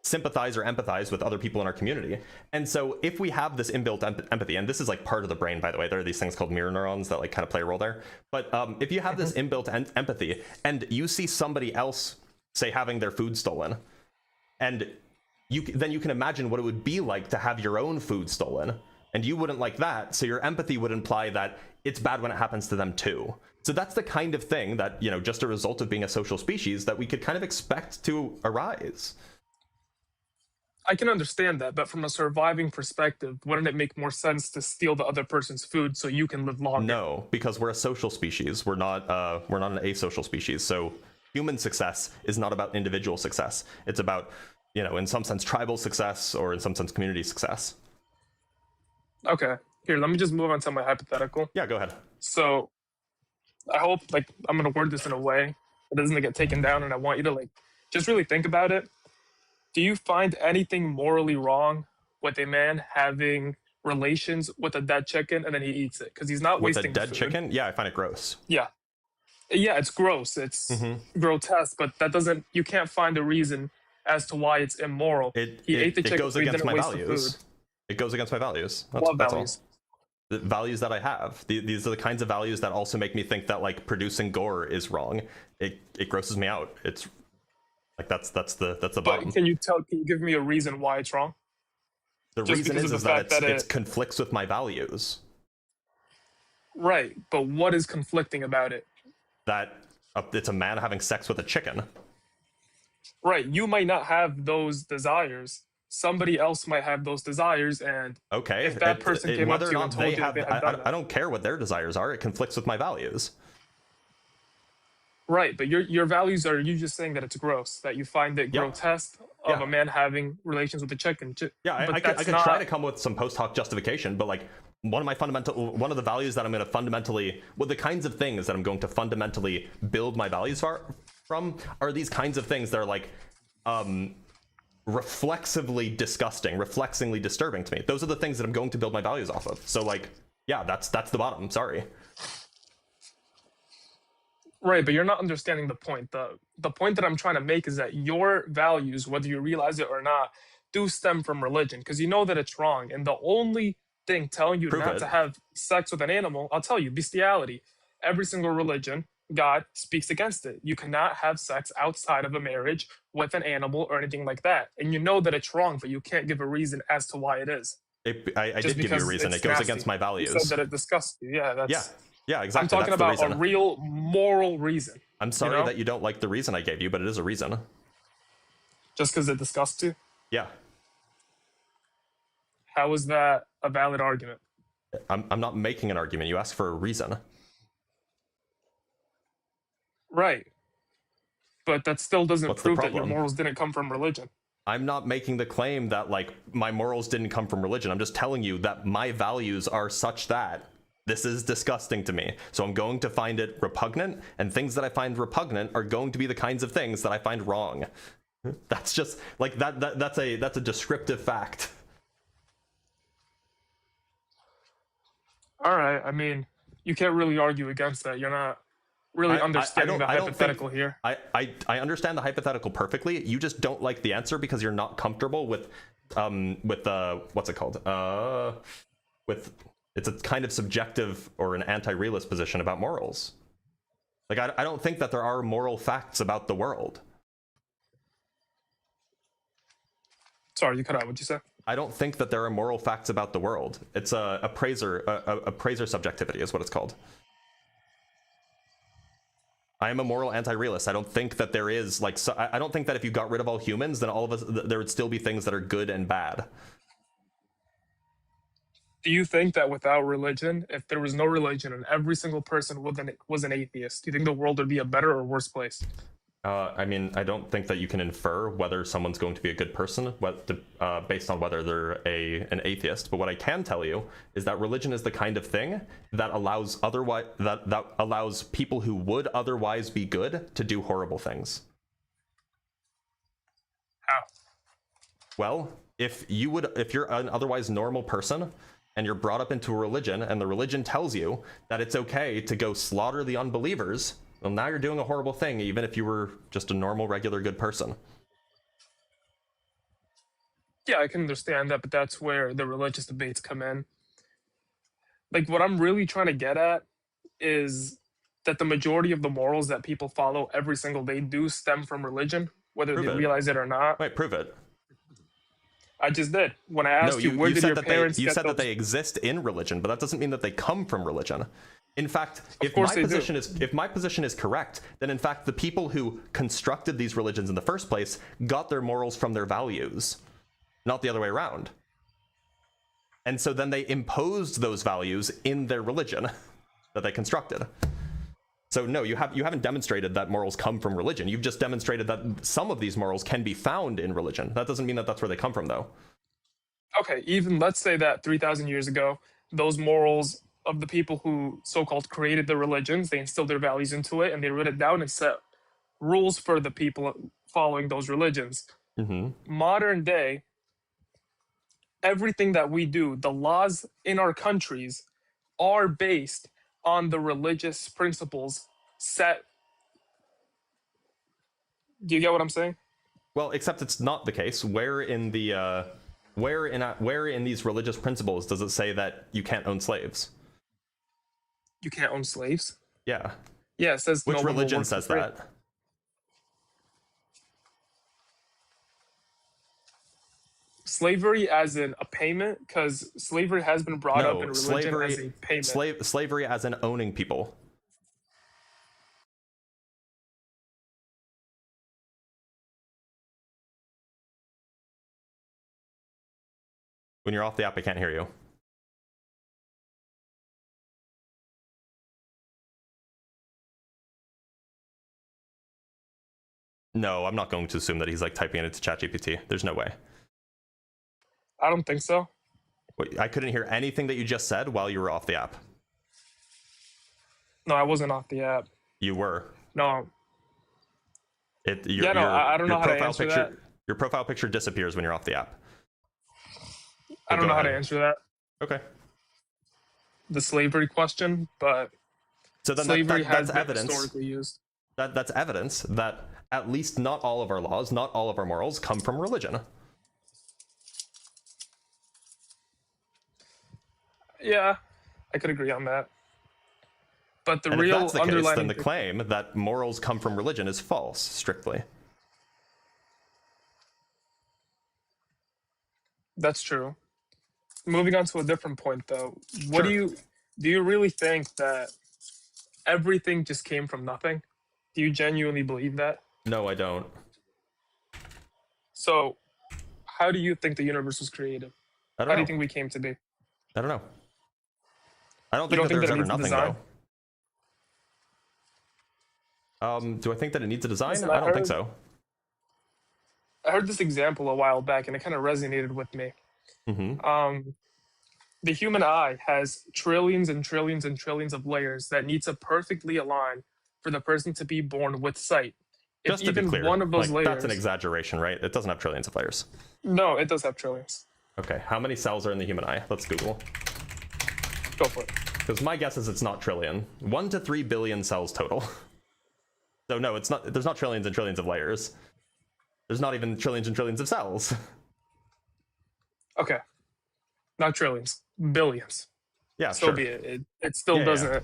sympathize or empathize with other people in our community. And so if we have this inbuilt empathy, and this is like part of the brain, by the way, there are these things called mirror neurons that like kind of play a role there. But if you have this inbuilt empathy, and you see somebody else, say, having their food stolen, and then you can imagine what it would be like to have your own food stolen, and you wouldn't like that. So your empathy would imply that it's bad when it happens to them too. So that's the kind of thing that, just a result of being a social species that we could kind of expect to arise. I can understand that, but from a surviving perspective, wouldn't it make more sense to steal the other person's food so you can live longer? No, because we're a social species. We're not an asocial species. So human success is not about individual success. It's about, in some sense, tribal success, or in some sense, community success. Okay. Here, let me just move on to my hypothetical. Yeah, go ahead. So I hope I'm going to word this in a way that doesn't get taken down, and I want you to just really think about it. Do you find anything morally wrong with a man having relations with a dead chicken and then he eats it? Because he's not wasting the food. With a dead chicken? Yeah, I find it gross. Yeah, it's gross. It's grotesque, but you can't find a reason as to why it's immoral. It goes against my values. It goes against my values. What That's values? all. The values that I have. These are the kinds of values that also make me think that like producing gore is wrong. It grosses me out. It's like that's the But bottom. can you give me a reason why it's wrong? The just reason because of is the that fact that it conflicts with my values. Right, but what is conflicting about it? That it's a man having sex with a chicken. Right, you might not have those desires. Somebody else might have those desires, and Okay, if that person came up whether to or you not and told they you that have, they had done I that. don't care what their desires are. It conflicts with my values. Right, but your values are you just saying that it's gross, that you find it Yeah. grotesque of Yeah. a man having relations with a chicken. Yeah, but I that's could not, try to come with some post hoc justification, but like one of the values that I'm going to fundamentally, the kinds of things that I'm going to fundamentally build my values from are these kinds of things that are like reflexively disgusting, reflexingly disturbing to me. Those are the things that I'm going to build my values off of. So like, yeah, that's the bottom. Sorry. Right, but you're not understanding the point. The point that I'm trying to make is that your values, whether you realize it or not, do stem from religion because you know that it's wrong. And the only thing telling you Prove not it. to have sex with an animal, I'll tell you, bestiality. Every single religion, God speaks against it. You cannot have sex outside of a marriage with an animal or anything like that. And you know that it's wrong, but you can't give a reason as to why it is. I Just did give you a because reason. it's It goes nasty. against my You values. said that it disgusts you. Yeah, that's. Yeah. Yeah, exactly. I'm talking That's the about a reason. real moral reason. I'm sorry know? that you don't like the reason I gave you, but it is a reason. Just because it disgusts you. Yeah. How is that a valid argument? I'm not making an argument. You asked for a reason. Right. But that still doesn't What's the prove that your problem? morals didn't come from religion. I'm not making the claim that like my morals didn't come from religion. I'm just telling you that my values are such that this is disgusting to me. So I'm going to find it repugnant, and things that I find repugnant are going to be the kinds of things that I find wrong. That's just like that's a descriptive fact. All right. I mean, you can't really argue against that. You're not really understanding the hypothetical here. I understand the hypothetical perfectly. You just don't like the answer because you're not comfortable with what's it called? With it's a kind of subjective or an anti-realist position about morals. Like I don't think that there are moral facts about the world. Sorry, you cut out. What'd you say? I don't think that there are moral facts about the world. It's a appraiser subjectivity is what it's called. I am a moral anti-realist. I don't think that there is like I don't think that if you got rid of all humans, then all of us there would still be things that are good and bad. Do you think that without religion, if there was no religion and every single person was an atheist, do you think the world would be a better or worse place? I mean, I don't think that you can infer whether someone's going to be a good person based on whether they're an atheist. But what I can tell you is that religion is the kind of thing that allows that allows people who would otherwise be good to do horrible things. How? Well, if you're an otherwise normal person and you're brought up into a religion and the religion tells you that it's okay to go slaughter the unbelievers, well, now you're doing a horrible thing, even if you were just a normal, regular, good person. Yeah, I can understand that, but that's where the religious debates come in. Like, what I'm really trying to get at is that the majority of the morals that people follow every single day do stem from religion, whether Prove they it. realize it or not. Wait, prove it. I just did. When I asked you, where did your parents you get said those? that they exist in religion, but that doesn't mean that they come from religion. In fact, if course my they do. position is correct, then in fact the people who constructed these religions in the first place got their morals from their values, not the other way around. And so then they imposed those values in their religion that they constructed. So no, you haven't demonstrated that morals come from religion. You've just demonstrated that some of these morals can be found in religion. That doesn't mean that that's where they come from, though. Okay, even let's say that 3,000 years ago, those morals of the people who so-called created the religions, they instilled their values into it and they wrote it down and set rules for the people following those religions. Mm-hmm. Modern day, everything that we do, the laws in our countries are based on the religious principles set. Do you get what I'm saying? Well, except it's not the case. Where in the where in these religious principles does it say that you can't own slaves? You can't own slaves? Yeah. Yeah, it says Which no one will religion work for says free. that? Slavery as in a payment, because slavery has been brought up in religion as a payment. Slavery as in owning people. When you're off the app, I can't hear you. No, I'm not going to assume that he's like typing it into ChatGPT. There's no way. I don't think so. Wait, I couldn't hear anything that you just said while you were off the app. No, I wasn't off the app. You were. No. I don't know how to answer that. Your profile picture disappears when you're off the app. I don't know how to answer that. Okay. The slavery question, but So then slavery has that's been evidence. historically used. That's evidence that at least not all of our laws, not all of our morals come from religion. Yeah, I could agree on that. But the And if real that's the case, underlying then the claim that morals come from religion is false, strictly. That's true. Moving on to a different point, though, what Sure. do you really think that everything just came from nothing? Do you genuinely believe that? No, I don't. So, how do you think the universe was created? I How don't do you know. think we came to be? I don't know. I don't You think don't that think there's that it ever needs a nothing, design? though. Do I think that it needs a design? Listen, I don't think so. I heard this example a while back, and it kind of resonated with me. Mm-hmm. The human eye has trillions and trillions and trillions of layers that need to perfectly align for the person to be born with sight. If Just to be even clear, one of those like, that's an layers, exaggeration, right? It doesn't have trillions of layers. no, it does have trillions. Okay, how many cells are in the human eye? Let's Google. Go for it. Because my guess is it's not trillion. 1 to 3 billion cells total. So no, it's not. There's not trillions and trillions of layers. There's not even trillions and trillions of cells. Okay, not trillions, billions. Yeah, So sure. be it. It still Yeah, doesn't. yeah.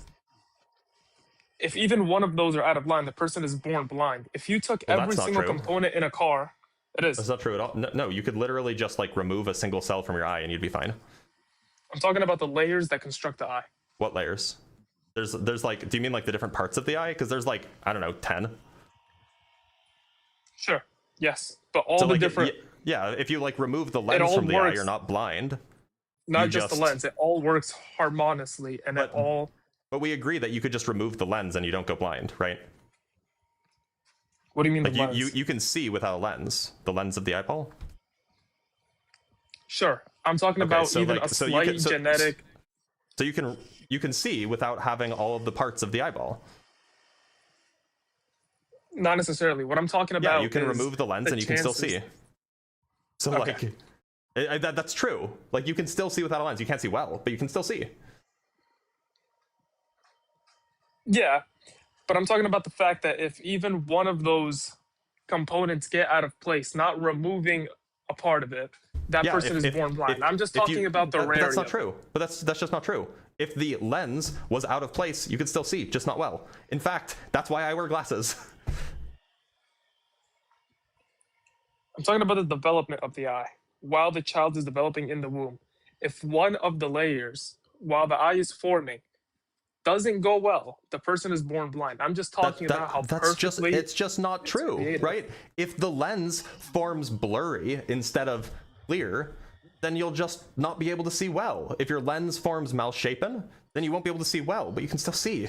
If even one of those are out of line, the person is born blind. If you took Well, every that's not single true. component in a car, it is. That's not true at all. No, you could literally just like remove a single cell from your eye and you'd be fine. I'm talking about the layers that construct the eye. What layers? There's like, do you mean like the different parts of the eye? Because there's like, I don't know, 10. Sure. Yes, but all So the like, different, yeah, if you like remove the lens all from the eye, works. you're not blind. not you just the just- lens. It all works harmoniously, and it But- all. But we agree that you could just remove the lens and you don't go blind, right? What do you mean Like the lens? you can see without a lens, the lens of the eyeball. Sure, I'm talking Okay, about so, even like, a so you slight can- so- genetic. So you can see without having all of the parts of the eyeball. Not necessarily. What I'm talking about. Yeah, you can is remove the lens the and you can still chances- see. So Okay. like, that's true. Like you can still see without a lens. You can't see well, but you can still see. Yeah, but I'm talking about the fact that if even one of those components get out of place, not removing a part of it, that Yeah, person is born blind. I'm just talking about the but rarity. that's not of it. true. But that's just not true. If the lens was out of place, you could still see, just not well. In fact, that's why I wear glasses. I'm talking about the development of the eye while the child is developing in the womb. If one of the layers, while the eye is forming, doesn't go well, the person is born blind. I'm just talking about how that's perfectly. it's just not true, created. right? If the lens forms blurry instead of clear, then you'll just not be able to see well. If your lens forms malshapen, then you won't be able to see well, but you can still see.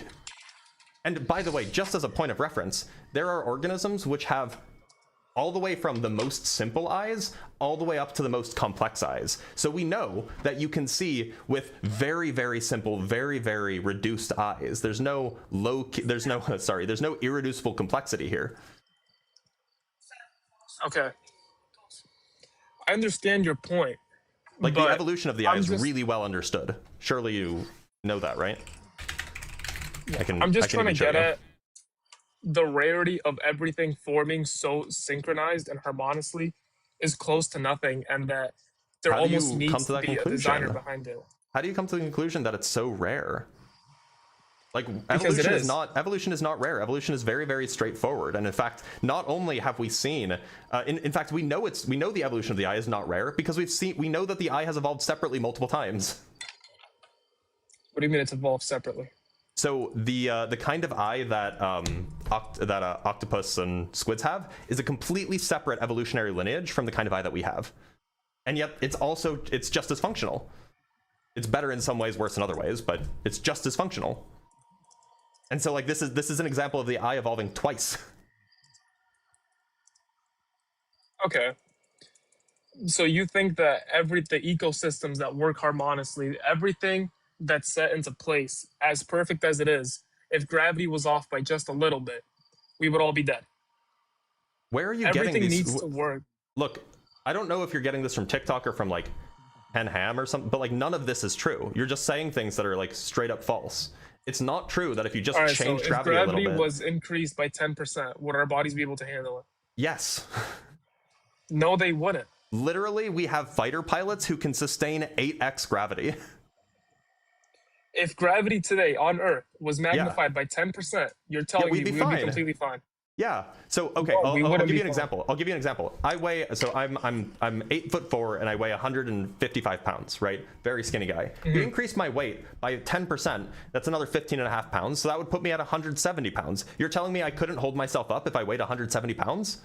And by the way, just as a point of reference, there are organisms which have all the way from the most simple eyes all the way up to the most complex eyes. So we know that you can see with very, very simple, very, very reduced eyes. There's no there's no irreducible complexity here. Okay. I understand your point. Like the but evolution of the eye I'm is just- really well understood. Surely you know that, right? I'm just trying to get you. at the rarity of everything forming so synchronized and harmoniously is close to nothing, and that there How do almost you needs come to to that be a designer conclusion? behind it. How do you come to the conclusion that it's so rare? Like, Because it evolution is not rare. Evolution is very, very straightforward. And in fact, not only have we seen, in fact, we know the evolution of the eye is not rare because we know that the eye has evolved separately multiple times. What do you mean it's evolved separately? So the kind of eye that octopus and squids have is a completely separate evolutionary lineage from the kind of eye that we have, and yet it's just as functional. It's better in some ways, worse in other ways, but it's just as functional. And so, like, this is an example of the eye evolving twice. Okay. So you think that the ecosystems that work harmoniously, everything that's set into place, as perfect as it is, if gravity was off by just a little bit, we would all be dead. Where are you Everything getting these? needs to work. Look, I don't know if you're getting this from TikTok or from like Ken Ham or something, but like none of this is true. You're just saying things that are like straight up false. It's not true that if you just All right, change so if gravity a little gravity bit. was increased by 10%, would our bodies be able to handle it? Yes. No, they wouldn't. Literally, we have fighter pilots who can sustain 8x gravity. If gravity today on Earth was magnified by 10%, you're telling me we'd be we would be fine. completely fine. Yeah. So okay, No, we I'll wouldn't give be you an fine. example. I'll give you an example. I'm 8'4" and I weigh 155 pounds. Right, very skinny guy. You increase my weight by 10%. That's another 15.5 pounds. So that would put me at 170 pounds. You're telling me I couldn't hold myself up if I weighed 170 pounds?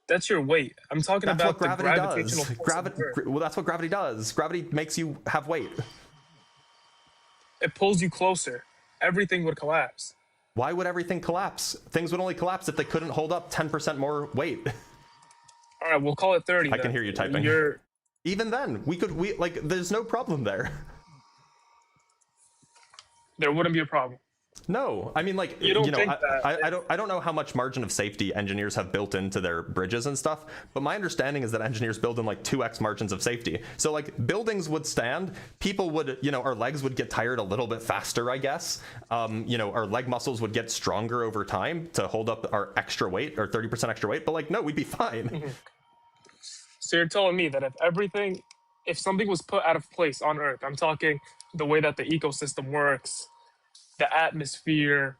That's your weight. I'm talking That's about what the gravity gravitational does. force of Earth. Well, that's what gravity does. Gravity makes you have weight. It pulls you closer. Everything would collapse. Why would everything collapse? Things would only collapse if they couldn't hold up 10% more weight. All right, we'll call it 30. I can hear you typing. Even then, there's no problem there. There wouldn't be a problem. No, I mean, like, You don't know, think that- I don't know how much margin of safety engineers have built into their bridges and stuff, but my understanding is that engineers build in like 2x margins of safety. So like buildings would stand, people would, our legs would get tired a little bit faster, I guess. Our leg muscles would get stronger over time to hold up our extra weight or 30% extra weight, but like, no, we'd be fine. So you're telling me that if something was put out of place on Earth, I'm talking the way that the ecosystem works, the atmosphere,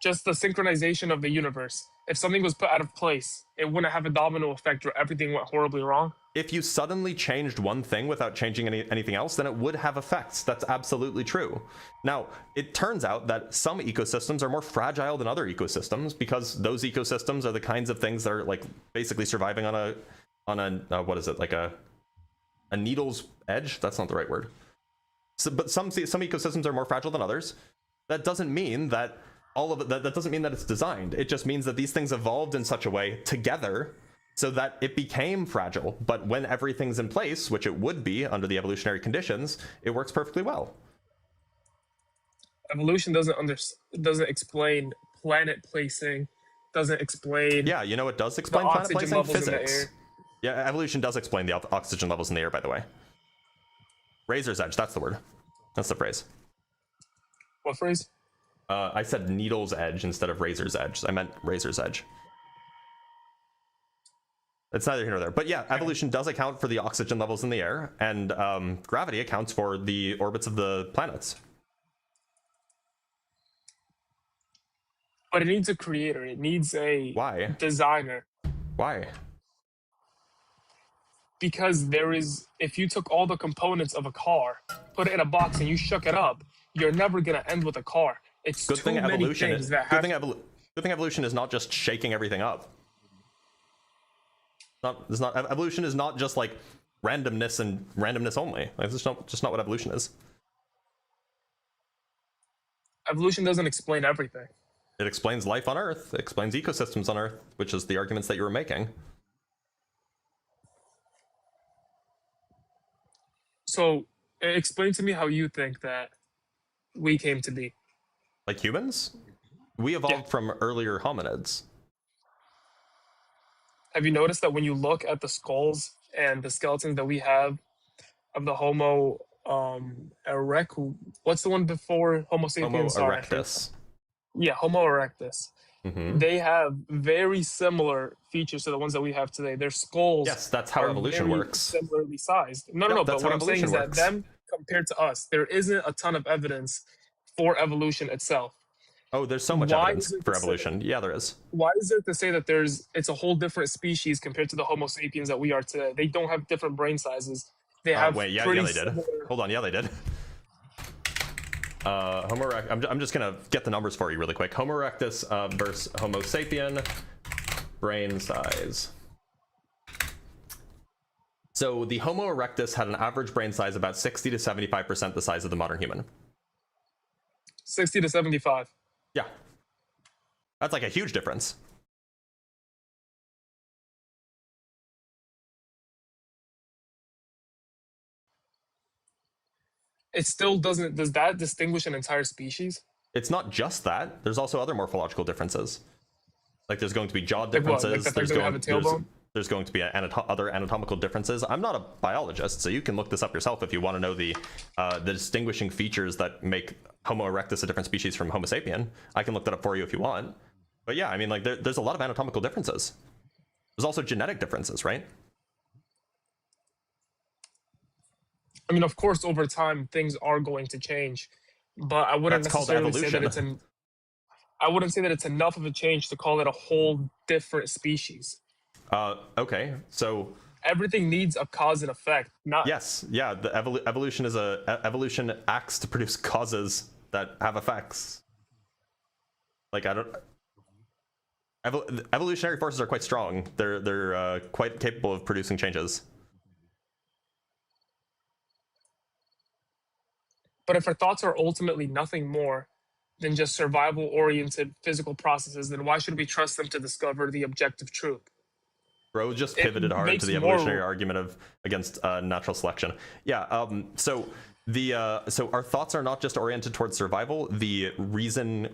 just the synchronization of the universe. If something was put out of place, it wouldn't have a domino effect where everything went horribly wrong. If you suddenly changed one thing without changing anything else, then it would have effects. That's absolutely true. Now, it turns out that some ecosystems are more fragile than other ecosystems because those ecosystems are the kinds of things that are like basically surviving on a what is it, like a needle's edge? That's not the right word. So, but some ecosystems are more fragile than others. That doesn't mean that all of it, that doesn't mean that it's designed. It just means that these things evolved in such a way together so that it became fragile. But when everything's in place, which it would be under the evolutionary conditions, it works perfectly well. Evolution doesn't explain planet placing, doesn't explain. Yeah, it does explain the planet oxygen placing. levels in the Physics. air. Yeah, evolution does explain the oxygen levels in the air, by the way. Razor's edge, that's the word. That's the phrase. What phrase? I said needle's edge instead of razor's edge. I meant razor's edge. It's neither here nor there. But yeah, evolution does account for the oxygen levels in the air, and gravity accounts for the orbits of the planets. But it needs a creator. It needs a Why? designer. Why? Because if you took all the components of a car, put it in a box, and you shook it up, you're never gonna end with a car. It's Good too thing many evolution. things that Good have. thing evolution is not just shaking everything up. Evolution is not just like randomness and randomness only. Like, it's just not what evolution is. Evolution doesn't explain everything. It explains life on Earth. It explains ecosystems on Earth, which is the arguments that you were making. So explain to me how you think that we came to be. Like humans, we evolved from earlier hominids. Have you noticed that when you look at the skulls and the skeletons that we have of the Homo erectus, what's the one before Homo sapiens? Homo erectus. Yeah, Homo erectus. Mhm. They have very similar features to the ones that we have today. Their skulls Yes, that's how are evolution very works. similarly sized. No, Yep, no. that's But what how I'm saying is evolution that works. them compared to us, there isn't a ton of evidence for evolution itself. Oh, there's so much Why evidence is it for to say, evolution. Yeah, there is. why is it to say that it's a whole different species compared to the Homo sapiens that we are today? They don't have different brain sizes. They have Wait, yeah, pretty they did. similar. Hold on, yeah, they did. I'm just gonna get the numbers for you really quick. Homo erectus versus Homo sapien brain size. So the Homo erectus had an average brain size about 60 to 75% the size of the modern human. 60 to 75. Yeah, that's like a huge difference. It still doesn't. Does that distinguish an entire species? It's not just that. There's also other morphological differences. Like there's going to be jaw Like what? differences. Like that they're gonna have a tailbone? There's going to be other anatomical differences. I'm not a biologist, so you can look this up yourself if you want to know the distinguishing features that make Homo erectus a different species from Homo sapien. I can look that up for you if you want. But yeah, I mean, like there's a lot of anatomical differences. There's also genetic differences, right? I mean, of course, over time things are going to change, but I wouldn't That's called necessarily say that evolution. I wouldn't say that it's enough of a change to call it a whole different species. Okay, so Everything needs a cause and effect. Not yes, yeah, the evolution is evolution acts to produce causes that have effects. Like I don't. Evolutionary forces are quite strong. They're quite capable of producing changes. But if our thoughts are ultimately nothing more than just survival-oriented physical processes, then why should we trust them to discover the objective truth? Bro just It pivoted hard to makes the more- evolutionary argument of against natural selection. Yeah. So our thoughts are not just oriented towards survival. The reason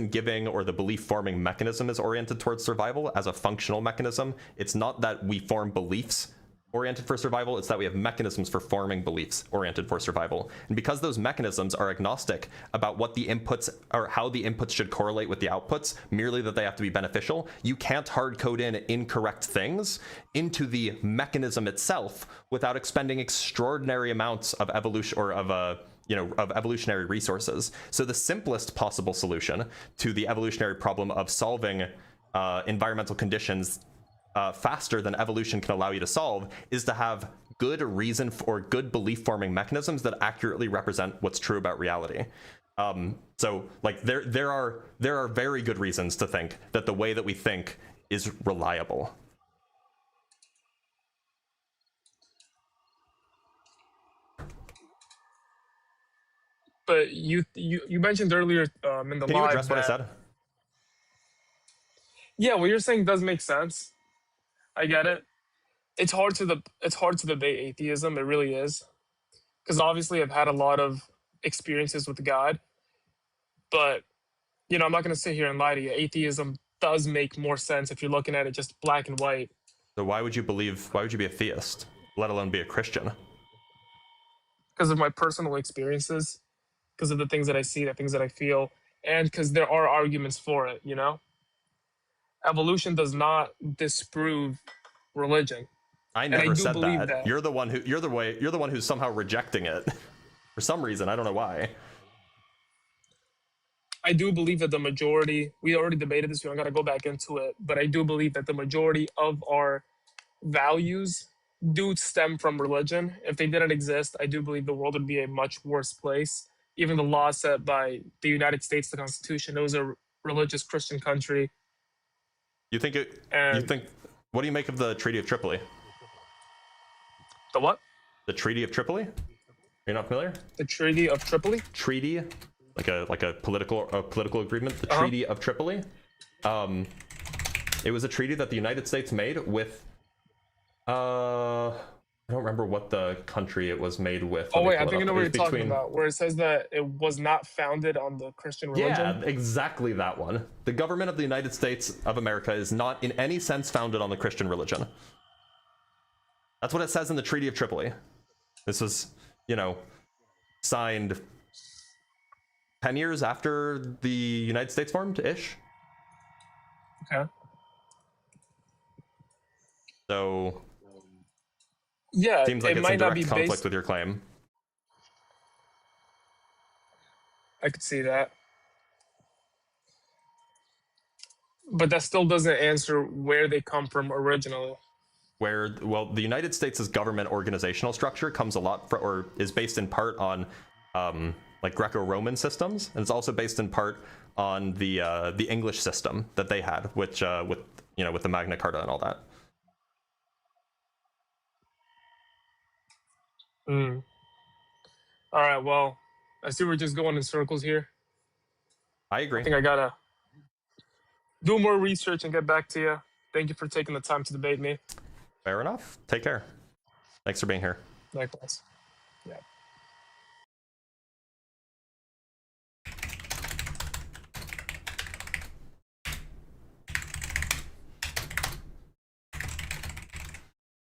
giving or the belief forming mechanism is oriented towards survival as a functional mechanism. It's not that we form beliefs oriented for survival, it's that we have mechanisms for forming beliefs oriented for survival. And because those mechanisms are agnostic about what the inputs or how the inputs should correlate with the outputs, merely that they have to be beneficial, you can't hard code in incorrect things into the mechanism itself without expending extraordinary amounts of evolution or of evolutionary resources. So the simplest possible solution to the evolutionary problem of solving environmental conditions faster than evolution can allow you to solve is to have good reason or good belief forming mechanisms that accurately represent what's true about reality. So like there are very good reasons to think that the way that we think is reliable. But you mentioned earlier in the Can you live address what I that- said? Yeah, what you're saying does make sense. I get it. It's hard to debate atheism. It really is, because obviously I've had a lot of experiences with God, but I'm not going to sit here and lie to you. Atheism does make more sense if you're looking at it just black and white. So why would you be a theist, let alone be a Christian? Because of my personal experiences, because of the things that I see, the things that I feel, and because there are arguments for it. Evolution does not disprove religion. I I never do said believe that. that. You're the one who's somehow rejecting it for some reason. I don't know why. I do believe that the majority, we already debated this, we don't got to go back into it, but I do believe that the majority of our values do stem from religion. If they didn't exist, I do believe the world would be a much worse place. Even the law set by the United States, the Constitution, it was a religious Christian country. You think what do you make of the Treaty of Tripoli? The what? The Treaty of Tripoli? You're not familiar? The Treaty of Tripoli? Treaty, like a political agreement. The Treaty of Tripoli. It was a treaty that the United States made with. I don't remember what the country it was made with. Oh wait, I think I know what you're talking about. Where it says that it was not founded on the Christian religion. Yeah, exactly that one. The government of the United States of America is not in any sense founded on the Christian religion. That's what it says in the Treaty of Tripoli. This was, signed 10 years after the United States formed, ish. Okay. So Yeah, seems like it it's in might not be direct conflict based. with your claim. I could see that. But that still doesn't answer where they come from originally. Where, well, the United States' government organizational structure comes a lot or is based in part on like Greco-Roman systems, and it's also based in part on the English system that they had, which with with the Magna Carta and all that. All right, well, I see we're just going in circles here. I agree. I think I gotta do more research and get back to you. Thank you for taking the time to debate me. Fair enough. Take care. Thanks for being here. Likewise. Yeah.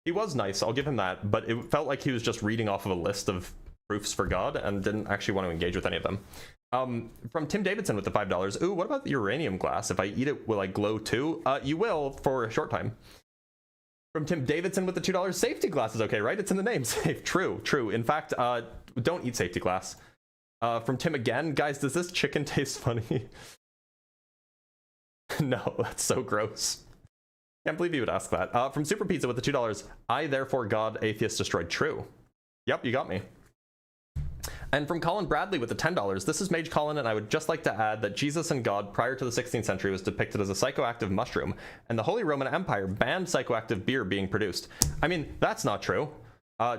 He was nice, I'll give him that, but it felt like he was just reading off of a list of proofs for God and didn't actually want to engage with any of them. From Tim Davidson with the $5. Ooh, what about the uranium glass? If I eat it, will I glow too? You will for a short time. From Tim Davidson with the $2. Safety glass is okay, right? It's in the name. Safe. True. In fact, don't eat safety glass. From Tim again. Guys, does this chicken taste funny? No, that's so gross. Can't believe you would ask that. From Super Pizza with the $2. I, therefore, God, atheist destroyed. True. Yep, you got me. And from Colin Bradley with the $10. This is Mage Colin, and I would just like to add that Jesus and God prior to the 16th century was depicted as a psychoactive mushroom, and the Holy Roman Empire banned psychoactive beer being produced. I mean, that's not true.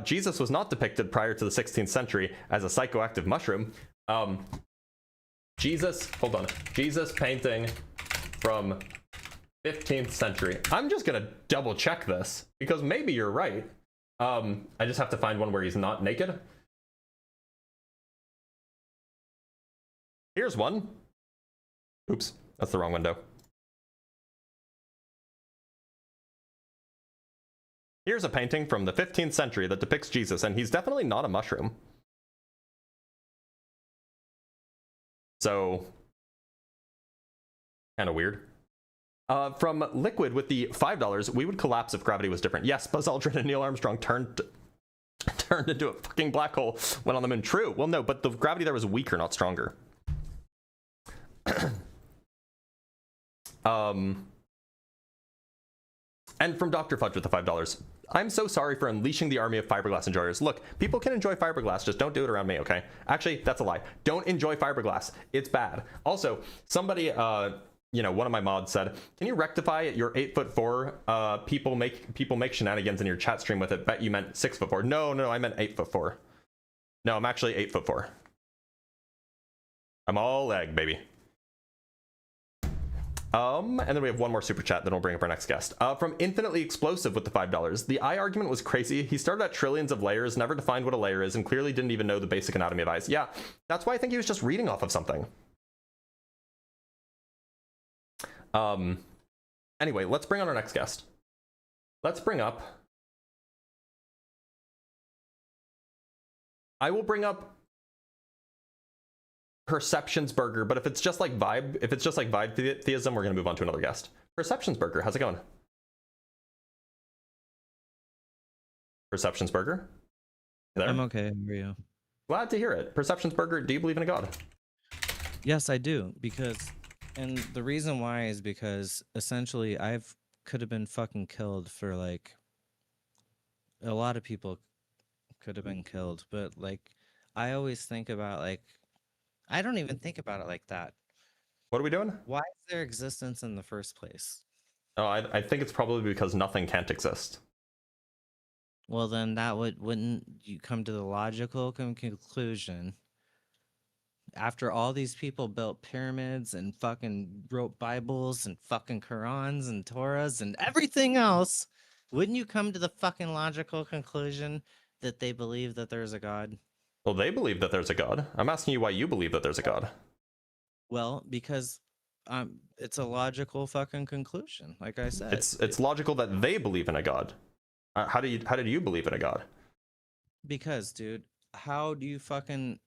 Jesus was not depicted prior to the 16th century as a psychoactive mushroom. Jesus painting from 15th century. I'm just gonna double check this because maybe you're right. I just have to find one where he's not naked. Here's one. Oops, that's the wrong window. Here's a painting from the 15th century that depicts Jesus, and he's definitely not a mushroom. So, kind of weird. From Liquid with the $5, we would collapse if gravity was different. Yes, Buzz Aldrin and Neil Armstrong turned into a fucking black hole when on the moon. True. Well, no, but the gravity there was weaker, not stronger. And from Dr. Fudge with the $5. I'm so sorry for unleashing the army of fiberglass enjoyers. Look, people can enjoy fiberglass, just don't do it around me, okay? Actually, that's a lie. Don't enjoy fiberglass. It's bad. Also, somebody, one of my mods said, can you rectify your 8'4"? People make shenanigans in your chat stream with it. Bet you meant 6'4". No, I meant 8'4". No, I'm actually 8'4". I'm all leg, baby. And then we have one more super chat, then we'll bring up our next guest. From Infinitely Explosive with the $5. The eye argument was crazy. He started at trillions of layers, never defined what a layer is, and clearly didn't even know the basic anatomy of eyes. Yeah, that's why I think he was just reading off of something. Anyway, let's bring on our next guest. Let's bring up... I will bring up Perceptions Burger, but if it's just like vibe theism, we're gonna move on to another guest. Perceptions Burger, how's it going? Perceptions Burger? You there? I'm okay. How are you? Glad to hear it. Perceptions Burger, do you believe in a god? Yes, I do. And the reason why is because essentially could have been fucking killed for like a lot of people could have been killed, but like I always think about like I don't even think about it like that. What are we doing? Why is there existence in the first place? Oh, I think it's probably because nothing can't exist. Well, then wouldn't you come to the logical conclusion? After all these people built pyramids and fucking wrote Bibles and fucking Qurans and Torahs and everything else, wouldn't you come to the fucking logical conclusion that they believe that there's a god? Well, they believe that there's a god. I'm asking you why you believe that there's a god. Well, because it's a logical fucking conclusion. Like I said, it's logical that they believe in a god. How did you believe in a god? Because, dude,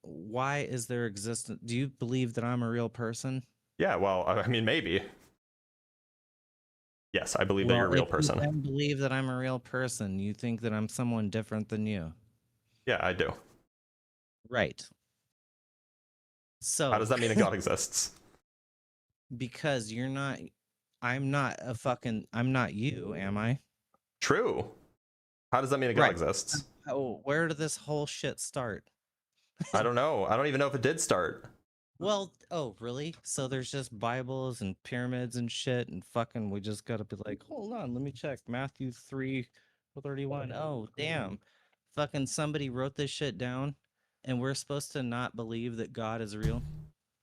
why is there existence? Do you believe that I'm a real person? Yeah, well, I mean, maybe. Yes, I believe that you're a real if person. You then believe that I'm a real person. You think that I'm someone different than you. Yeah, I do. Right. So How does that mean a God exists? because I'm not you, am I? True. How does that mean a God Right. exists? Oh, where did this whole shit start? I don't know. I don't even know if it did start. Well, oh, really? So there's just Bibles and pyramids and shit, and fucking we just gotta be like, hold on, let me check. Matthew 3:31. Oh, damn. Fucking somebody wrote this shit down, and we're supposed to not believe that God is real?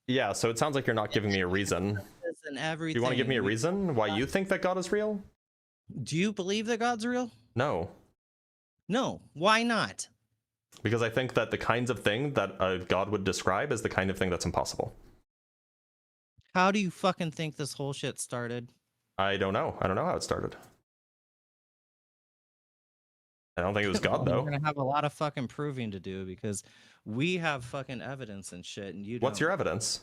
Yeah, so it sounds like you're not giving me a reason. And Do everything. you want to give me a reason why you think that God is real? Do you believe that God's real? No. No. Why not? Because I think that the kinds of thing that a God would describe is the kind of thing that's impossible. How do you fucking think this whole shit started? I don't know. I don't know how it started. I don't think it was God, Well, though. We're gonna have a lot of fucking proving to do because we have fucking evidence and shit, and you What's don't. your evidence?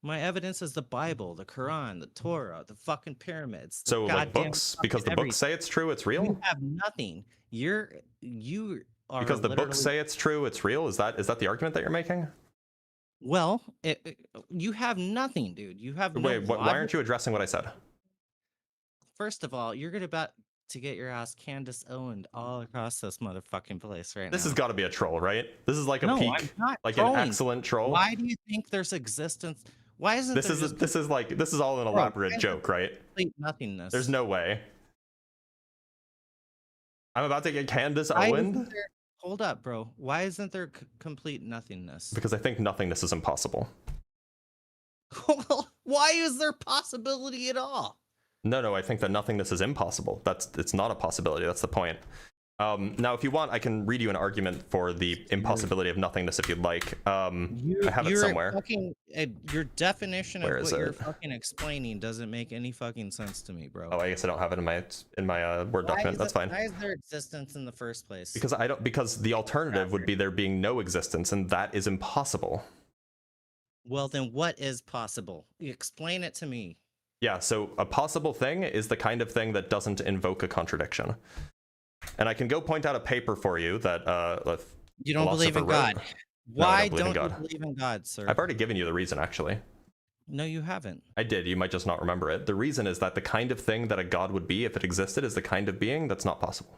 My evidence is the Bible, the Quran, the Torah, the fucking pyramids. The So, like goddamn books, because the fucking books say it's true, it's everything. real? You have nothing. You are Because the books literally- say it's true, it's real? Is that the argument that you're making? Well, you have nothing, dude. You have no Wait, why logic. aren't you addressing what I said? First of all, you're about to get your ass Candace Owened all across this motherfucking place right This now. has got to be a troll, right? This is like a No, peak, I'm not like trolling. an excellent troll. Why do you think there's existence? Why isn't This there is just this is like this is all an Bro, elaborate why is joke, right? complete nothingness? There's no way. I'm about to get Candace Why Owen isn't there- Hold up, bro. Why isn't there complete nothingness? because I think nothingness is impossible. Well, why is there possibility at all? No, I think that nothingness is impossible. It's not a possibility. That's the point. Now, if you want, I can read you an argument for the impossibility of nothingness if you'd like. I have it somewhere. Your definition Where of is what you're it? fucking explaining doesn't make any fucking sense to me, bro. Oh, I guess I don't have it in my Word document. That's fine. Why is there existence in the first place? Because the alternative would be there being no existence, and that is impossible. Well, then what is possible? Explain it to me. Yeah, so a possible thing is the kind of thing that doesn't invoke a contradiction. And I can go point out a paper for you that You don't believe in philosopher God. wrote. Why believe in don't you God. believe in God, sir? I've already given you the reason, actually. No, you haven't. I did. You might just not remember it. The reason is that the kind of thing that a god would be if it existed is the kind of being that's not possible.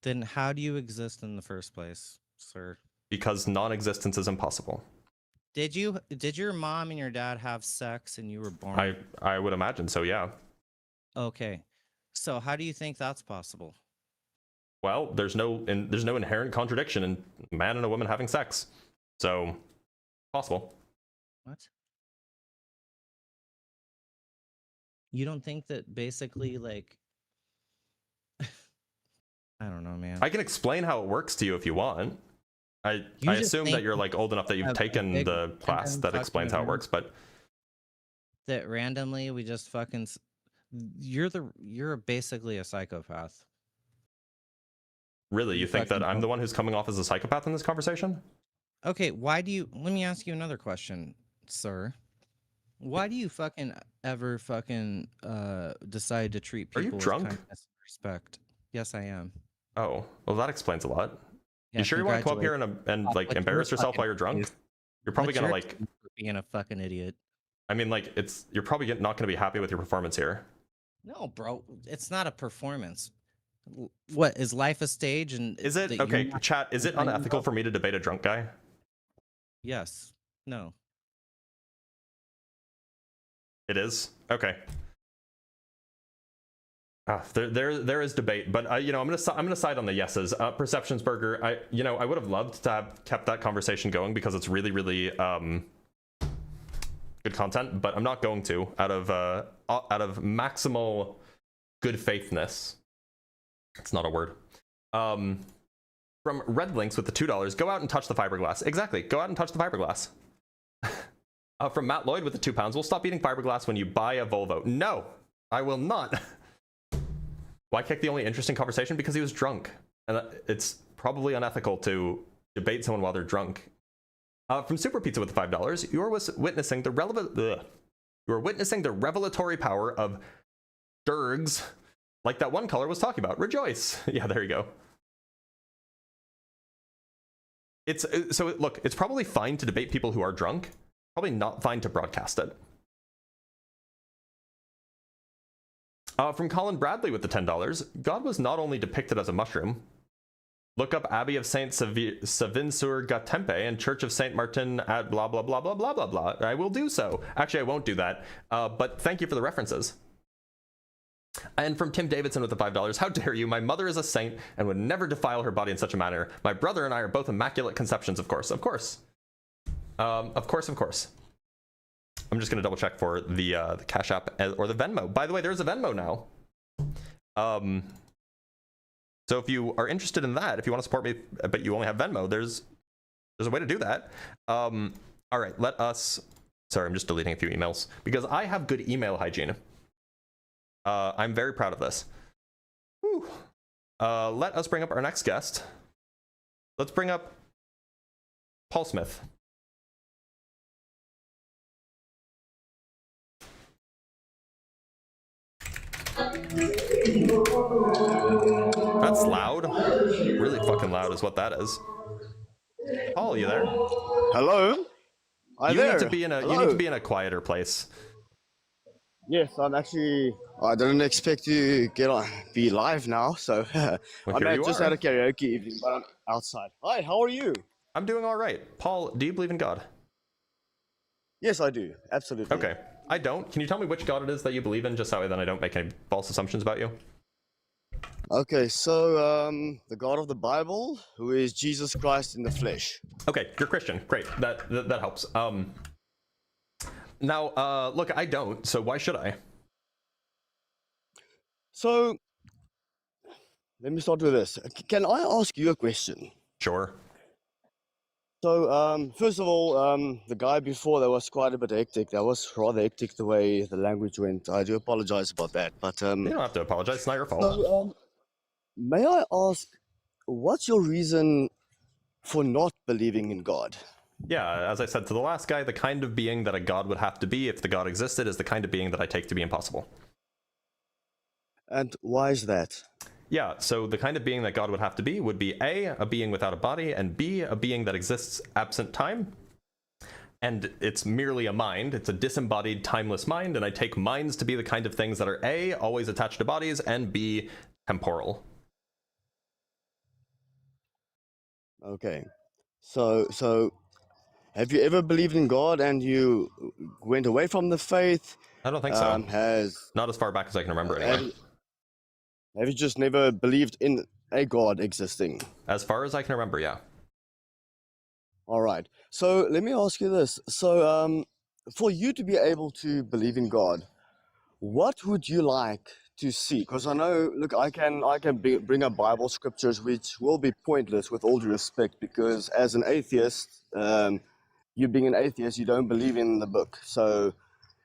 Then how do you exist in the first place, sir? Because non-existence is impossible. Did your mom and your dad have sex and you were born? I would imagine so, yeah. Okay. So how do you think that's possible? Well, there's no inherent contradiction in a man and a woman having sex. So, possible. What? You don't think that basically, like, I don't know, man. I can explain how it works to you if you want. I just assume that think you're like old enough that you've a taken big the class random that fucking explains how it event. works, but That randomly we just fucking. You're basically a psychopath. really, you You think that fucking I'm the don't- one who's coming off as a psychopath in this conversation? Okay, why do you? Let me ask you another question, sir. Why do you fucking ever fucking decide to treat Are you people with drunk? kindness and respect? Yes, I am. Oh, well, that explains a lot. Yeah, You sure you want to come up here congratulations. and like What's embarrass your yourself fucking while you're drunk? excuse? You're probably What's gonna your like. excuse for being a fucking idiot. I mean, like you're probably not gonna be happy with your performance here. No, bro, it's not a performance. What is life a stage? And Is it that you're okay, not- chat? Is it complaining unethical about? for me to debate a drunk guy? Yes. No. It is. Okay. There is debate, but I'm gonna side on the yeses. Perceptions Burger. I would have loved to have kept that conversation going because it's really good content, but I'm not going to out of maximal good faithness. It's not a word. From Red Links with the $2, go out and touch the fiberglass. Exactly. Go out and touch the fiberglass. From Matt Lloyd with the £2, we'll stop eating fiberglass when you buy a Volvo. No, I will not. Why kick the only interesting conversation? Because he was drunk. And it's probably unethical to debate someone while they're drunk. From Super Pizza with the $5, you're witnessing the You are witnessing the revelatory power of Dergs, like that one caller was talking about. Rejoice. Yeah, there you go. Look, it's probably fine to debate people who are drunk. Probably not fine to broadcast it. From Colin Bradley with the $10. God was not only depicted as a mushroom. Look up Abbey of Saint Savin-sur-Gatempe and Church of Saint Martin at blah blah blah blah blah blah blah. I will do so. Actually, I won't do that. But thank you for the references. And from Tim Davidson with the $5. How dare you? My mother is a saint and would never defile her body in such a manner. My brother and I are both immaculate conceptions, of course. Of course. Of course. I'm just gonna double check for the Cash App or the Venmo. By the way, there's a Venmo now. So if you are interested in that, if you want to support me, but you only have Venmo, there's a way to do that. All right, let us. Sorry, I'm just deleting a few emails because I have good email hygiene. I'm very proud of this. Whew. Let us bring up our next guest. Let's bring up Paul Smith. That's loud. Really fucking loud is what that is. Paul, you there? Hello. Hi you there. need to be in a. Hello. You need to be in a quieter place. Yes, I'm actually. I didn't expect to be live now, so Well, I'm here you just are. at a karaoke evening, but I'm outside. Hi, how are you? I'm doing all right. Paul, do you believe in God? Yes, I do. Absolutely. Okay. I don't. Can you tell me which God it is that you believe in, just so then I don't make any false assumptions about you? Okay, so the God of the Bible, who is Jesus Christ in the flesh. Okay, you're Christian. Great. That helps. Now, look, I don't. So why should I? So let me start with this. Can I ask you a question? Sure. So, first of all, the guy before, that was quite a bit hectic. That was rather hectic the way the language went. I do apologize about that. But You don't have to apologize. It's not your fault. so, may I ask, what's your reason for not believing in God? Yeah, as I said to the last guy, the kind of being that a god would have to be if the god existed is the kind of being that I take to be impossible. And why is that? Yeah, so the kind of being that God would have to be would be a being without a body, and B, a being that exists absent time. And it's merely a mind. It's a disembodied, timeless mind, and I take minds to be the kind of things that are A, always attached to bodies, and B, temporal. Okay. So have you ever believed in God and you went away from the faith? I don't think so. Has Not as far back as I can remember, anyway. have you just never believed in a God existing? As far as I can remember, yeah. All right. So let me ask you this. So for you to be able to believe in God, what would you like to see? Because I know, look, I can bring up Bible scriptures which will be pointless with all due respect, because as an atheist, you being an atheist, you don't believe in the book. So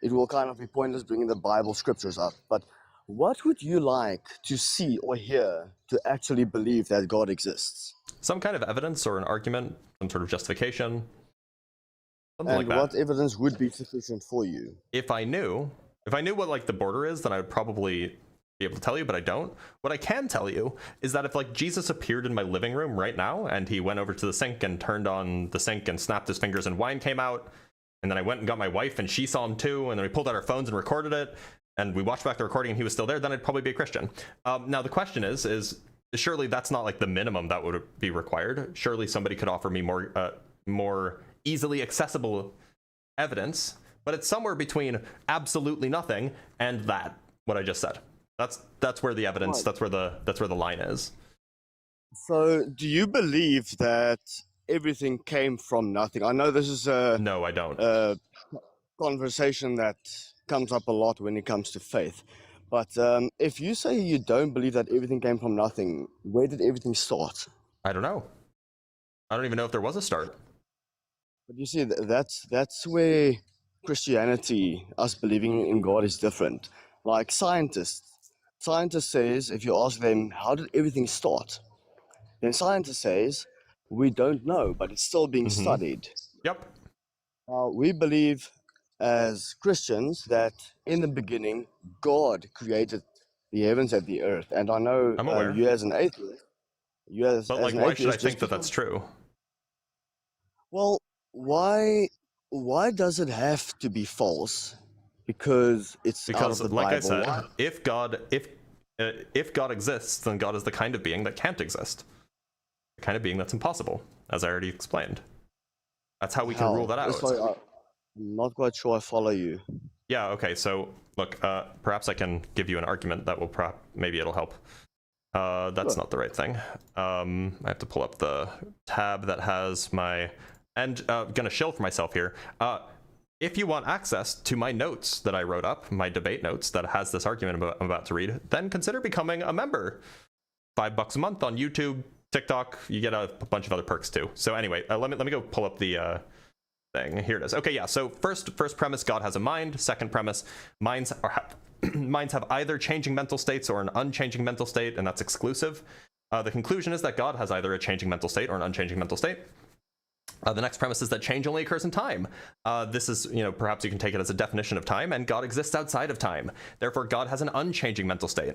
it will kind of be pointless bringing the Bible scriptures up. But what would you like to see or hear to actually believe that God exists? Some kind of evidence or an argument, some sort of justification, something like And that. what evidence would be sufficient for you? If I knew what like the border is, then I would probably be able to tell you, but I don't. What I can tell you is that if like Jesus appeared in my living room right now and he went over to the sink and turned on the sink and snapped his fingers and wine came out, and then I went and got my wife and she saw him too, and then we pulled out our phones and recorded it, and we watched back the recording and he was still there, then I'd probably be a Christian. Now the question is surely that's not like the minimum that would be required. Surely somebody could offer me more easily accessible evidence, but it's somewhere between absolutely nothing and that, what I just said. That's where the evidence, Right. that's where the line is. So do you believe that everything came from nothing? I know this is No, I don't. a conversation that comes up a lot when it comes to faith. But if you say you don't believe that everything came from nothing, where did everything start? I don't know. I don't even know if there was a start. But you see, that's where Christianity, us believing in God, is different. Like scientists says, if you ask them, how did everything start? Then scientist says, we don't know, but it's still being Mhm. studied. Yep. We believe as Christians that in the beginning God created the heavens and the earth, and I know I'm aware. you as an atheist, But like, an why should I atheist, think that that's true? well, why does it have to be false? Because it's out Because, of the like I Bible. said, Why? if God exists, then God is the kind of being that can't exist, the kind of being that's impossible, as I already explained. That's how we can rule that out. Sorry, I'm not quite sure I follow you. Yeah. Okay. So look, perhaps I can give you an argument that will maybe it'll help. That's Sure. not the right thing. I have to pull up the tab that has my, and gonna shill for myself here. If you want access to my notes that I wrote up, my debate notes that has this argument I'm about to read, then consider becoming a member. $5 a month on YouTube, TikTok. You get a bunch of other perks too. So anyway, let me go pull up the thing. Here it is. Okay, yeah. So first premise, God has a mind. Second premise, minds have either changing mental states or an unchanging mental state, and that's exclusive. The conclusion is that God has either a changing mental state or an unchanging mental state. The next premise is that change only occurs in time. This is, perhaps you can take it as a definition of time, and God exists outside of time. Therefore, God has an unchanging mental state.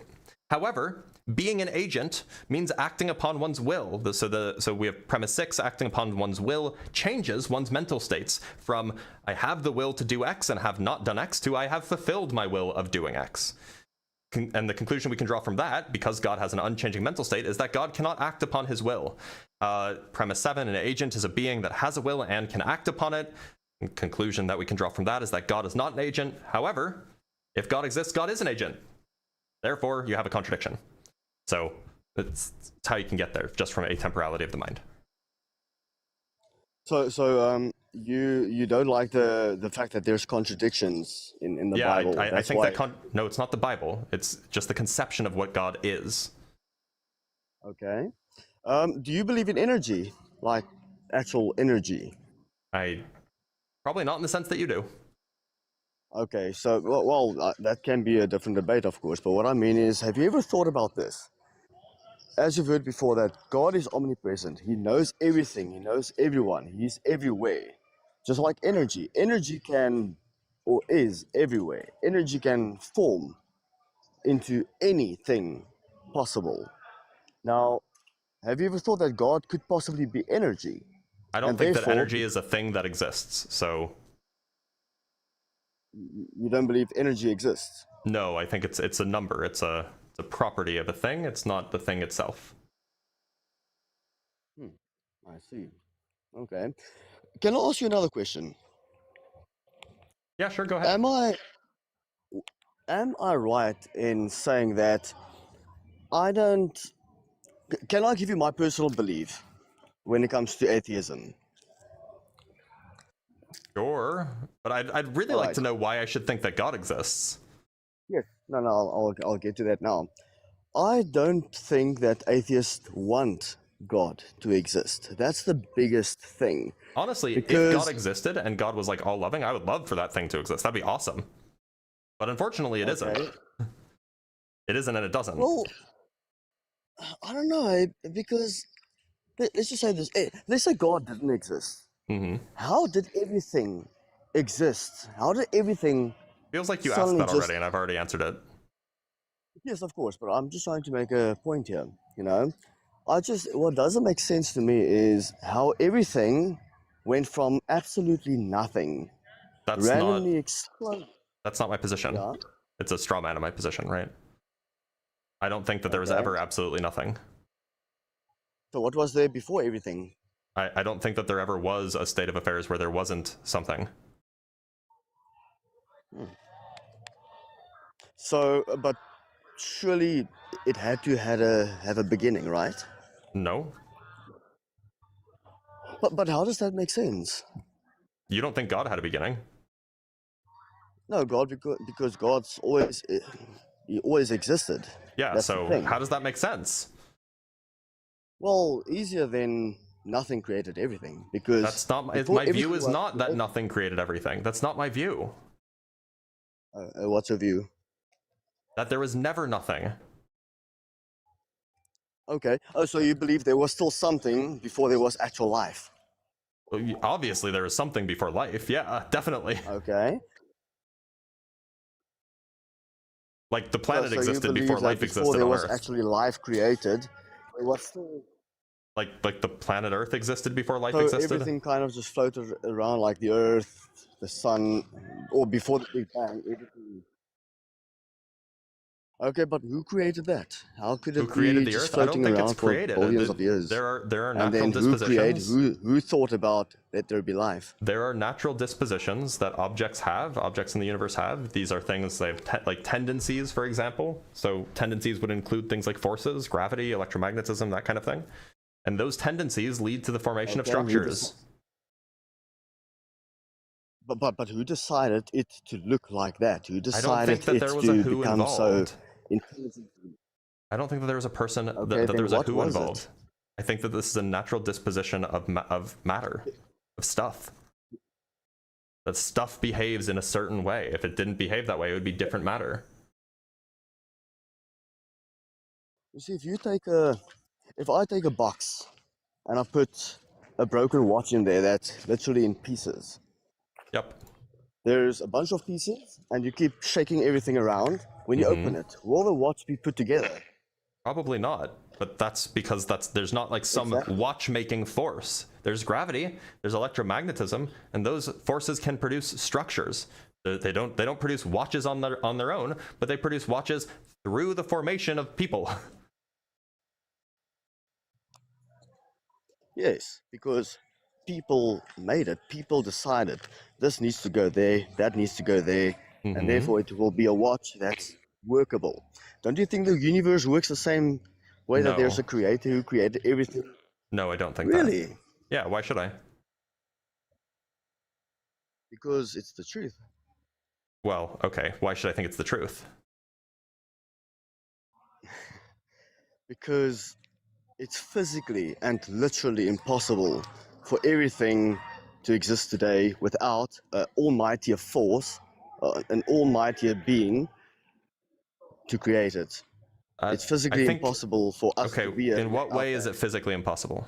However, being an agent means acting upon one's will. So we have premise 6, acting upon one's will changes one's mental states from I have the will to do X and have not done X to I have fulfilled my will of doing X. And the conclusion we can draw from that, because God has an unchanging mental state, is that God cannot act upon his will. Premise 7, an agent is a being that has a will and can act upon it. And conclusion that we can draw from that is that God is not an agent. However, if God exists, God is an agent. Therefore, you have a contradiction. So it's how you can get there, just from a temporality of the mind. So you don't like the fact that there's contradictions in the Yeah, Bible. I think that no, it's not the Bible. It's just the conception of what God is. Okay. Do you believe in energy, like actual energy? Probably not in the sense that you do. Okay, so that can be a different debate, of course. But what I mean is, have you ever thought about this? As you've heard before, that God is omnipresent. He knows everything. He knows everyone. He's everywhere. Just like energy. Energy can, or is everywhere. Energy can form into anything possible. Now, have you ever thought that God could possibly be energy? I don't And think that therefore, energy is a thing that exists. So you don't believe energy exists? no, I think it's a number. It's a property of a thing. It's not the thing itself. I see. Okay. Can I ask you another question? Yeah, sure, go ahead. Am I right in saying that I don't? Can I give you my personal belief when it comes to atheism? Sure, but I'd really like Alright. to know why I should think that God exists. Yes. No, I'll get to that now. I don't think that atheists want God to exist. That's the biggest thing. Honestly, if Because- God existed and God was like all loving, I would love for that thing to exist. That'd be awesome. But unfortunately, it isn't. Okay. It isn't, and it doesn't. Well, I don't know, because let's just say this. Let's say God didn't exist. Mm-hmm. How did everything exist? How did everything? Feels like you asked Suddenly that just- already, and I've already answered it. Yes, of course, but I'm just trying to make a point here. What doesn't make sense to me is how everything went from absolutely nothing, That's randomly exploded. not my position. Yeah. It's a straw man of my position, right? I don't think that there was Okay. ever absolutely nothing. So what was there before everything? I don't think that there ever was a state of affairs where there wasn't something. So, but surely it had to have a beginning, right? No? But how does that make sense? You don't think God had a beginning? No, God, because God's he always existed. Yeah, That's the so thing. how does that make sense? Well, easier than nothing created everything, because That's not before my view everything is was not that created- nothing created everything. That's not my view. What's your view? That there was never nothing. Okay. Oh, so you believe there was still something before there was actual life? Well, obviously there was something before life. Yeah, definitely. Okay. Like the planet So you existed believe before that life before existed there on was Earth. actually life created, it was still. Like the planet Earth existed before life So existed. everything kind of just floated around, like the Earth, the Sun, or before the Big Bang, everything. Okay, but who created that? How could Who it created be the just Earth? I don't floating think it's around for created. billions of years? There are And natural then who created? dispositions. Who thought about that there be life? There are natural dispositions that objects have, objects in the universe have. These are things they have like tendencies, for example. So tendencies would include things like forces, gravity, electromagnetism, that kind of thing. And those tendencies lead to the formation of Okay, and who structures. But who decided it to look like that? Who I don't decided think that it there was a to who become so involved. intelligent? I don't think that there was a person Okay, that then there was a what who was it? involved. I think that this is a natural disposition of matter, of stuff. That stuff behaves in a certain way. If it didn't behave that way, it would be different matter. You see, if I take a box and I put a broken watch in there that's literally in pieces, Yep. there's a bunch of pieces, and you keep shaking everything around. When you open it, will the watch be put together? Probably not. But that's because there's not like some Exactly. watchmaking force. There's gravity, there's electromagnetism, and those forces can produce structures. They don't produce watches on their own, but they produce watches through the formation of people. Yes, because people made it. People decided this needs to go there, that needs to go there, and therefore it will be a watch that's workable. Don't you think the universe works the same way that there's No. a creator who created everything? No, I don't think that. Really? Yeah, why should I? Because it's the truth. Well, okay, why should I think it's the truth? Because it's physically and literally impossible for everything to exist today without an almightier force, an almightier being to create it. It's I physically think, impossible for us okay, to be in what without way is that. it physically impossible?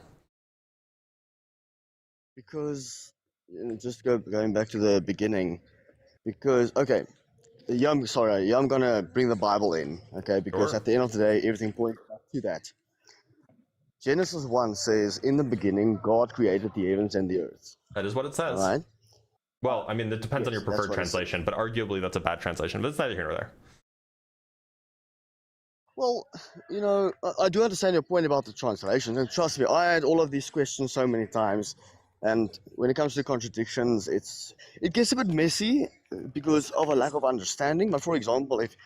Because, just going back to the beginning, because, okay, I'm gonna bring the Bible in, okay, because Sure. at the end of the day, everything points back to that. Genesis 1 says, in the beginning, God created the heavens and the earth, That is what it says. alright? Well, I mean, it depends on Yes, your that's preferred what it says. translation, but arguably that's a bad translation, but it's neither here nor there. Well, I do understand your point about the translation, and trust me, I had all of these questions so many times, and when it comes to contradictions, it gets a bit messy because of a lack of understanding. But for example, if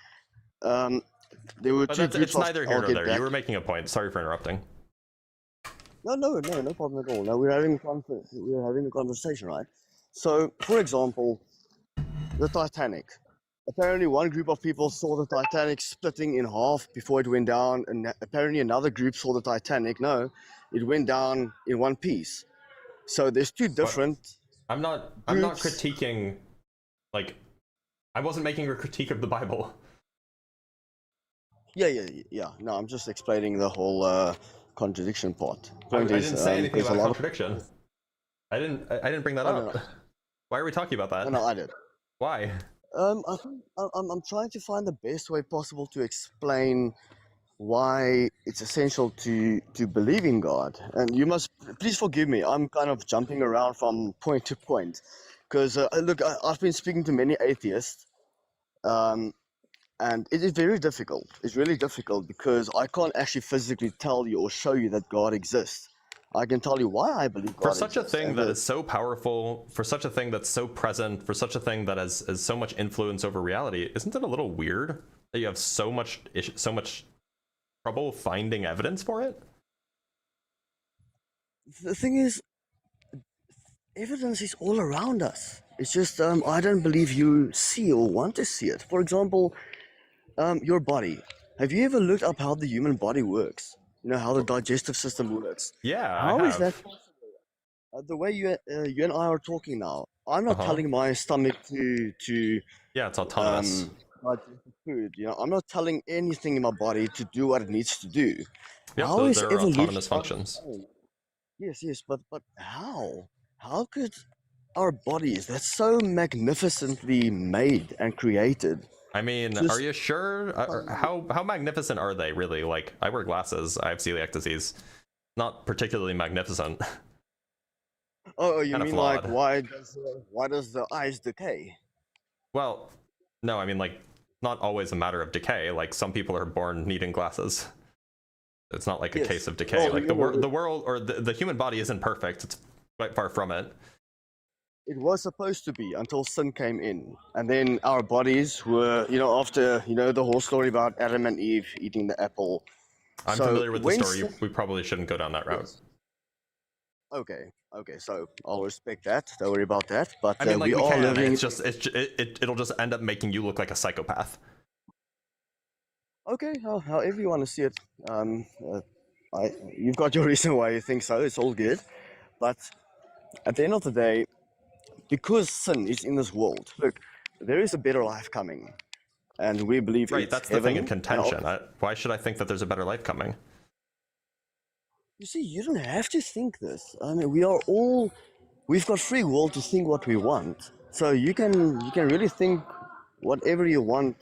there were But two it's groups of, neither here I'll nor get there. back. You were making a point. Sorry for interrupting. No problem at all. No, we're having a conversation, right? So, for example, the Titanic. Apparently, one group of people saw the Titanic splitting in half before it went down, and apparently another group saw the Titanic. No, it went down in one piece. So there's two different. I'm not groups. critiquing, like, I wasn't making a critique of the Bible. Yeah. No, I'm just explaining the whole contradiction part. I Point is, didn't say anything there's about a lot contradiction. I didn't bring that Oh, up. no. Why are we talking about that? No, I did. Why? I think I'm trying to find the best way possible to explain why it's essential to believe in God. And you must please forgive me. I'm kind of jumping around from point to point, because look, I've been speaking to many atheists, and it is very difficult. It's really difficult because I can't actually physically tell you or show you that God exists. I can tell you why I believe God For such a exists. thing and that the- is so powerful, for such a thing that's so present, for such a thing that has so much influence over reality, isn't it a little weird that you have so much trouble finding evidence for it? The thing is, evidence is all around us. It's just I don't believe you see or want to see it. For example, your body. Have you ever looked up how the human body works? You know how the digestive system works. Yeah, I How have. is that possible? The way you and I are talking now, I'm not Uh-huh. telling my stomach to Yeah, it's autonomous. digest the food. I'm not telling anything in my body to do what it needs to do. Yep, How is there are evolution autonomous on its functions. own? Yes, but how? How could our bodies that's so magnificently made and created I mean, Just- are you sure? How magnificent are they really? Like, I wear glasses. I have celiac disease. Not particularly magnificent. Oh, you Kinda mean like flawed. why does the eyes decay? Well, no, I mean, like, not always a matter of decay. Like, some people are born needing glasses. It's not like a Yes. case of decay. Well, Like, you the know, world or the human body isn't perfect. It's quite far from it. it was supposed to be until sin came in, and then our bodies were, after the whole story about Adam and Eve eating the apple. I'm So familiar with the when story. sin- We probably shouldn't go down that route. Yes. Okay, so I'll respect that. Don't worry about that. But I mean, like, we we are can. living. It's just it'll just end up making you look like a psychopath. Okay, however you want to see it. You've got your reason why you think so. It's all good. But at the end of the day, because sin is in this world, look, there is a better life coming, and we believe Right, it's that's the thing in heaven, and contention. Why should I think that there's a better life coming? You see, you don't have to think this. I mean, we've got free will to think what we want. So you can really think whatever you want,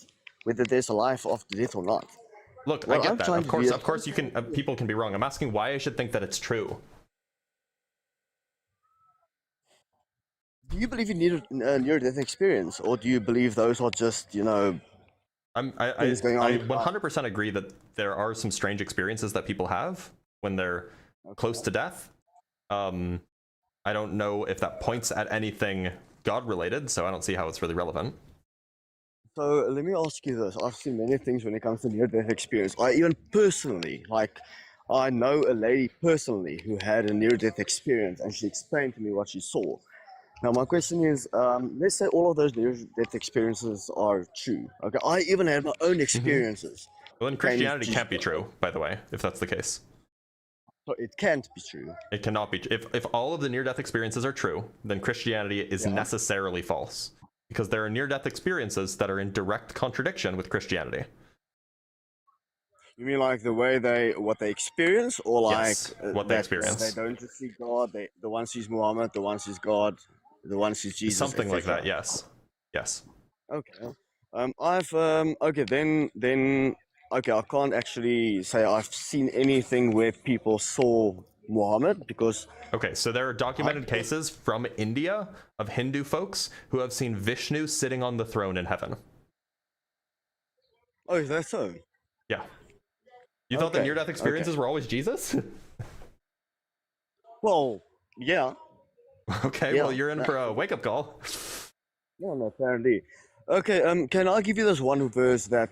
whether there's a life after death or not. Look, Well, I get I'm that. trying to be Of course, you can. People can be wrong. I'm asking why I should think that it's true. Do you believe in near-death experience, or do you believe those are just, things going on I in your life? 100% agree that there are some strange experiences that people have when they're close to death. I don't know if that points at anything God related, so I don't see how it's really relevant. So let me ask you this. I've seen many things when it comes to near-death experience. I even personally, I know a lady personally who had a near-death experience, and she explained to me what she saw. Now, my question is, let's say all of those near-death experiences are true. Okay, I even had my own experiences. Well, then Came with Christianity Jesus. can't be true, by the way, if that's the case. So it can't be true. It cannot be. If all of the near-death experiences are true, then Christianity is Yeah. necessarily false, because there are near-death experiences that are in direct contradiction with Christianity. You mean like the way what they experience, or like Yes, what they that experience. they don't just see God, the one sees Muhammad, the one sees God, the one sees Jesus, Something like that. etc. Yes. Okay. Okay, then okay, I can't actually say I've seen anything where people saw Muhammad, because Okay, so there are documented cases from India of Hindu folks who have seen Vishnu sitting on the throne in heaven. oh, is that so? Yeah. You thought that Okay, near-death experiences okay. were always Jesus? Well, yeah. Okay, Yeah, well, you're in for a wake-up call. No, apparently. Okay, can I give you this one verse that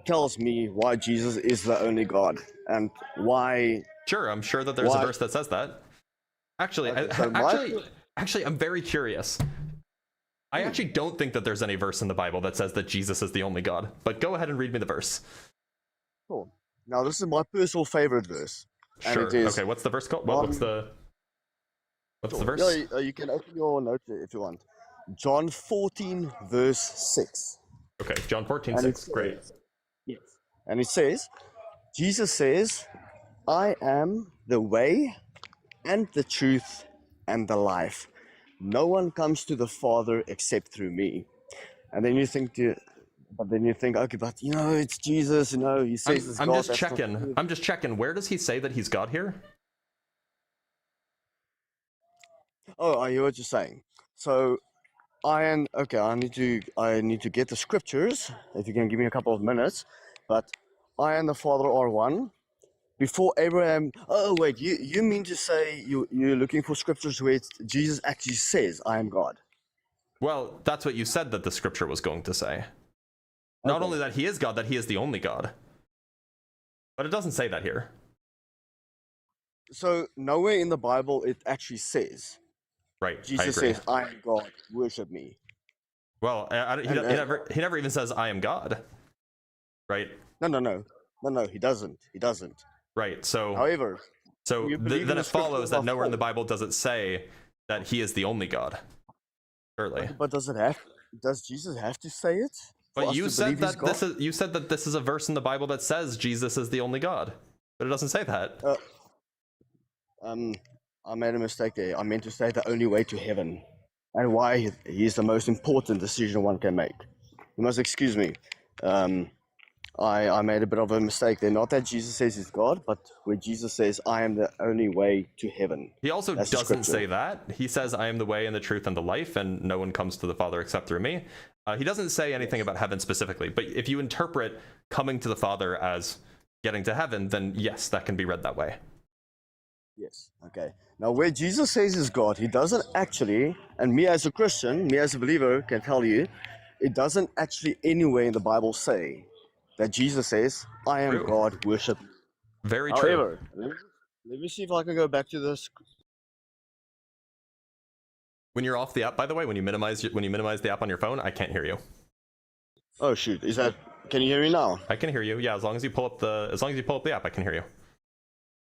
tells me why Jesus is the only God, and why? Sure, I'm sure that there's a Why- verse that says that. Actually, Okay, so my- actually, I'm very curious. I actually don't think that there's any verse in the Bible that says that Jesus is the only God. But go ahead and read me the verse. Cool. Now, this is my personal favorite verse. And Sure. it is Okay, what's the verse called? What's the verse? Yeah, you can open your notes if you want. John 14, verse 6. Okay, John 14, And 6. it Great. says- Yes. And it says, Jesus says, I am the way and the truth and the life. No one comes to the Father except through me. And then you think, okay, but it's Jesus, he says it's I'm God. just that's not checking. true. I'm just checking. Where does he say that he's God here? Oh, I hear what you're saying. So I need to get the scriptures. If you can give me a couple of minutes, but I and the Father are one. Before Abraham. Oh wait, you mean to say you're looking for scriptures where Jesus actually says, "I am God"? Well, that's what you said that the scripture was going to say. Not Okay. only that he is God, that he is the only God. But it doesn't say that here. So nowhere in the Bible it actually says. Right. I Jesus agree. says, "I am God. Worship me." Well, he never even says I am God. Right. No. He doesn't. Right. So However, so you believe in then the it follows scriptures that are nowhere in the false. Bible does it say that he is the only God. Surely. but does Jesus have to say it? For But us you to said believe he's that you said that this is a verse in the Bible that says Jesus is the only God. But it doesn't say that. God? I made a mistake there. I meant to say the only way to heaven, and why he's the most important decision one can make. You must excuse me. I made a bit of a mistake there. Not that Jesus says he's God, but where Jesus says, I am the only way to heaven. He also That's the doesn't scripture. say that. He says, I am the way and the truth and the life, and no one comes to the Father except through me. He doesn't say anything about heaven specifically, but if you interpret coming to the Father as getting to heaven, then yes, that can be read that way. Yes. Okay. Now, where Jesus says he's God, he doesn't actually, and me as a Christian, me as a believer can tell you, it doesn't actually anywhere in the Bible say that Jesus says, I am True. God, worship. Very true. However, let me see if I can go back to this. When you're off the app, by the way, when you minimize the app on your phone, I can't hear you. Oh shoot, can you hear me now? I can hear you. Yeah, as long as you pull up the app, I can hear you.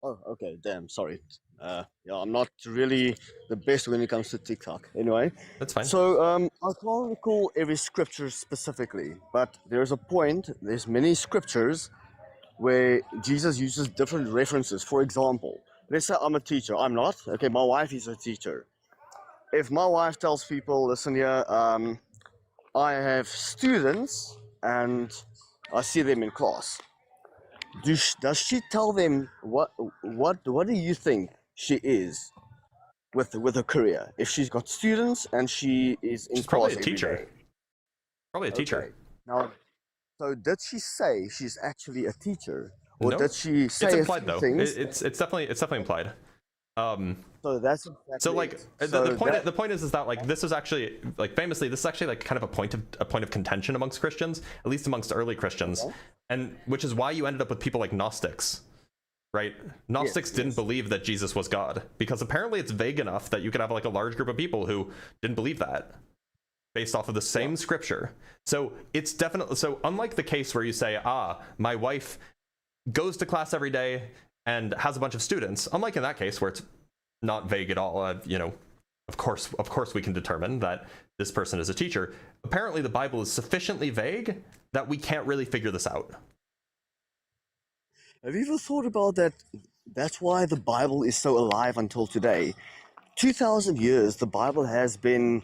Oh, okay, damn, sorry. Yeah, I'm not really the best when it comes to TikTok. Anyway, That's fine. so I can't recall every scripture specifically, but there's many scriptures where Jesus uses different references. For example, let's say I'm a teacher. I'm not. Okay, my wife is a teacher. If my wife tells people, listen here, I have students and I see them in class. Does she tell them what do you think she is with her career? If she's got students and she is in She's class probably a every teacher. day? Probably a teacher. Okay. Now, so did she say she's actually a teacher, or No, did she say It's a implied few though. things? It's definitely implied. So that's exactly So like it. the point is that like this is actually like famously this is actually like kind of a point of contention amongst Christians, at least amongst early Christians, and which is why you ended up with people like Gnostics, right? Gnostics didn't believe that Jesus was God because apparently it's vague enough that you could have like a large group of people who didn't believe that based off of the same scripture. So it's definitely so unlike the case where you say, my wife goes to class every day and has a bunch of students, unlike in that case where it's not vague at all, of course we can determine that this person is a teacher. Apparently the Bible is sufficiently vague that we can't really figure this out. Have you ever thought about that? That's why the Bible is so alive until today. 2,000 years, the Bible has been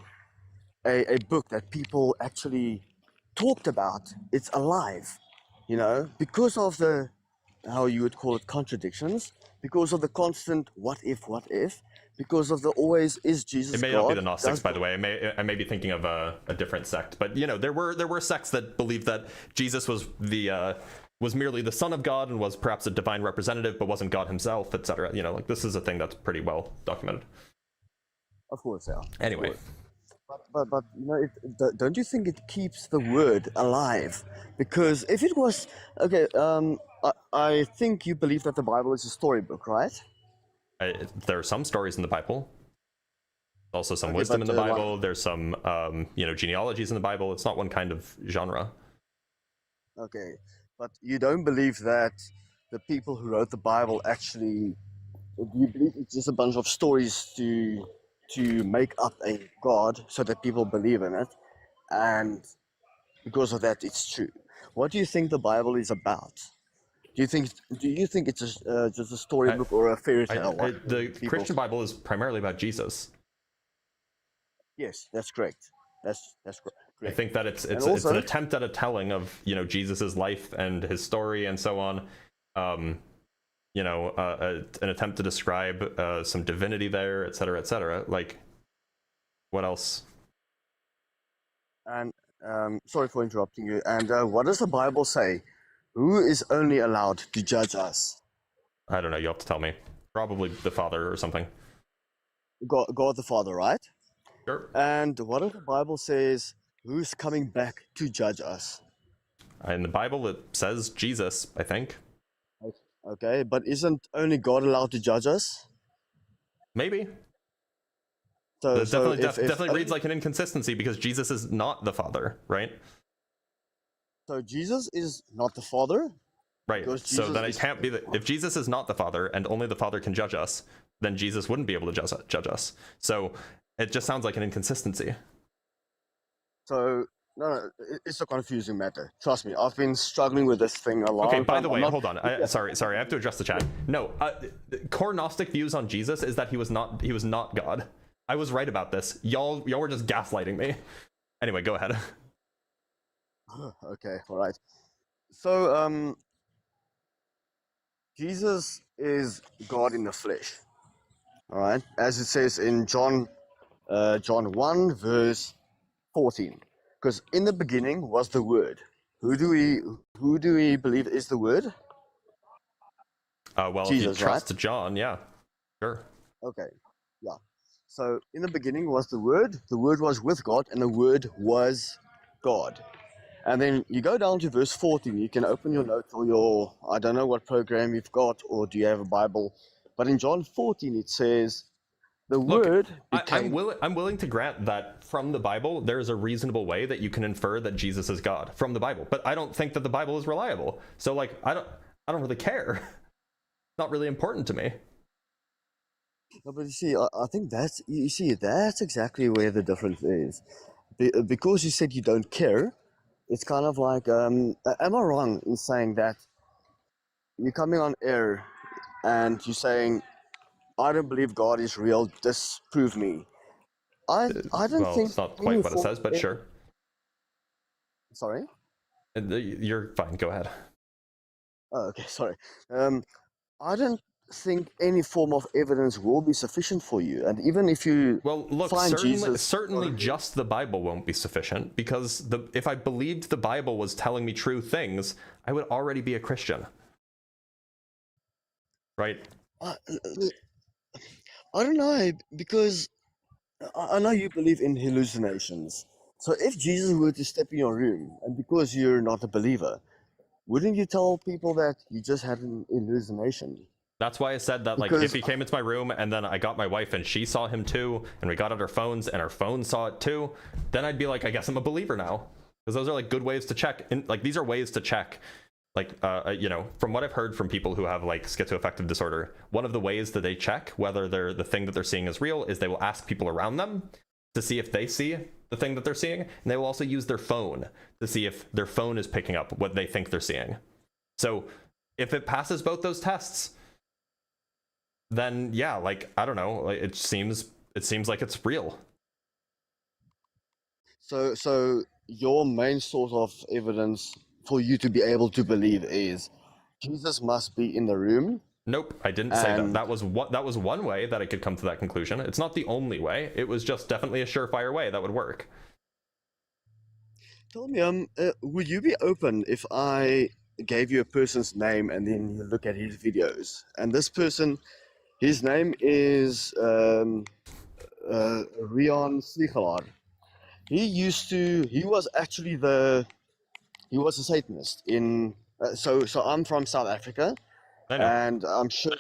a book that people actually talked about. It's alive, because of the, how you would call it, contradictions, because of the constant what if, because of the always is Jesus It may God? not be the Gnostics, by the way. I may be thinking of a different sect, but there were sects that believed that Jesus was was merely the Son of God and was perhaps a divine representative, but wasn't God himself, etc. Like this is a thing that's pretty well documented. Of course, yeah. Anyway. But don't you think it keeps the word alive? Because if it was okay, I think you believe that the Bible is a storybook, right? There are some stories in the Bible. Also some Okay, wisdom in but, the Bible. There's some genealogies in the Bible. It's not one kind of genre. Okay, but you don't believe that the people who wrote the Bible actually? Do you believe it's just a bunch of stories to make up a God so that people believe in it, and because of that it's true? What do you think the Bible is about? Do you think it's just a storybook or a fairy tale? The Christian Bible is primarily about Jesus. Yes, that's correct. That's correct. I think that it's also, an attempt at a telling of Jesus's life and his story and so on. An attempt to describe some divinity there, etc., etc. Like, what else? And sorry for interrupting you. And what does the Bible say? Who is only allowed to judge us? I don't know. You have to tell me. Probably the Father or something. God the Father, right? Sure. And what if the Bible says who's coming back to judge us? In the Bible, it says Jesus, I think. Okay, but isn't only God allowed to judge us? Maybe. So, It definitely if reads like an inconsistency because Jesus is not the Father, right? So Jesus is not the Father? Right. Because So then it Jesus can't be that if Jesus is not the Father and only the Father can judge us, then Jesus wouldn't be able to judge us. So it just sounds like an inconsistency. So no, it's a confusing matter. Trust me, I've been struggling with this thing a long time. Okay, by the way, hold on. Sorry, I have to address the chat. No, core Gnostic views on Jesus is that he was not God. I was right about this. Y'all were just gaslighting me. Anyway, go ahead. Okay, all right. So, Jesus is God in the flesh. All right, as it says in John 1 verse 14. Because in the beginning was the Word. Who do we believe is the Word? Well, if you Jesus, right? trust John, yeah, sure. Okay, yeah. So in the beginning was the Word was with God, and the Word was God. And then you go down to verse 14. You can open your notes or your, I don't know what program you've got, or do you have a Bible? But in John 14, it says, the Look, Word I'm became. willing to grant that from the Bible there is a reasonable way that you can infer that Jesus is God from the Bible, but I don't think that the Bible is reliable. So like I don't really care. It's not really important to me. No, but you see, I think that's exactly where the difference is. Because you said you don't care, it's kind of like, am I wrong in saying that you're coming on air and you're saying, I don't believe God is real, disprove me. I don't Well, think it's not any quite what it form says, but of sure. sorry? You're fine. Go ahead. Oh, okay, sorry. I don't think any form of evidence will be sufficient for you. And even if you Well, look, find certainly, Jesus, certainly just the Bible won't be sufficient, because if I believed the Bible was telling me true things, I would already be a Christian. Right? I, I don't know, because I know you believe in hallucinations. So if Jesus were to step in your room, and because you're not a believer, wouldn't you tell people that you just had an hallucination? That's why I said that, like, if Because he came into my room and then I got my wife and she saw him too, and we got out our phones and our phones saw it too, then I'd be like, I guess I'm a believer now. Because those are like good ways to check. And like, these are ways to check. Like, you know, from what I've heard from people who have like schizoaffective disorder, one of the ways that they check whether the thing that they're seeing is real is they will ask people around them to see if they see the thing that they're seeing, and they will also use their phone to see if their phone is picking up what they think they're seeing. So if it passes both those tests, then yeah, like, I don't know, like, it seems like it's real. so your main source of evidence for you to be able to believe is Jesus must be in the room. Nope, I didn't say that. And That was one way that I could come to that conclusion. It's not the only way. It was just definitely a surefire way that would work. tell me, would you be open if I gave you a person's name and then you look at his videos? And this person, his name is Rion Slichelaar. He was actually he was a Satanist in. So I'm from South Africa, I know. and I'm sure.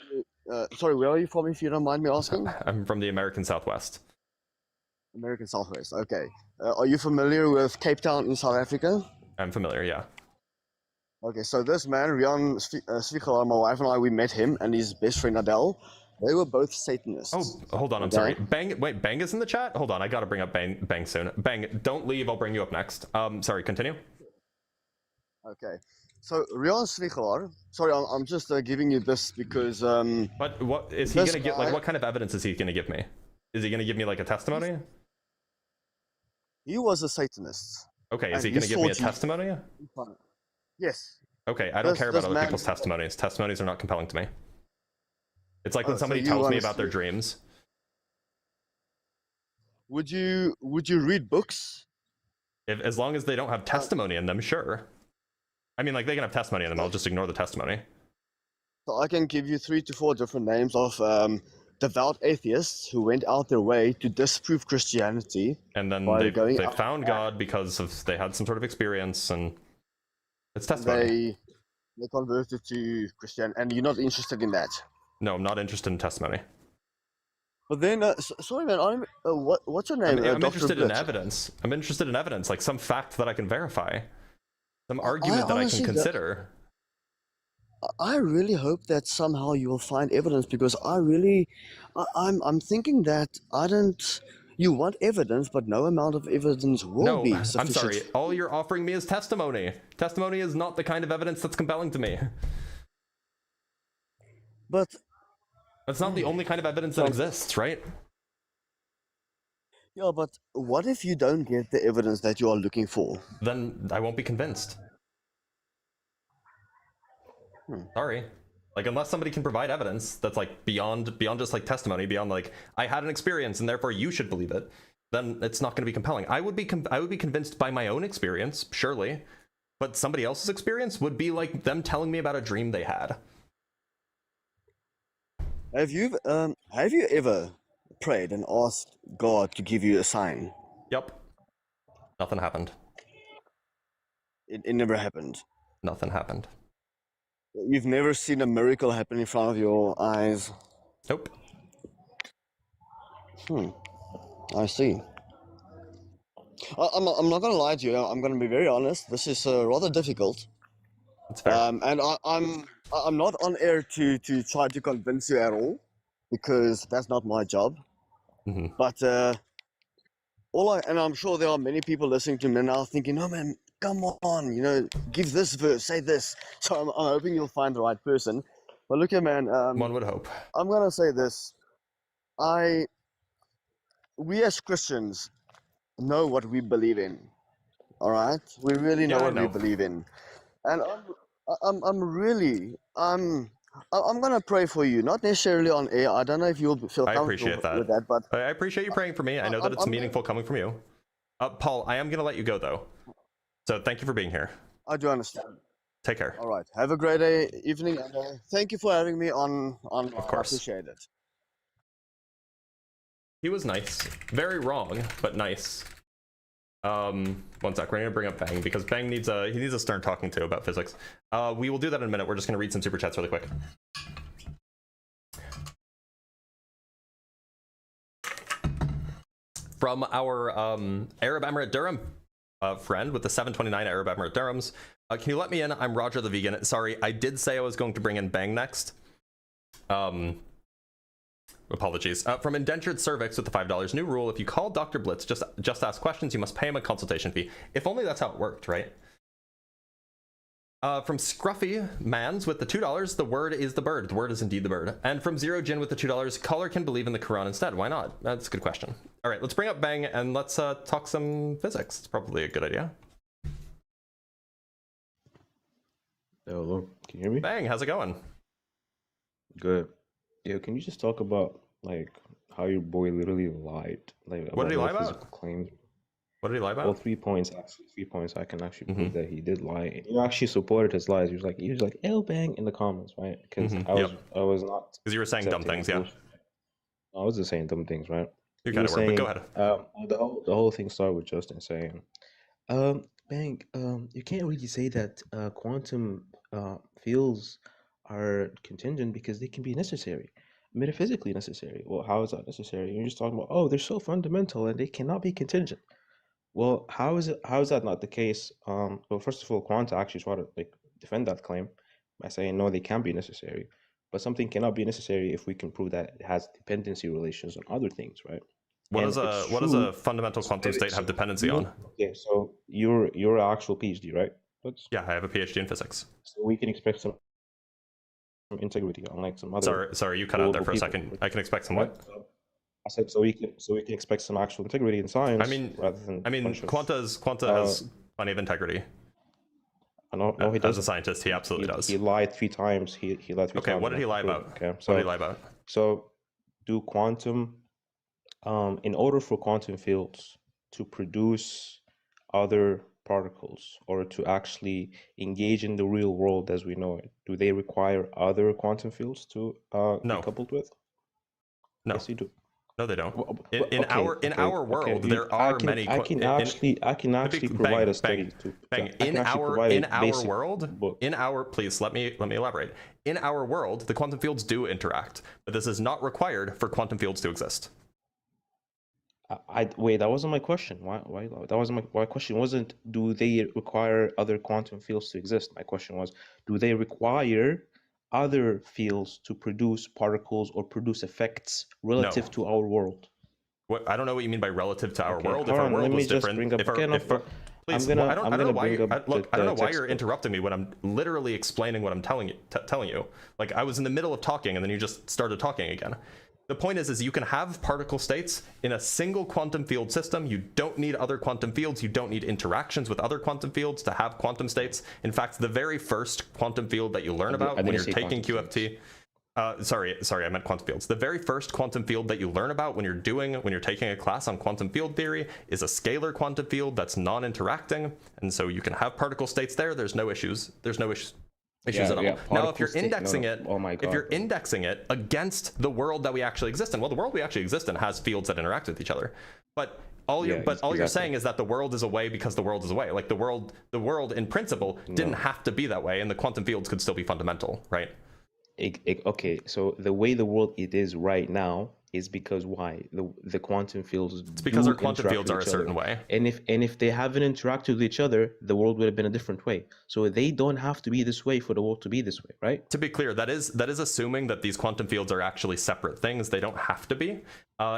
Sorry, where are you from, if you don't mind me asking? I'm from the American Southwest. American Southwest. Okay. Are you familiar with Cape Town in South Africa? I'm familiar, yeah. Okay, so this man, Rian Svichelaar, my wife and I, we met him and his best friend Adele. They were both Satanists. Oh, hold on, I'm sorry. Bang is in the chat? Hold on, I gotta bring up Bang soon. Bang, don't leave, I'll bring you up next. Sorry, continue. Okay. So Rian Svichelaar, sorry, I'm just giving you this because But what is he gonna give? Like, what kind of evidence is he gonna give me? Is he gonna give me like a testimony? he was a Satanist. Okay, is and he he gonna give saw me a Jesus. testimony? Yes. Okay, I don't care about this other man- people's testimonies. Testimonies are not compelling to me. It's like when Oh, so somebody you tells me wanna about their see- dreams. Would you read books? As long as they don't have testimony in them, sure. I mean, like, they can have testimony in them, I'll just ignore the testimony. So I can give you 3 to 4 different names of devout atheists who went out their way to disprove Christianity. And then By they going out found God because they had some sort of experience, and it's testimony. They converted to Christian, and you're not interested in that. No, I'm not interested in testimony. But then, sorry, man. What's your name? I'm Dr. interested in Blitz. evidence. I'm interested in evidence, like some fact that I can verify, some argument that I honestly can consider. I really hope that somehow you will find evidence, because I'm thinking that I don't. You want evidence, but no amount of evidence will No, be I'm sufficient. sorry. All you're offering me is testimony. Testimony is not the kind of evidence that's compelling to me. But That's not the only kind of evidence that exists, right? Yeah, but what if you don't get the evidence that you are looking for? Then I won't be convinced. Sorry. Like, unless somebody can provide evidence that's like beyond just like testimony, beyond like I had an experience and therefore you should believe it, then it's not going to be compelling. I would be convinced by my own experience, surely, but somebody else's experience would be like them telling me about a dream they had. Have you ever prayed and asked God to give you a sign? Yep. Nothing happened. It never happened. Nothing happened. You've never seen a miracle happen in front of your eyes? Nope. I see. I'm not going to lie to you. I'm going to be very honest. This is rather difficult. It's fair. And I'm not on air to try to convince you at all, because that's not my job. Mhm. But and I'm sure there are many people listening to me now thinking, "Oh man, come on, give this verse, say this." So I'm hoping you'll find the right person. But look here, man. One would hope. I'm gonna say this. We as Christians know what we believe in. All right, we really know Yeah, I what we know. believe in, and I'm gonna pray for you, not necessarily on air. I don't know if you'll feel I comfortable appreciate that. with that, but I appreciate you praying for me. I know that it's meaningful coming from you. Paul, I am going to let you go, though. So thank you for being here. I do understand. Take care. All right, have a great day, evening, and thank you for having me on. Of course. I appreciate it. He was nice. Very wrong, but nice. One sec. We're going to bring up Bang, because Bang needs a stern talking to about physics. We will do that in a minute. We're just going to read some super chats really quick. From our Arab Emirate Durham friend with the 729 Arab Emirate Dirhams. Can you let me in? I'm Roger the Vegan. Sorry, I did say I was going to bring in Bang next. Apologies. From Indentured Cervix with the $5. New rule: if you call Dr. Blitz, just ask questions, you must pay him a consultation fee. If only that's how it worked, right? From Scruffy Mans with the $2, the word is the bird. The word is indeed the bird. And from Zero Jin with the $2, caller can believe in the Quran instead. Why not? That's a good question. All right, let's bring up Bang and let's talk some physics. It's probably a good idea. Hello, can you hear me? Bang, how's it going? Good. Yeah, can you just talk about like how your boy literally lied? Like, What did he lie about? physical claims. What did he lie about? Well, 3 points actually. 3 points. I can actually prove that he did lie. And you actually supported his lies. He was like, "L Bang" in the comments, right? Because I was not. Because you were saying dumb accepting things, yeah. bullshit. I was just saying dumb things, right? You You kind were of were, but go saying, ahead. the whole thing started with Justin saying, Bang, you can't really say that quantum fields are contingent because they can be necessary, metaphysically necessary. Well, how is that necessary? You're just talking about, oh, they're so fundamental and they cannot be contingent. Well, how is that not the case? Well, first of all, Quanta actually tried to like defend that claim by saying no, they can be necessary, but something cannot be necessary if we can prove that it has dependency relations on other things, right? What And does a fundamental quantum state have dependency on? Okay, so you're an actual PhD, right? Yeah, I have a PhD in physics. So we can expect some integrity, unlike some other. Sorry, you cut out there for a people. second. I can expect some what? I said so we can expect some actual integrity in science. rather than Quanta has plenty of integrity. No, he doesn't. As a scientist, he absolutely does. He lied 3 times. He lied 3 times. Okay, what did he lie about? Okay, what did he lie about? So, do quantum, in order for quantum fields to produce other particles or to actually engage in the real world as we know it, do they require other quantum fields to be coupled with? No. Yes, you do. No, they don't. In our world, there are many. I can actually provide a study to. In our world, please let me elaborate. In our world, the quantum fields do interact, but this is not required for quantum fields to exist. Wait, that wasn't my question. Why that wasn't my question wasn't do they require other quantum fields to exist? My question was, do they require other fields to produce particles or produce effects relative to our world? What, I don't know what you mean by relative to our world. If our world was different, please, I don't know why you're interrupting me when I'm literally explaining what I'm telling you. Like I was in the middle of talking and then you just started talking again. The point is you can have particle states in a single quantum field system. You don't need other quantum fields. You don't need interactions with other quantum fields to have quantum states. In fact, the very first quantum field that you learn about when you're taking QFT, sorry, I meant quantum fields. The very first quantum field that you learn about when you're taking a class on quantum field theory is a scalar quantum field that's non-interacting, and so you can have particle states there. There's no issues. There's no issues at all. Now, if you're indexing it, oh my God, if you're indexing it against the world that we actually exist in, well, the world we actually exist in has fields that interact with each other. But all you're saying is that the world is a way because the world is a way. Like the world in principle didn't have to be that way, and the quantum fields could still be fundamental, right? Okay, so the way the world it is right now is because why the quantum fields, it's because our quantum fields are a certain way, and if they haven't interacted with each other, the world would have been a different way. So they don't have to be this way for the world to be this way, right? To be clear, that is assuming that these quantum fields are actually separate things. They don't have to be.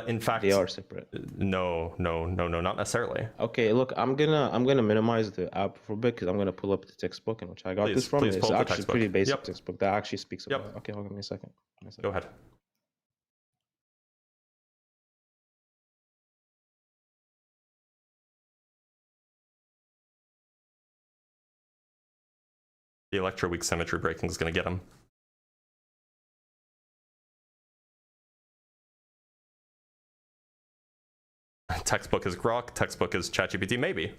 In fact, they are separate. No, not necessarily. Okay, look, I'm gonna minimize the app for a bit because I'm gonna pull up the textbook in which I got this from. Please it's pull up actually the textbook. pretty basic textbook that actually speaks about it. Okay, hold on, give me a second. Go ahead. The electroweak symmetry breaking is going to get him. Textbook is Grok. Textbook is ChatGPT. Maybe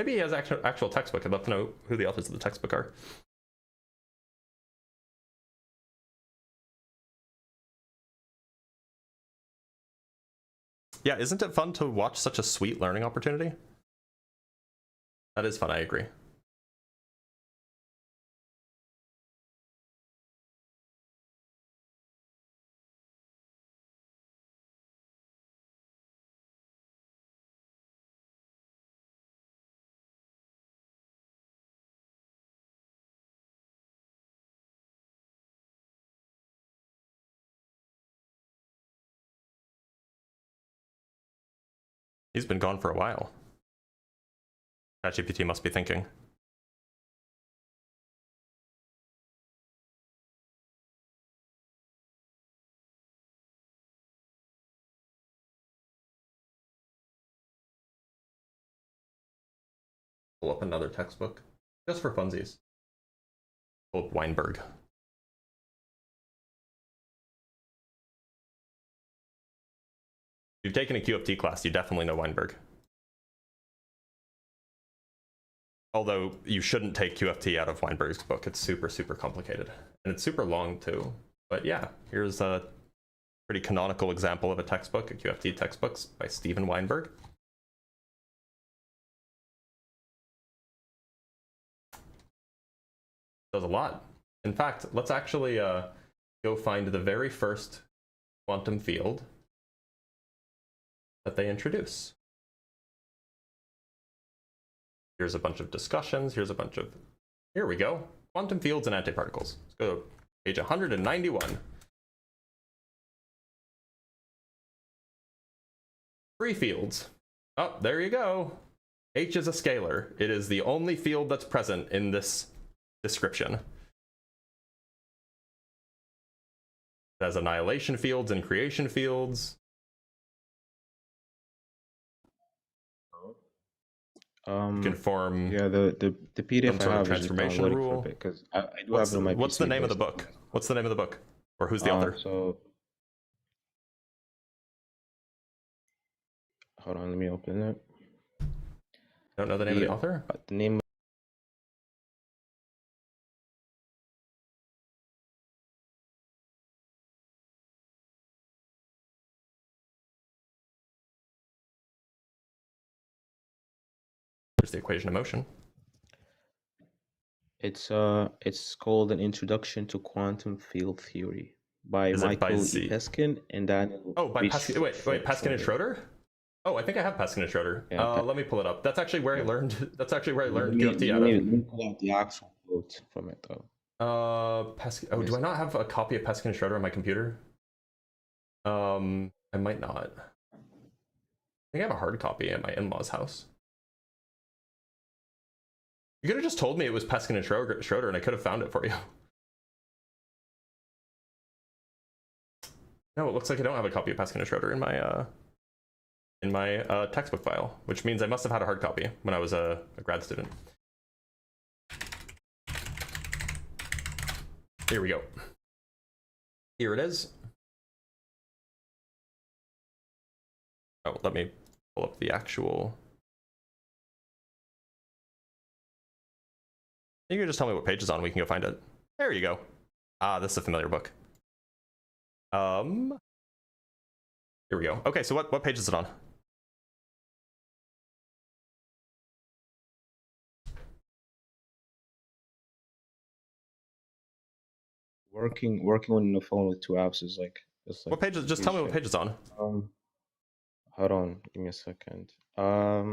he has actual textbook. I'd love to know who the authors of the textbook are. Yeah, isn't it fun to watch such a sweet learning opportunity? That is fun, I agree. He's been gone for a while. ChatGPT must be thinking. Pull up another textbook, just for funsies. Pull up Weinberg. If you've taken a QFT class, you definitely know Weinberg. Although you shouldn't take QFT out of Weinberg's book. It's super, super complicated. And it's super long too. But yeah, here's a pretty canonical example of a textbook, a QFT textbook by Steven Weinberg. Does a lot. In fact, let's actually go find the very first quantum field that they introduce. Here's a bunch of discussions. Here we go. Quantum fields and antiparticles. Let's go to page 191. Free fields. Oh, there you go. H is a scalar. It is the only field that's present in this description. It has annihilation fields and creation fields. You can form the PDF some sort I have of transformation is rule. Because I do have it on my what's the PC name of the book? What's the name of the book? Or who's the author? So hold on, let me open it. Don't know the name of the author? The name. There's the equation of motion. It's called An Introduction to Quantum Field Theory by Michael E. Peskin and Daniel. Oh, by Peskin. Wait, Peskin and Schroeder? Oh, I think I have Peskin and Schroeder. Yeah, let me pull it up. That's actually where I learned. That's actually where I learned QFT out Let of. me pull out the actual quote from it though. Peskin. Oh, do I not have a copy of Peskin and Schroeder on my computer? I might not. I think I have a hard copy at my in-laws' house. You could have just told me it was Peskin and Schroeder, and I could have found it for you. No, it looks like I don't have a copy of Pascal and Schroeder in my textbook file, which means I must have had a hard copy when I was a grad student. Here we go. Here it is. Oh, let me pull up the actual. You can just tell me what page it's on. We can go find it. There you go. Ah, this is a familiar book. Here we go. Okay, so what page is it on? Working on the phone with 2 apps is like What page is? Just tell me what page it's on. Hold on, give me a second. I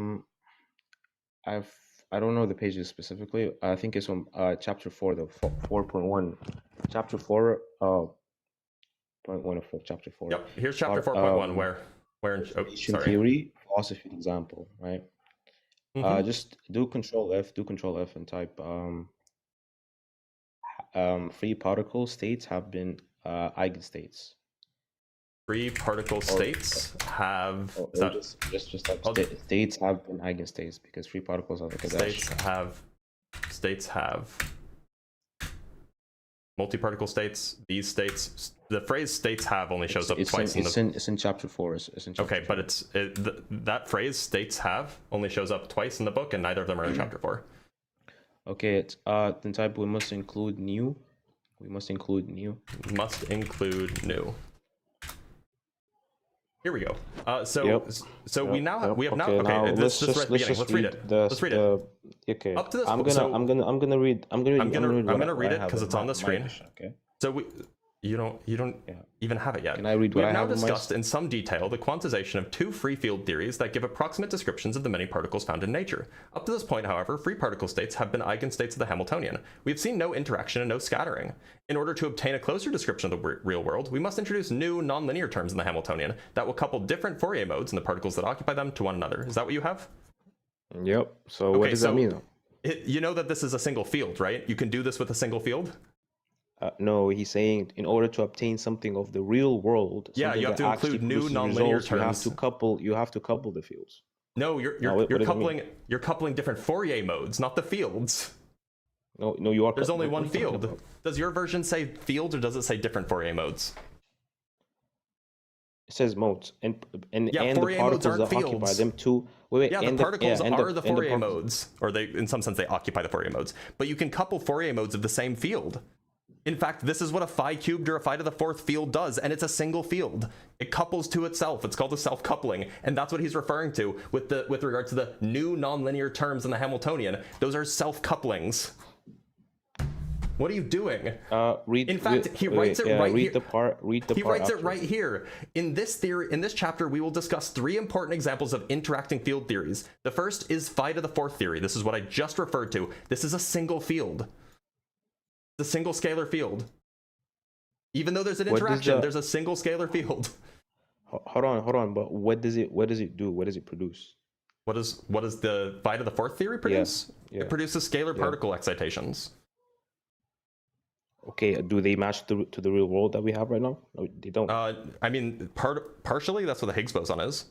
don't know the pages specifically. I think it's on chapter 4, though. 4.1. Chapter 4. Point 1 of chapter 4. Yep. Here's chapter 4.1. Where? In, oh, sorry. Theory, philosophy example, right? Just do Control F. Do Control F and type. Free particle states have been eigenstates. Free particle states have. Just type states have been eigenstates because free particles are like a dash. States have multi-particle states. These states. The phrase "states have" only shows up twice it's in chapter 4. It's in chapter okay, 4. but that phrase "states have" only shows up twice in the book, and neither of them are in chapter 4. Okay, then type we must include new. We must include new. Must include new. Here we go. So we now have okay, now. Now let's read it. Let's read it. Okay. Up to this I'm gonna read it because it's on the screen. Okay. So you don't even have it yet. Can I read what I have? We have now discussed in some detail the quantization of 2 free field theories that give approximate descriptions of the many particles found in nature. Up to this point, however, free particle states have been eigenstates of the Hamiltonian. We have seen no interaction and no scattering. In order to obtain a closer description of the real world, we must introduce new nonlinear terms in the Hamiltonian that will couple different Fourier modes in the particles that occupy them to one another. Is that what you have? Yep. So what does that mean? You know that this is a single field, right? You can do this with a single field? No, he's saying in order to obtain something of the real world, yeah, you have to include new nonlinear terms. You have to couple the fields. No, you're coupling different Fourier modes, not the fields. No, you are. There's only one field. Does your version say fields or does it say different Fourier modes? It says modes, and Fourier the modes particles aren't that fields. occupy them too. Wait, yeah, the particles are the Fourier modes, or they, in some sense, they occupy the Fourier modes. But you can couple Fourier modes of the same field. In fact, this is what a phi cubed or a phi to the 4th field does, and it's a single field. It couples to itself. It's called a self-coupling, and that's what he's referring to with regard to the new nonlinear terms in the Hamiltonian. Those are self-couplings. What are you doing? In fact, he writes it right here. He writes it right here. In this chapter, we will discuss 3 important examples of interacting field theories. The first is phi to the 4th theory. This is what I just referred to. This is a single field. The single scalar field. Even though there's an interaction, there's a single scalar field. Hold on. But what does it do? What does it produce? What does the phi to the 4th theory produce? Yeah. It produces scalar particle excitations. Okay, do they match to the real world that we have right now? No, they don't. I mean, partially that's what the Higgs boson is.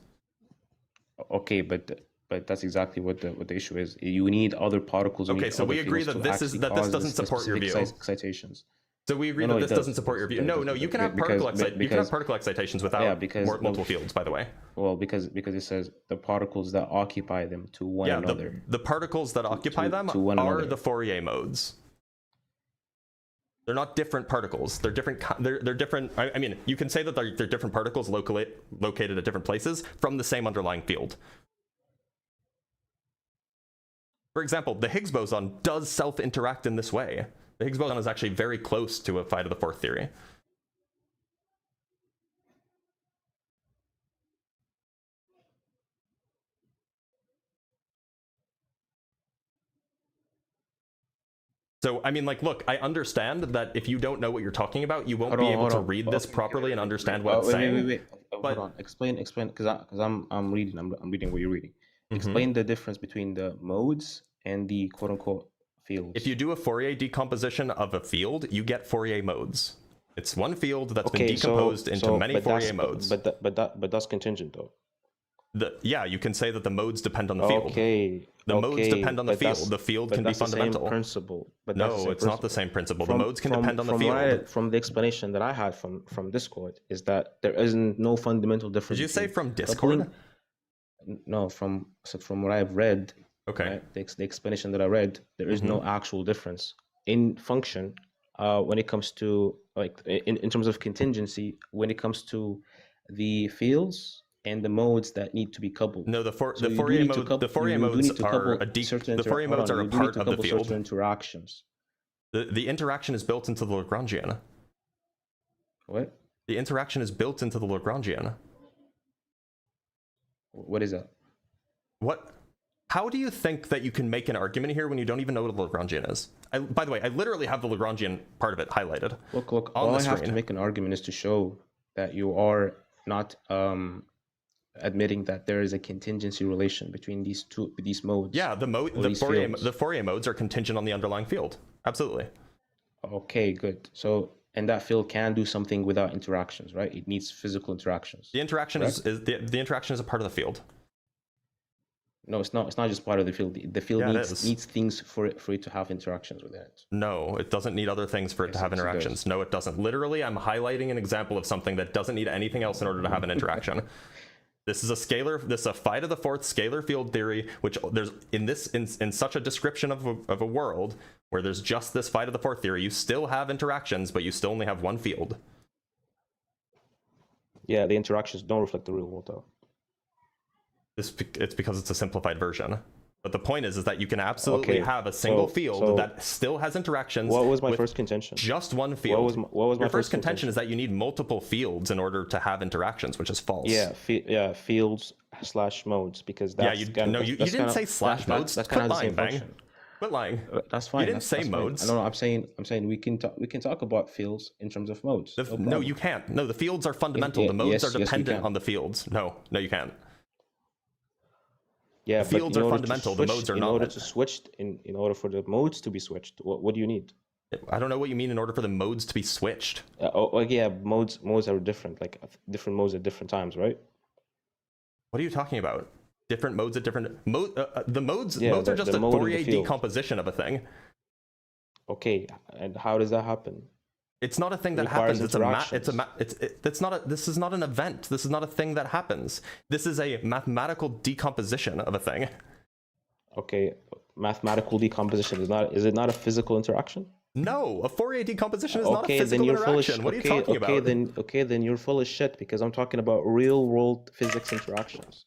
Okay, but that's exactly what the issue is. You need other particles. Okay, so we agree that this doesn't support your view. Excitations. So we agree that this doesn't support your view. No, you can have particle excitations without multiple fields. By the way. Well, because it says the particles that occupy them to one another. The particles that occupy them are the Fourier modes. They're not different particles. They're different. They're different. I mean, you can say that they're different particles located at different places from the same underlying field. For example, the Higgs boson does self-interact in this way. The Higgs boson is actually very close to a phi to the 4th theory. So, I mean, like, look, I understand that if you don't know what you're talking about, you won't be able to read this properly and understand what it's saying. Wait. Hold on. Explain, because I'm reading. I'm reading what you're reading. Explain the difference between the modes and the quote unquote fields. If you do a Fourier decomposition of a field, you get Fourier modes. It's one field that's been Okay, decomposed into many but Fourier that's modes. but that's contingent though. Yeah, you can say that the modes depend on the field. Okay. The modes depend on the but field. that's- The field but can be that's the same fundamental. principle. But that's the No, same it's not the principle. same principle. The modes can depend on the from field. from the explanation that I had from Discord is that there isn't no fundamental difference. Did you say between from Discord? coupling- No, from what I've read. Okay. Right, the explanation that I read, there is no actual difference in function when it comes to like in terms of contingency when it comes to the fields and the modes that need to be coupled. No, the So you do Fourier need to mode. couple- The Fourier you do modes need to are couple a certain the inter- Fourier hold modes on, are a you do need part to of the couple field. certain interactions. The interaction is built into the Lagrangian. What? The interaction is built into the Lagrangian. What is that? What? How do you think that you can make an argument here when you don't even know what a Lagrangian is? By the way, I literally have the Lagrangian part of it highlighted. Look, on all the I have to screen. make an argument is to show that you are not admitting that there is a contingency relation between these modes. Yeah, the these fields. Fourier modes are contingent on the underlying field. Absolutely. Okay, good. So, and that field can do something without interactions, right? It needs physical interactions. The interaction is the interaction is a part of the field. No, it's not. It's not just part of the field. The field Yeah, it is. needs things for it to have interactions within it. No, it doesn't need other things for it to Yes, have yes, it interactions. does. No, it doesn't. Literally, I'm highlighting an example of something that doesn't need anything else in order to have an interaction. This is a phi to the fourth scalar field theory, which there's in such a description of a world where there's just this phi to the fourth theory, you still have interactions, but you still only have one field. Yeah, the interactions don't reflect the real world, though. It's because it's a simplified version. But the point is that you can absolutely Okay, have a single so- field so that still has interactions. What was my with first contention? Just one field. What was my Your first contention is that you need multiple fields in order to have interactions, which is false. Yeah, fields / modes, because that's you kinda- you that's didn't kinda- say slash that- modes. That's Quit kind of the lying, same Bang. function. Quit lying. That's fine. You didn't say that's fine. modes. No, I'm saying we can talk about fields in terms of modes. No, you can't. No, the fields are fundamental. Yeah, the modes yes, are yes, we dependent can. on the fields. No, you can't. Yeah, The but fields in are order to fundamental, the switch- modes are in not. order to switch in order for the modes to be switched, what do you need? I don't know what you mean in order for the modes to be switched. Yeah, modes are different, like different modes at different times, right? What are you talking about? Different modes at different the modes Yeah, modes are just the a mode in the Fourier field. decomposition of a thing. Okay, and how does that happen? It's not a thing that Requires happens. This is not an event. This is not a thing that happens. This is a mathematical decomposition of a thing. Okay, mathematical decomposition is it not a physical interaction? No, a Fourier decomposition is not a Okay, physical then you're full of interaction. What are you talking about? then you're full of shit because I'm talking about real world physics interactions.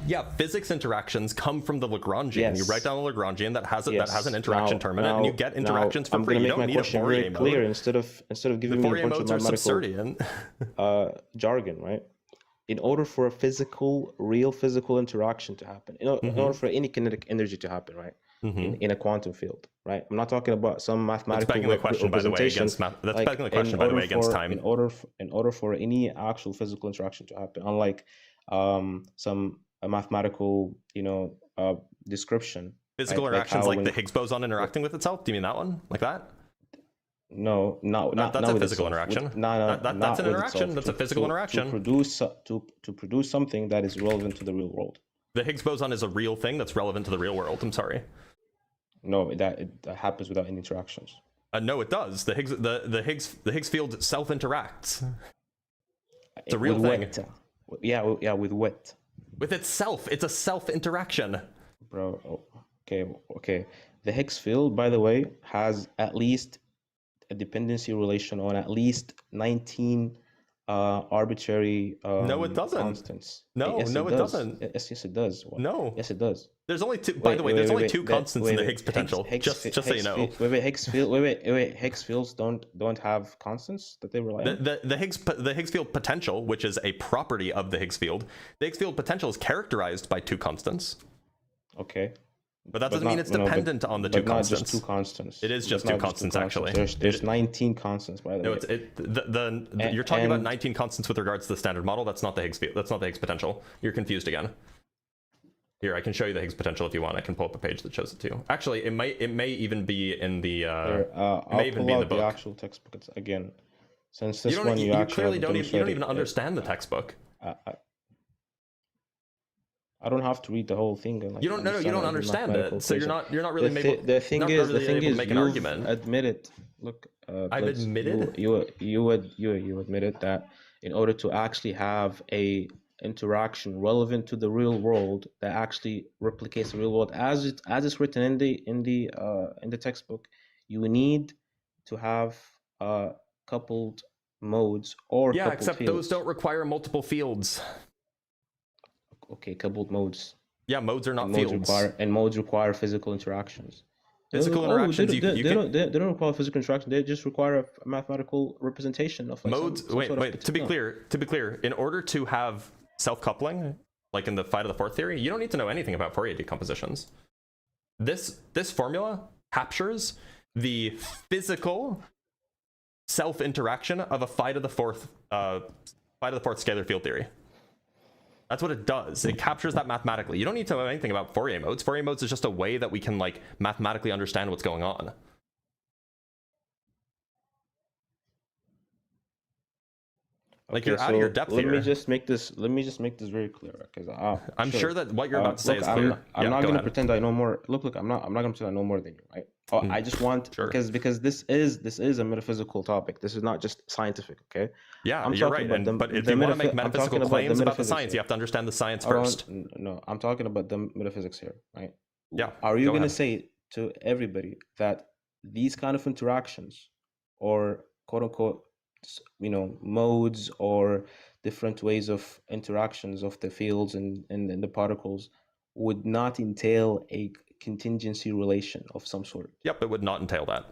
Yeah, physics interactions come from the Lagrangian. Yes. You write down a Lagrangian that has Yes. an interaction term in it, and you get interactions for I'm free. gonna You make don't my need a question Fourier very mode. clear instead of The giving me a Fourier bunch modes of are mathematical subservient. jargon, right? In order for a real physical interaction to happen, in order for any kinetic energy to happen, right? In a quantum field, right? I'm not talking about some That's mathematical begging the question, by the way, representation. against math. That's Like, begging the question, by the way, against time. In order for any actual physical interaction to happen, unlike some mathematical, description. Physical right? interactions how like when- the Higgs boson interacting with itself. Do you mean that one? Like that? No, not That's a with physical itself. interaction. No, That's an with interaction. itself. That's a physical interaction. To produce something that is relevant to the real world. The Higgs boson is a real thing that's relevant to the real world. I'm sorry. No, that happens without any interactions. No, it does. The Higgs field self interacts. It's a real With thing. what? Yeah, with what? With itself. It's a self interaction. Bro, okay. The Higgs field, by the way, has at least a dependency relation on at least 19 arbitrary No, it doesn't. constants. No, Yes, no, it does. doesn't. Yes, it does. No. Yes, it does. There's only two. By the way, there's only two constants in the Higgs potential. Just so you know. Higgs fields don't have constants that they rely on. The Higgs field potential, which is a property of the Higgs field, the Higgs field potential is characterized by two constants. Okay. But that doesn't mean it's dependent on the two not constants. just two constants. It is just But two not constants, actually. There's 19 constants, by the No, way. you're talking about and- 19 constants with regards to the standard model. That's not the Higgs field. That's not the Higgs potential. You're confused again. Here, I can show you the Higgs potential if you want. I can pull up a page that shows it too. Actually, it may even be in the I'll may even pull be in the out the book. actual textbook again. Since You this don't. one You, you you actually clearly have don't even. You don't even demonstrated, understand the textbook. I don't have to read the whole thing and like You don't. No, you don't understand mathematical it. So you're equation. not. You're not really able. The thing not is, really able to make an you've argument. admitted. Look, I've Blitz, admitted. you admitted that in order to actually have a interaction relevant to the real world that actually replicates the real world as it's written in the textbook, you need to have coupled modes or Yeah, coupled except fields. those don't require multiple fields. Okay, coupled modes. Yeah, modes are not And fields. modes require physical interactions. Physical interactions. They don't require physical interaction. They just require a mathematical representation of like modes. some Wait. sort of To be clear, in order to have self-coupling, like in the fight of the fourth theory, you don't need to know anything about Fourier decompositions. This formula captures the physical self-interaction of a phi to the fourth scalar field theory. That's what it does. It captures that mathematically. You don't need to know anything about Fourier modes. Fourier modes is just a way that we can like mathematically understand what's going on. Like, you're out of your depth let here. me just make this very clear, because I'm sure that what you're about to say is clear. I'm Yeah, not go going to ahead. pretend I know more. Look, I'm not going to pretend I know more than you, right? I just want, Sure. because this is a metaphysical topic. This is not just scientific, okay? Yeah, I'm you're talking right. about But if the you want to make I'm metaphysical talking about claims the about the metaphysics science, you here. have to understand the science Hold on, first. No, I'm talking about the metaphysics here, right? Yeah. Are you go going to ahead. say to everybody that these kind of interactions, or quote unquote, modes or different ways of interactions of the fields and the particles would not entail a contingency relation of some sort? Yep, it would not entail that.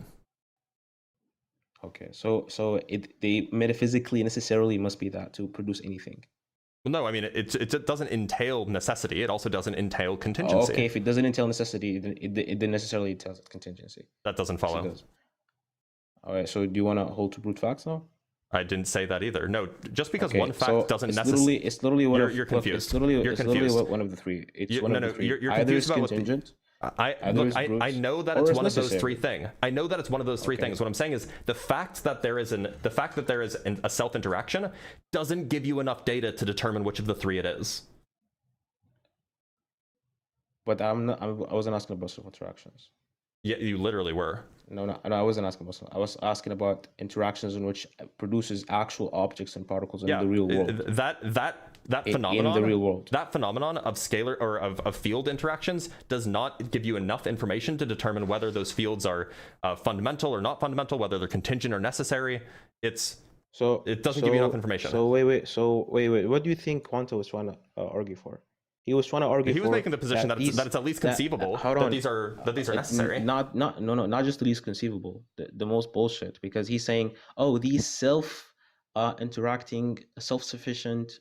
Okay, so they metaphysically necessarily must be that to produce anything. Well, no, I mean, it doesn't entail necessity. It also doesn't entail contingency. Okay, if it doesn't entail necessity, then it necessarily entails contingency. That doesn't Yes, it follow. does. All right, so do you want to hold to brute facts now? I didn't say that either. No, just because Okay, one fact so doesn't it's necessarily. literally one You're- of you're look, confused. It's literally You're it's confused. literally one of the three. It's one of the three. You're Either confused it's about what contingent. I Brutes, know that or it's it's one of those necessary. three things. I know that it's one of those three Okay. things. What I'm saying is the fact that there is a self interaction doesn't give you enough data to determine which of the three it is. But I wasn't asking about self interactions. Yeah, you literally were. No, I wasn't asking about. I was asking about interactions in which produces actual objects and particles in the real world. That phenomenon in the real world. That phenomenon of scalar or of field interactions does not give you enough information to determine whether those fields are fundamental or not fundamental, whether they're contingent or necessary. It doesn't give you enough information. So wait. What do you think Quanto was trying to argue for? He was trying to argue. He was for making the position that it's at least conceivable that these are necessary. Not just the least conceivable. The most bullshit, because he's saying, oh, these interacting, self-sufficient,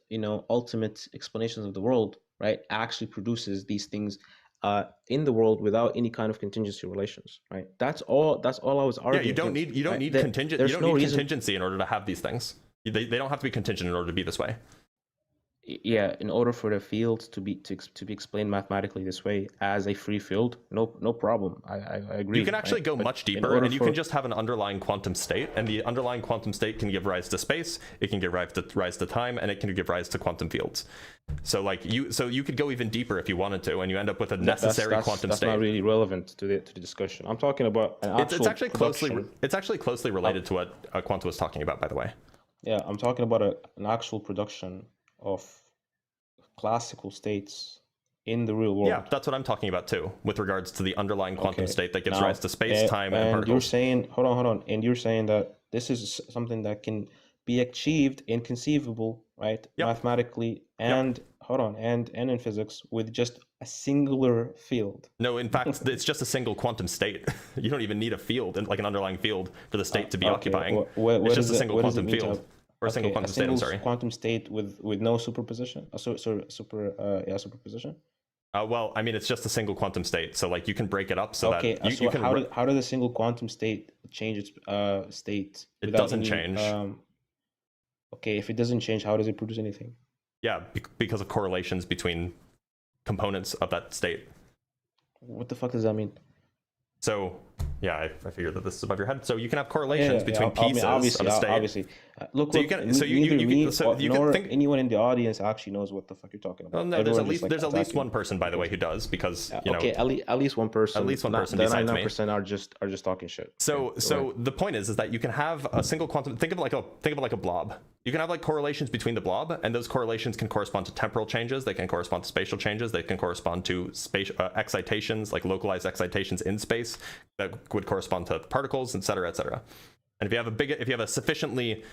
ultimate explanations of the world, right, actually produces these things in the world without any kind of contingency relations, right? That's all I was arguing. Yeah, you don't need contingency in order to have these things. They don't have to be contingent in order to be this way. Yeah, in order for the field to be explained mathematically this way as a free field, no problem. I agree. You can actually right? go But much in deeper, order and you for- can just have an underlying quantum state, and the underlying quantum state can give rise to space, it can give rise to time, and it can give rise to quantum fields. So you could go even deeper if you wanted to, and you end up with a necessary quantum state. That's not really relevant to the discussion. I'm talking about an actual It's actually production. closely related to what Quantum was talking about, by the way. Yeah, I'm talking about an actual production of classical states in the real world. Yeah, that's what I'm talking about too, with regards to the underlying quantum Okay. state that gives Now, rise to space, time, and you're particles. saying, hold on, and you're saying that this is something that can be achieved and conceivable, right? Yep. Mathematically and and in physics with just a singular field. No, in fact, it's just a single quantum state. You don't even need a field, like an underlying field, for the state to be occupying. It's just a single quantum field. Or a single quantum state, I'm sorry. Quantum state with no superposition. Superposition. Well, I mean, it's just a single quantum state, so like you can break it up so that you can. How does a single quantum state change its state? It doesn't change. Okay, if it doesn't change, how does it produce anything? Yeah, because of correlations between components of that state. What the fuck does that mean? So Yeah, I figured that this is above your head. So you can have correlations between I mean, pieces obviously, of a state. obviously. Look, So you look, can- so you- neither you me can- so you can nor think- anyone in the audience actually knows what the fuck you're talking about. Well, no, there's at Everyone least just, like, at least attacking one person, by the way, who does, because you know. Okay, at least one person. At least one person The besides me. 99% are just talking shit. So Okay, so go ahead. the point is that you can have a single quantum. Think of it like a blob. You can have like correlations between the blob, and those correlations can correspond to temporal changes. They can correspond to spatial changes. They can correspond to excitations, like localized excitations in space that would correspond to particles, etc., etc. And if you have a sufficiently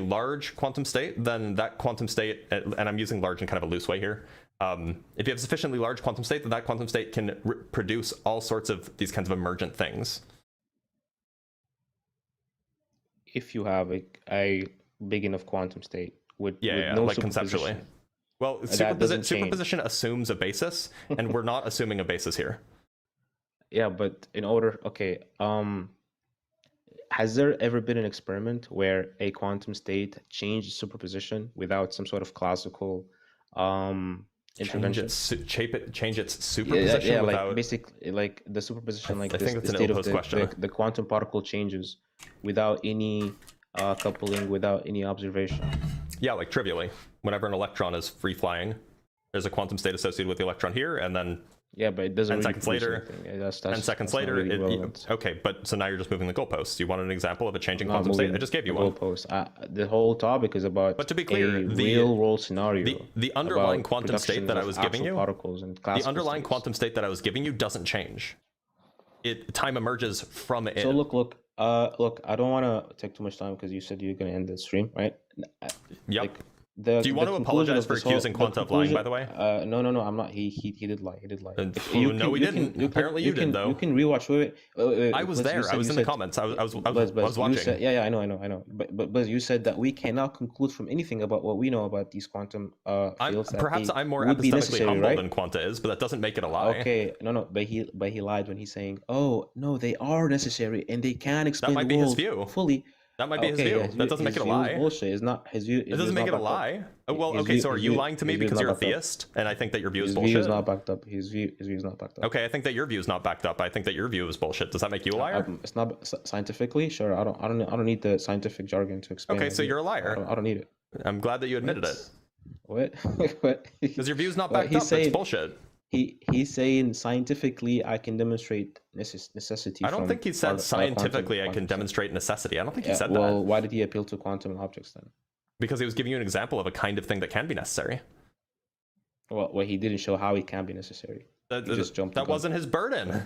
large quantum state, then that quantum state, and I'm using large in kind of a loose way here. If you have a sufficiently large quantum state, then that quantum state can produce all sorts of these kinds of emergent things. If you have a big enough quantum state with Yeah, no like conceptually. superposition. Well, That doesn't change. superposition assumes a basis, and we're not assuming a basis here. Yeah, but in order, okay, has there ever been an experiment where a quantum state changed superposition without some sort of classical intervention? Change its superposition Yeah, without. like basically, like the superposition, like I this, think the that's an state of ill-posed question. the quantum particle changes without any coupling, without any observation. Yeah, like trivially, whenever an electron is free flying, there's a quantum state associated with the electron here, and then Yeah, but it doesn't. And really seconds produce later- anything. Yeah, that's 10 seconds not later, really relevant. okay, but so now you're just moving the goalposts. You want an example of a changing I'm not quantum state? moving I just gave you the one. goalpoast. The whole topic is about But to be clear, a the- real world scenario. the underlying about quantum state productions that I of was giving actual you- particles and The classical underlying states. quantum state that I was giving you doesn't change. Time emerges from it. So look. I don't want to take too much time because you said you're going to end the stream, right? Yep. Like, Do you want to apologize for accusing Quanta of lying, by the way? No, I'm not. He did lie. He did lie. No, we didn't. Apparently you did, though. You can rewatch. Wait. I was there. I was in the comments. I was Buzz, watching. you said, yeah, I know. But you said that we cannot conclude from anything about what we know about these quantum fields. That Perhaps they I'm more would be epistemically necessary, humble right? than Quanta is, but that doesn't make it a lie. Okay, no, but he lied when he's saying, "Oh no, they are necessary and they can explain might the be his world view. fully." That might be his Okay, view. yeah, That doesn't make it a his view is lie. bullshit. It's not his view. It doesn't make it a lie. Well, okay, so are you lying to me because you're a theist, and I think that your view is His bullshit? view is not backed up. His view is not backed up. Okay, I think that your view is not backed up. I think that your view is bullshit. Does that make you a liar? It's not scientifically. Sure, I don't need the scientific jargon to explain. Okay, my so view. you're a liar. I don't need it. I'm glad that you admitted it. What? What? Because your view is not Well, backed he's up. saying- It's bullshit. He's saying scientifically I can demonstrate necessity. I don't from think he said quantum- scientifically I can quantum- demonstrate necessity. I don't think he Yeah, said well, that. why did he appeal to quantum objects then? Because he was giving you an example of a kind of thing that can be necessary. Well, he didn't show how it can be necessary. He just jumped the That gun. wasn't his burden.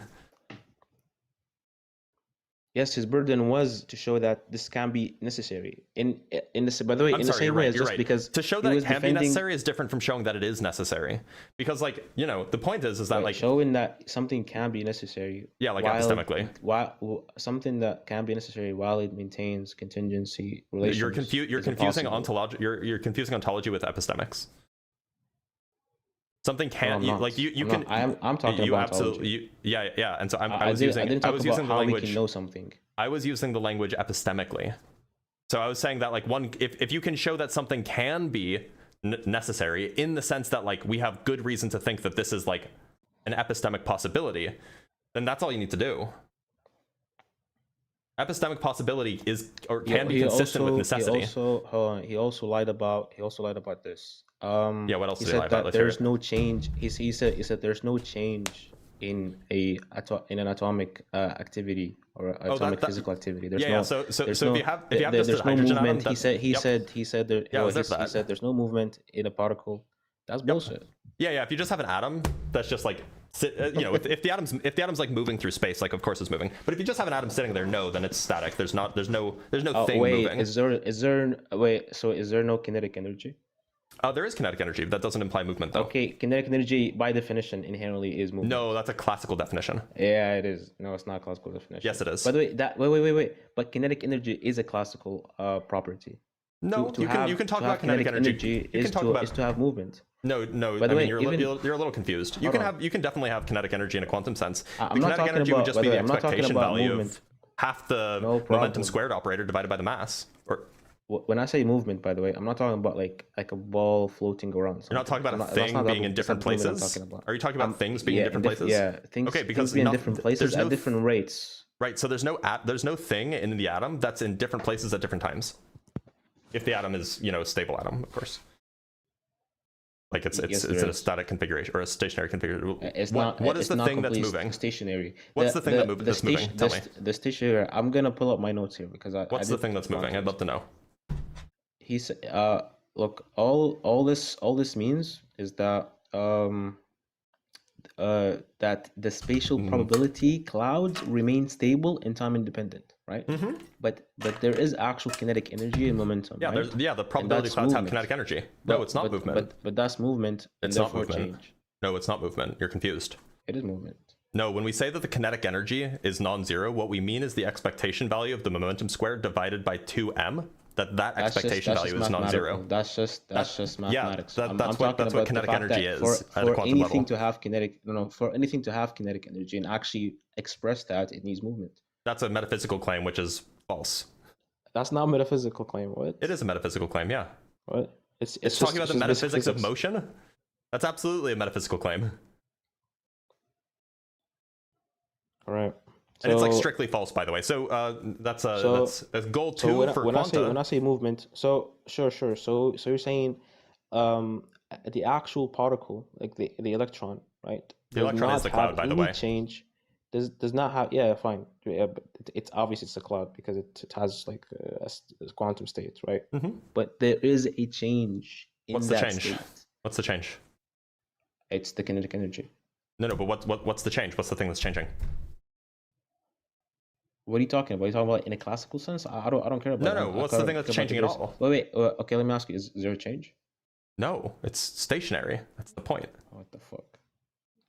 Yes, his burden was to show that this can be necessary. In this, by the way, I'm in the sorry, same you're way right. as You're just right. because To show he that it was can be defending- necessary is different from showing that it is necessary. Because, like, you know, the point is that, Like like, showing that something can be necessary. yeah, like while- epistemically. While something that can be necessary while it maintains contingency relations. You're is confusing impossible. ontology. You're confusing ontology with epistemics. Something No, can I'm you not. like you I'm can. not. I'm talking you about absolutely yeah. And so I I was didn't using talk about the how we language. can know something. I was using the language epistemically. So I was saying that, like, if you can show that something can be necessary in the sense that, like, we have good reason to think that this is like an epistemic possibility, then that's all you need to do. Epistemic possibility is or can be consistent with necessity. He also lied about this. Yeah, what else He did he lie said about? that Let's hear there's it. no change. He said there's no change in an atomic activity or atomic that- physical physical activity. There's Yeah, no, yeah. So there's if no, you have there- just there's a no hydrogen atom, movement. He said there. Yeah, I was there he, for he that. said there's no movement in a particle. That's bullshit. Yeah. If you just have an atom that's just like you know, if the atom's like moving through space, like, of course it's moving. But if you just have an atom sitting there, no, then it's static. There's no thing Wait, moving. is there no kinetic energy? There is kinetic energy. But that doesn't imply movement, though. Okay, kinetic energy by definition inherently is movement. No, that's a classical definition. Yeah, it is. No, it's not a classical definition. Yes, it is. By the way, wait. But kinetic energy is a classical property. No, you can talk about kinetic energy. You can talk about is to have movement. No. By the way, you're a little confused. You can definitely have kinetic energy in a quantum sense. I'm The not kinetic talking energy about. would just By be the the way, I'm not talking expectation about value movement. of half the No momentum problem. squared operator divided by the mass. Or when I say movement, by the way, I'm not talking about like a ball floating around. You're not talking about a that's thing not being the- in that's not different the movement I'm places? talking about. Are you talking about things being yeah, in different places? Yeah, things. Okay, because things being in nothing- different places there's at no different rates. Right, so there's no thing in the atom that's in different places at different times. If the atom is, you know, a stable atom, of course. Like it's Yes, in a there is. static configuration or a stationary configuration. It's What not. is it's the not thing that's completely moving? Stationary. What's the thing that's moving? Tell me. The stationary. I'm gonna pull up my notes here because I. What's the thing that's moving? I'd love to know. He said, look, all this means is that that the spatial probability clouds remain stable and time independent, right? But there is actual kinetic energy and momentum. Yeah, right? the probability that's clouds have movement. kinetic energy. No, it's not movement. But that's movement and It's not therefore movement. change. No, it's not movement. You're confused. It is movement. No, when we say that the kinetic energy is non-zero, what we mean is the expectation value of the momentum squared divided by 2m. That expectation value is non-zero. That's just mathematics. that's I'm what talking about kinetic the fact energy that is at a for quantum anything level. to have kinetic, for anything to have kinetic energy and actually express that, it needs movement. That's a metaphysical claim, which is false. That's not a metaphysical claim. What? It is a metaphysical claim, yeah. What? It's Talking about the just basic metaphysics of physics. motion? That's absolutely a metaphysical claim. All right. And it's like So- strictly false, by the way. So that's So- goal 2 So for when quanta. I say movement, so sure. So you're saying the actual particle, like the electron, right? The does electron is not the cloud, have by the any way. Change does not have fine. Yeah, but it's obvious it's a cloud because it has like a quantum state, right? Mhm. But there is a change in What's the that change? state. What's the change? It's the kinetic energy. No, but what's the change? What's the thing that's changing? What are you talking about? Are you talking about in a classical sense? I don't care about. No, I what's care the thing that's about changing at yours. all? Wait. Okay, let me ask you: is there a change? No, it's stationary. That's the point. What the fuck?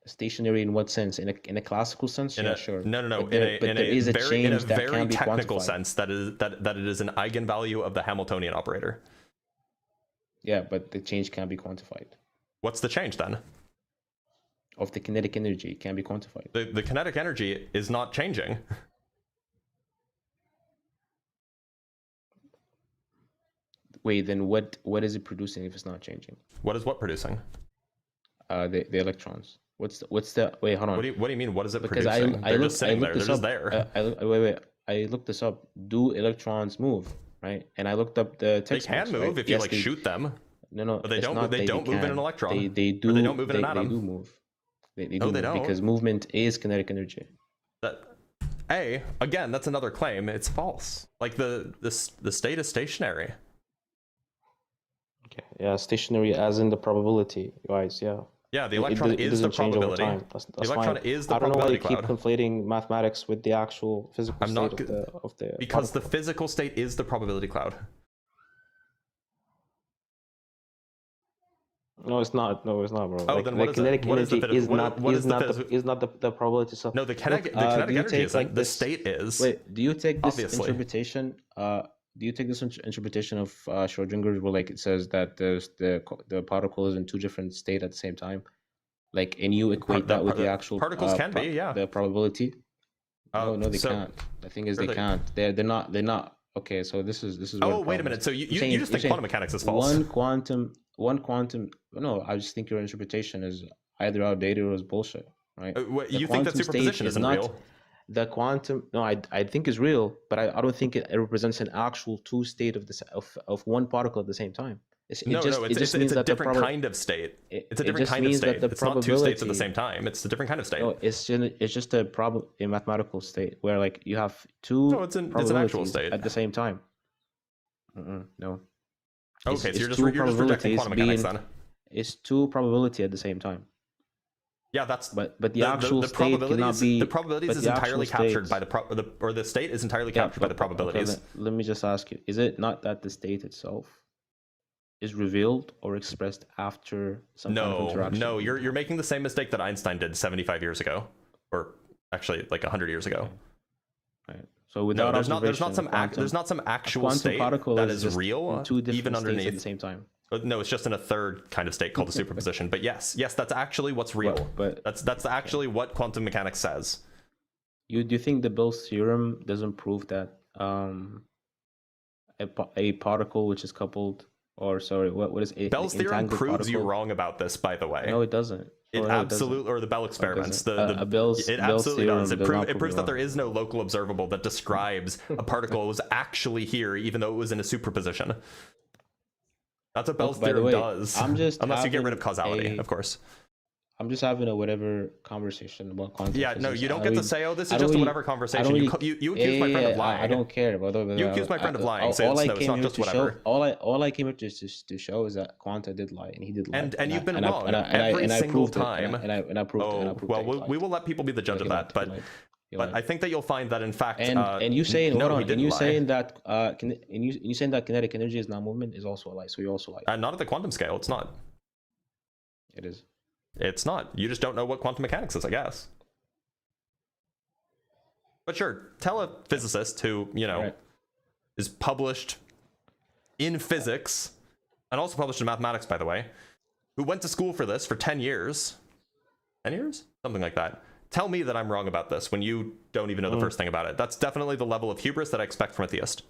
Stationary in what sense? In a classical sense? In Yeah, a, sure. No. But there is a very, change that very can be technical quantified. sense that it is an eigenvalue of the Hamiltonian operator. Yeah, but the change can be quantified. What's the change then? Of the kinetic energy, it can be quantified. The kinetic energy is not changing. Wait, then what is it producing if it's not changing? What is what producing? The electrons. What's the wait? Hold on. What do you mean? What is it Because producing? They're just sitting there. They're just there. Wait. I looked this up. Do electrons move? Right, and I looked up the They text. can move if you like shoot them. No, But they it's don't. not They that don't move in can. an electron. They do. Or they don't move in an They atom. do move. They No, do they move don't. because movement is kinetic energy. Again, that's another claim. It's false. Like the state is stationary. Okay. Yeah, stationary as in the probability, guys. Yeah. Yeah, the electron It is the doesn't change over probability. time. That's The electron fine. is the I don't know why you probability keep cloud. conflating mathematics with the actual physical I'm not state of the Because the particle. physical state is the probability cloud. No, it's not. No, it's not, bro. Oh, Like, then the what is it? kinetic What is the energy phys- is what- not what is is the not phys- the is not the probability stuff. No, the kinetic Look, kinetic do you energy take, isn't. like, The this- state is. Wait, do you take this Obviously. interpretation? Do you take this interpretation of Schrödinger, where like it says that the particle is in two different states at the same time, like, and you equate that with the actual particles can be, yeah. the probability? No, they so- can't. The thing is, Sure they can't. They're not. Okay, so this is where Oh, the wait a problem minute. is. So you You're saying- just think you're saying quantum mechanics is false. One quantum. No, I just think your interpretation is either outdated or is bullshit. Right? You think that quantum state superposition is isn't not- real? The quantum, no, I think is real, but I don't think it represents an actual two state of one particle at the same time. It No, just it's means a that the different kind of state. It's a it different just kind of means that state. the It's not two states at the probability- same time. It's a different kind of state. No, it's just a mathematical state where like you have two No, it's an actual probabilities state. at the same time. No. Okay, It's- so it's you're just two rejecting probabilities quantum mechanics being- then. It's two probability at the same time. Yeah, that's But the actual state cannot probabilities. be The probabilities but is the entirely actual captured state- by the state is entirely Yeah, captured by the but- okay, probabilities. then let me just ask you: is it not that the state itself is revealed or expressed after some kind of interaction? No, you're making the same mistake that Einstein did 75 years ago, or actually like 100 years ago. Right. So without No, there's not observation, some actual quantum state particle that is is just real in two different even states at the underneath. same time. No, it's just in a third kind of state called the superposition. But yes, that's actually what's real. But That's actually what quantum mechanics says. do you think the Bell's theorem doesn't prove that a particle which is coupled, or sorry, what is it? Bell's theorem proves you wrong about this, by the way. No, it doesn't. It no, absolutely, or the Bell experiments. Bell's it absolutely does. It not proves that there is no local observable that describes a particle was actually here, even though it was in a superposition. That's what Bell's theorem does. Unless you get rid of causality, of course. I'm just having a whatever conversation about quantum physics. No, you don't get to say, oh, this is just a whatever conversation. You accuse my friend of lying. I don't care. You accuse my friend of lying, so it's not just whatever. All I came here to show is that Quanta did lie, and he did lie. And you've been wrong every single time. And I proved it. Well, we will let people be the judge of that, but I think that you'll find that in fact, and you saying no, hold on, and you lie. saying that you saying that kinetic energy is not movement is also a lie. So you also lie. Not at the quantum scale. It's not. It is. It's not. You just don't know what quantum mechanics is, I guess. But sure, tell a physicist who, is published in physics, and also published in mathematics, by the way, who went to school for this for 10 years. 10 years? Something like that. Tell me that I'm wrong about this when you don't even know the first thing about it. That's definitely the level of hubris that I expect from a theist.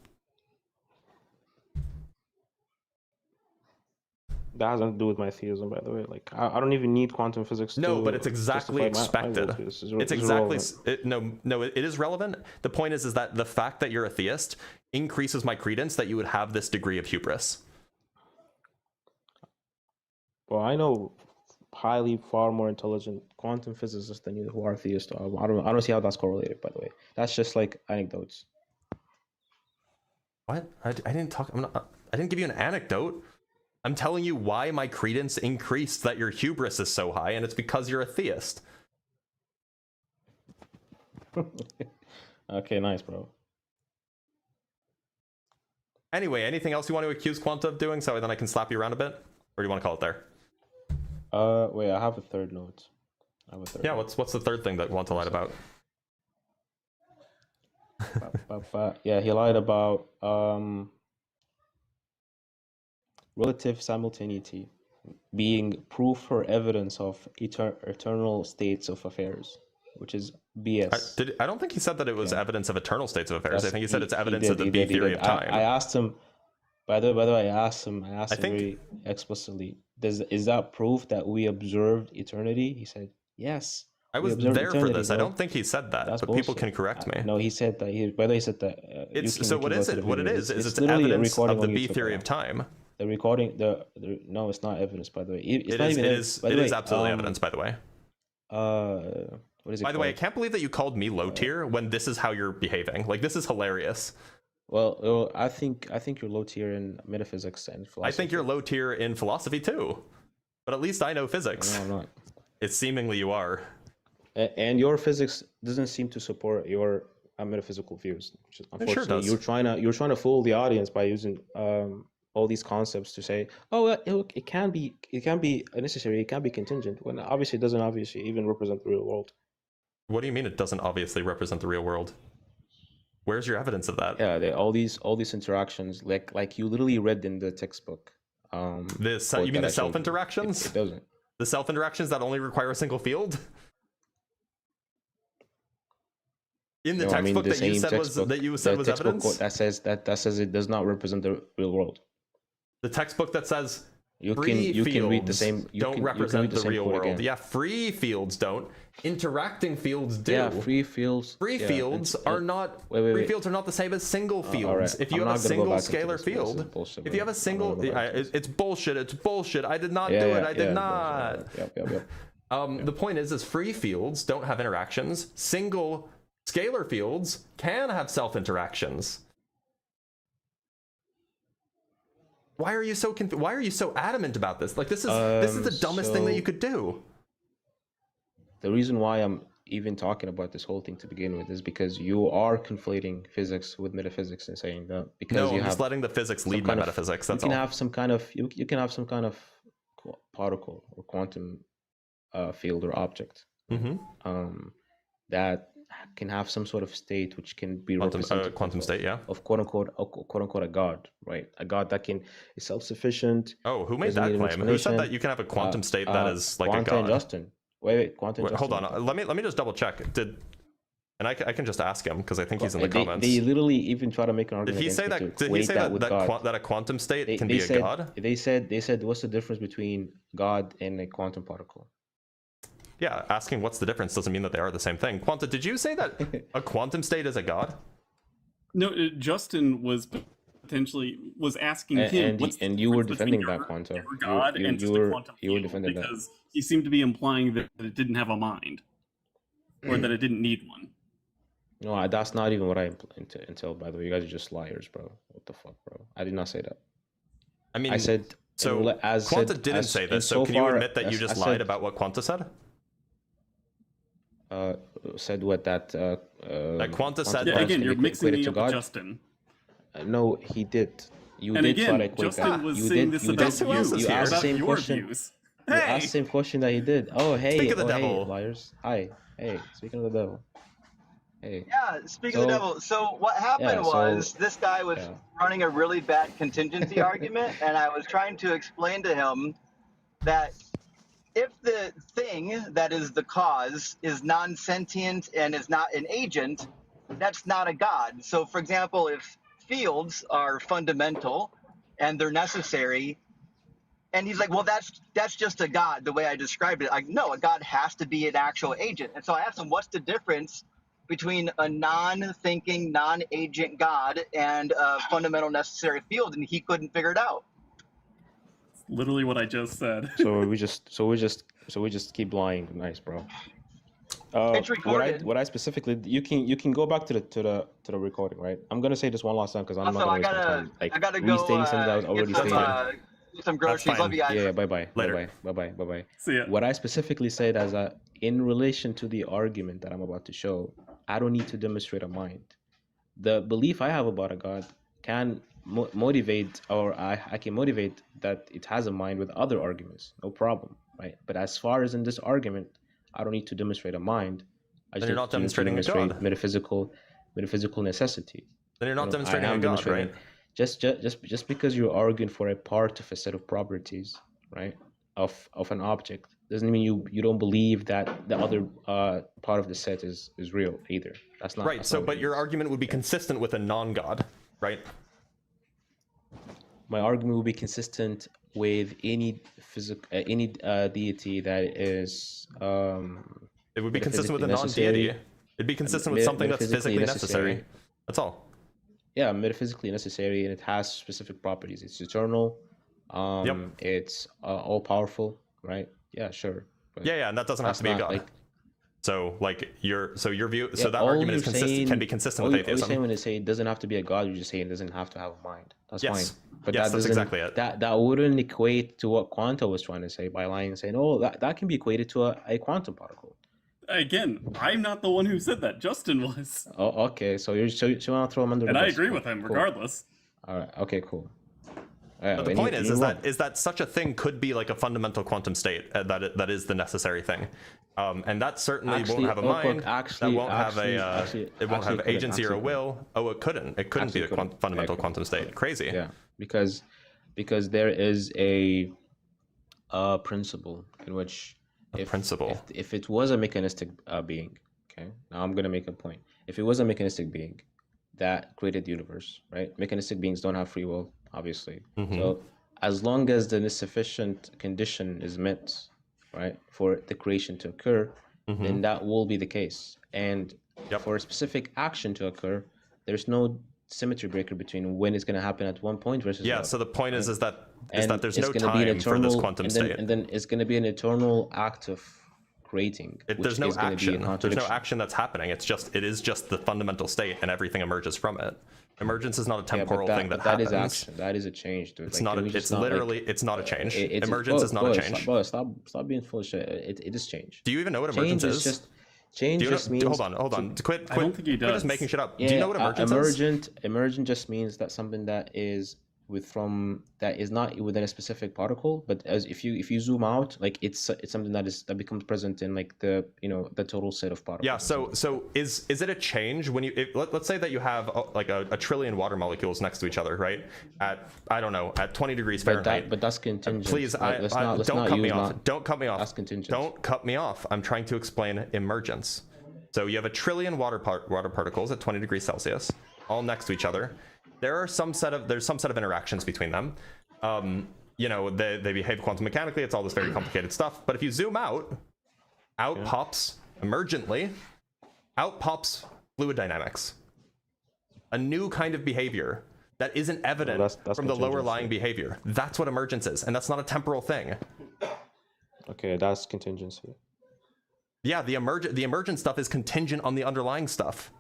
That has nothing to do with my theism, by the way. Like, I don't even need quantum physics. No, but it's exactly expected. It's exactly it is relevant. The point is that the fact that you're a theist increases my credence that you would have this degree of hubris. Well, I know highly far more intelligent quantum physicists than you who are theists. I don't see how that's correlated, by the way. That's just like anecdotes. What? I didn't talk. I didn't give you an anecdote. I'm telling you why my credence increased, that your hubris is so high, and it's because you're a theist. Okay, nice, bro. Anyway, anything else you want to accuse Quanta of doing, so then I can slap you around a bit? Or do you want to call it there? Wait, I have a third note. Yeah, what's the third thing that Quanta lied about? Yeah, he lied about relative simultaneity being proof or evidence of eternal states of affairs, which is BS. I don't think he said that it was evidence of eternal states of affairs. I think he said it's evidence of the B theory of time. I asked him, by the way, I asked him very explicitly, is that proof that we observed eternity? He said, yes. I was there for this. Bro. I don't think he said that, but people can correct me. No, he said that. By the way, he said that. What is it? What it is it's evidence of the B theory of time. The recording, no, it's not evidence, by the way. It is absolutely evidence, by the way. What is it? By the way, I can't believe that you called me low tier when this is how you're behaving. Like, this is hilarious. Well, I think you're low tier in metaphysics and philosophy. I think you're low tier in philosophy too, but at least I know physics. No, I'm not. It's seemingly you are. And your physics doesn't seem to support your metaphysical views. Which is, unfortunately, it sure does. You're trying to fool the audience by using all these concepts to say, oh, it can be necessary, it can be contingent, when obviously it doesn't obviously even represent the real world. What do you mean it doesn't obviously represent the real world? Where's your evidence of that? Yeah, all these interactions, like you literally read in the textbook. You mean the self interactions? It doesn't. The self interactions that only require a single field? In the textbook that you said was evidence? That says it does not represent the real world. The textbook that says you can read the same. Don't represent the real world. Again. Yeah, free fields don't. Interacting fields do. Yeah, free fields. Free fields are not. Free fields are not the same as single fields. If you have a single scalar field, if you have a single, it's bullshit. It's bullshit. I did not do it. I did not. Yep. The point is free fields don't have interactions. Single scalar fields can have self interactions. Why are you so why are you so adamant about this? Like, this is the dumbest thing that you could do. The reason why I'm even talking about this whole thing to begin with is because you are conflating physics with metaphysics and saying that because I'm just letting the physics lead my metaphysics. That's all. You can have some kind of particle or quantum field or object that can have some sort of state which can be represented quantum state, yeah, of quote unquote a god, right? A god that is self-sufficient. Oh, who made that claim? Who said that you can have a quantum state that is like a god? And Justin. Wait, Quantum. Hold on. Let me just double check. And I can just ask him because I think he's in the They comments. literally even try to make an Did argument. he say against me that? to Did he equate say that that with that, God. that a quantum state can They be a said, god? They said what's the difference between God and a quantum particle? Yeah, asking what's the difference doesn't mean that they are the same thing. Quanta, did you say that a quantum state is a god? No, Justin was asking him. And you were defending that, Quanta. Your God and just a quantum you were field, defending that. because he seemed to be implying that it didn't have a mind, or that it didn't need one. No, that's not even what I until. By the way, you guys are just liars, bro. What the fuck, bro? I did not say that. I mean, I said so. Quanta didn't say this. So can you admit that you just lied about what Quanta said? Said what that. That Quanta said. Yeah, again, you're mixing me to up God? with Justin. No, he did. You And did again, try to equate Justin that. was You saying did. this You about did. Who else is You here? asked the about same your question. views. You Hey, asked the same question that he did. Oh, hey. Speak of the devil. Hey, liars. Hi. Hey, speaking of the devil. Hey. Yeah, speaking of the So- devil. So what happened yeah, so- was this guy was yeah. running a really bad contingency argument, and I was trying to explain to him that if the thing that is the cause is non-sentient and is not an agent, that's not a god. So, for example, if fields are fundamental and they're necessary, and he's like, well, that's just a god, the way I described it. Like, no, a god has to be an actual agent. And so I asked him, what's the difference between a non-thinking, non-agent god and a fundamental necessary field? And he couldn't figure it out. literally what I just said. So we just keep lying. Nice, bro. It's recorded. What I specifically you can go back to the recording, right? I'm gonna say this one last time because I'm Also, not gonna I waste my gotta, time. Like I gotta go restating something that was already get stated. some groceries. fine. Love you guys. Yeah, bye. Later. Bye. See ya. What I specifically said as in relation to the argument that I'm about to show, I don't need to demonstrate a mind. The belief I have about a God can motivate, or I can motivate that it has a mind with other arguments, no problem, right? But as far as in this argument, I don't need to demonstrate a mind. I Then you're need not to demonstrating a demonstrate God. metaphysical necessity. Then you're not You know, demonstrating I a am god, demonstrating- right? Just because you're arguing for a part of a set of properties, right, of an object, doesn't mean you don't believe that the other part of the set is real either. That's not Right. that's So, not what but it your is. argument would be consistent with a non-god, right? My argument will be consistent with any deity that is It would be consistent with a metaphysically non-deity. necessary. It'd be consistent with something that's Metaphysically physically necessary. necessary. That's all. Yeah, metaphysically necessary, and it has specific properties. It's eternal. Yep. It's all powerful, right? Yeah, sure. But Yeah, and that doesn't have that's to be a not, god. like, So, like your view, so yeah, that all argument is you're consistent, saying- can be consistent all with you- all you're saying atheism. when they say it doesn't have to be a god, you're just saying it doesn't have to have a mind. That's Yes. fine. But Yes, that that's doesn't, exactly it. That wouldn't equate to what Quanta was trying to say by lying and saying, oh, that can be equated to a quantum particle. Again, I'm not the one who said that. Justin was. Oh, okay. So you want to throw him under And the I bus. agree with him, Cool. regardless. All right. Okay. Cool. But the point is that such a thing could be like a fundamental quantum state that is the necessary thing, and that certainly Actually, won't have a look, mind. actually- that won't have actually- a. actually- it won't actually have couldn't, agency or a actually will. Oh, it couldn't. It couldn't be a Actually couldn't. fundamental Yeah, quantum state. Crazy. Yeah, because there is a principle in which Principle. if it was a mechanistic being, okay. Now I'm gonna make a point. If it was a mechanistic being that created the universe, right? Mechanistic beings don't have free will, obviously. Mm-hmm. So as long as the sufficient condition is met, right, for the creation to occur, then that will be the case. And Mm-hmm. Yep. for a specific action to occur, there's no symmetry breaker between when it's going to happen at one point versus Yeah. another. So the point is that there's it's no gonna be an time for this eternal- quantum and then, state. and then it's going to be an eternal act of creating. which There's no is gonna be a action. There's no contradiction. action that's happening. It is just the fundamental state, and everything emerges from it. Emergence is not a Yeah, but temporal thing that that happens. is action. That is a change, dude. It's Like, not. can we It's just not, like, literally. It's not a change. it's Emergence is not a change. Stop being full of shit. It is change. Do you even know what Change emergence is just change Do you know, just means. hold on. Quit. I don't think he Quit just does. making shit up. Yeah, Do you know what emergence is? Emergent just means that something that is that is not within a specific particle, but as if you zoom out, like it's something that becomes present in like the total set of particles. Yeah. So is it a change when let's say that you have like a trillion water molecules next to each other, right? At I don't know, at 20 degrees Fahrenheit. But that's contingent. Please, Like, let's don't not cut use me off. not- Don't cut me off. That's contingent. Don't cut me off. I'm trying to explain emergence. So you have a trillion water particles at 20 degrees Celsius, all next to each other. There's some set of interactions between them. You know, they behave quantum mechanically. It's all this very complicated stuff. But if you zoom out pops emergently, out pops fluid dynamics. A new kind of behavior that isn't evident that's from the lower lying contingency. behavior. That's what emergence is, and that's not a temporal thing. Okay, that's contingency. Yeah, the emergent stuff is contingent on the underlying stuff.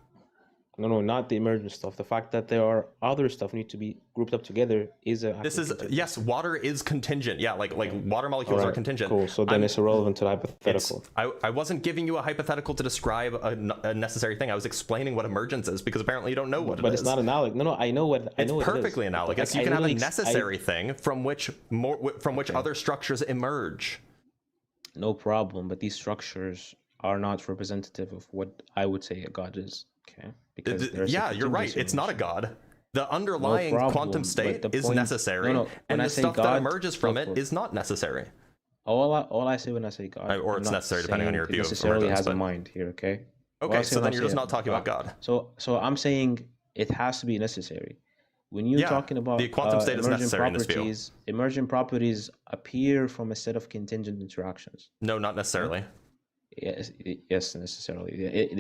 No, not the emergent stuff. The fact that there are other stuff need to be grouped up together is a. This is yes, water is contingent. Yeah, like water molecules are contingent. Cool. So then it's irrelevant to the hypothetical. I wasn't giving you a hypothetical to describe a necessary thing. I was explaining what emergence is because apparently you don't know what it is. But it's not analogous. No, I know what. I know It's perfectly what it is. analogous. Like, You can have a necessary thing from which other structures emerge. No problem, but these structures are not representative of what I would say a god is. Okay. Because Yeah, you're right. It's not a god. The underlying quantum state is necessary, and the stuff that emerges from it is not necessary. All I say when I say God, or it's necessary depending on your view of necessarily emergence, has a but- mind here. Okay. Okay, so then you're just not talking about God. So I'm saying it has to be necessary. When you're talking about the quantum state is emergent necessary in this view. properties, emergent properties appear from a set of contingent interactions. No, not necessarily. Yes, necessarily.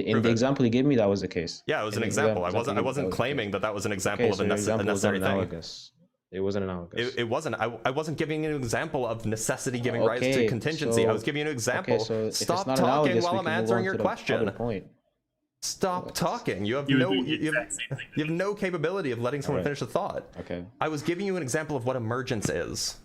In Prove the it. example you gave me, that was the case. Yeah, it was In an the example. I example wasn't claiming that was an example Okay, of so a your example was not necessary thing. analogous. It wasn't analogous. It wasn't. I wasn't giving you an example of necessity giving rise to contingency. I was giving you an example. Okay, so if it's Stop not talking analogous, while we I'm can move answering on your to the question. other point. Stop talking. You have no capability of letting someone finish a thought. Okay. I was giving you an example of what emergence is.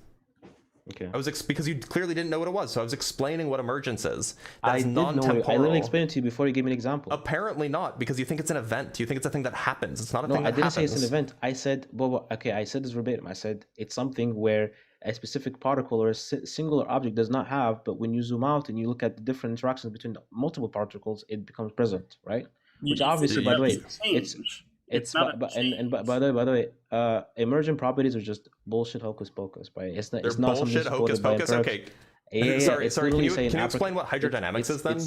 Okay. Because you clearly didn't know what it was, so I was explaining what emergence is. I That's did know it. non-temporal. I literally explained it to you before you gave me an example. Apparently not, because you think it's an event. You think it's a thing that happens. It's not a No, thing I that didn't happens. say it's an event. I said, okay, I said this verbatim. I said it's something where a specific particle or a singular object does not have, but when you zoom out and you look at the different interactions between multiple particles, it becomes present, right? Which obviously, by the way, it's not by the way, emergent properties are just bullshit hocus pocus, right? It's not. They're It's not something bullshit hocus supported by pocus. empirics. Okay. Sorry. It's Can literally you saying explain what hydrodynamics is then?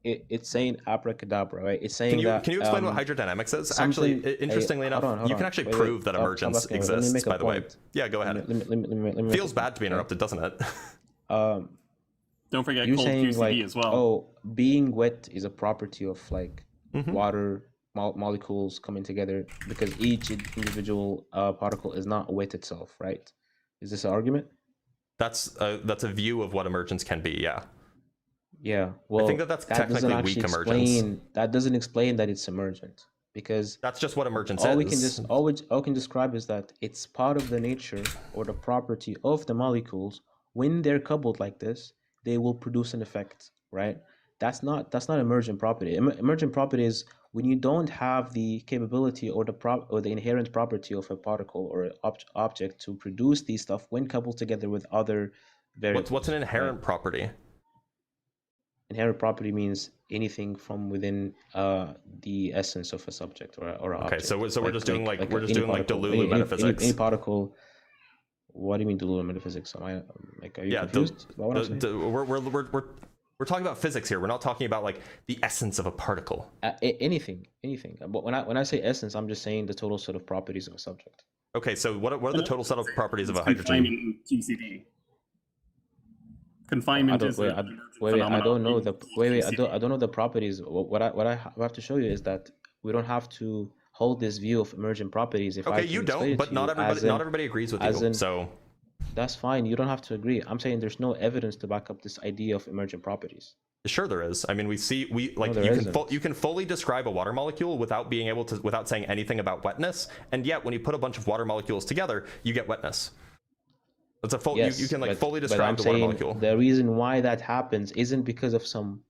It's saying abracadabra, right? It's saying that. Can you explain what hydrodynamics is? Actually, interestingly enough, hold you on. can actually Wait, prove that I'll emergence stop asking. Let me exists. make a By the way, point. yeah, go ahead. Let me Feels bad to be interrupted, doesn't it? Don't forget You're cold saying QCD like, as well. oh, being wet is a property of like Mhm. water molecules coming together because each individual particle is not wet itself, right? Is this an argument? That's a view of what emergence can be. Yeah. Yeah. Well, I think that's doesn't technically actually weak emergence. That doesn't explain that it's emergent because That's just what emergence all is. we can just all we can describe is that it's part of the nature or the property of the molecules. When they're coupled like this, they will produce an effect, right? That's not emergent property. Emergent property is when you don't have the capability or the inherent property of a particle or object to produce these stuff when coupled together with other variables. What's an inherent property? Inherent property means anything from within the essence of a subject or an object. Okay, so we're just doing like we're just any doing like particle, Delulu metaphysics. Any particle. What do you mean Delulu metaphysics? Am I like are you confused about what I'm saying? We're talking about physics here. We're not talking about like the essence of a particle. Anything. But when I say essence, I'm just saying the total set of properties of a subject. Okay, so what are the total set of properties of a hydrogen? Confinement in QCD. Confinement is I don't know I don't know the properties. What I have to show you is that we don't have to hold this view of emergent properties. If Okay, you don't, but not everybody agrees with you. So that's fine. You don't have to agree. I'm saying there's no evidence to back up this idea of emergent properties. sure there is. I mean, you can fully describe a water molecule without saying anything about wetness, and yet when you put a bunch of water molecules together, you get wetness. That's a full. Yes, you can fully but describe I'm the water saying molecule. The reason why that happens isn't because of some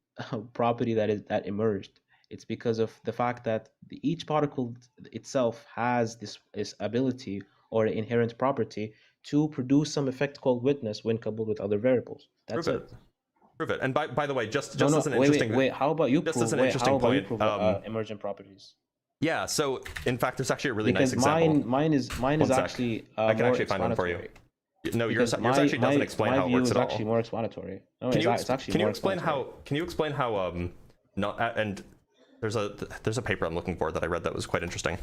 property that emerged. It's because of the fact that each particle itself has this ability or inherent property to produce some effect called wetness when coupled with other variables. That's it. Prove it. And by the way, just as an wait, interesting wait. How about you prove? Just as an interesting how about you point, prove emergent properties? Yeah. So in fact, there's actually a really Because nice example. mine is sec. actually I can more actually find one for you. explanatory. No, yours actually doesn't explain how it works at all. It's actually more explanatory. No, Can you it's actually can you more explain explanatory. how? Can you explain how? And there's a paper I'm looking for that I read that was quite interesting.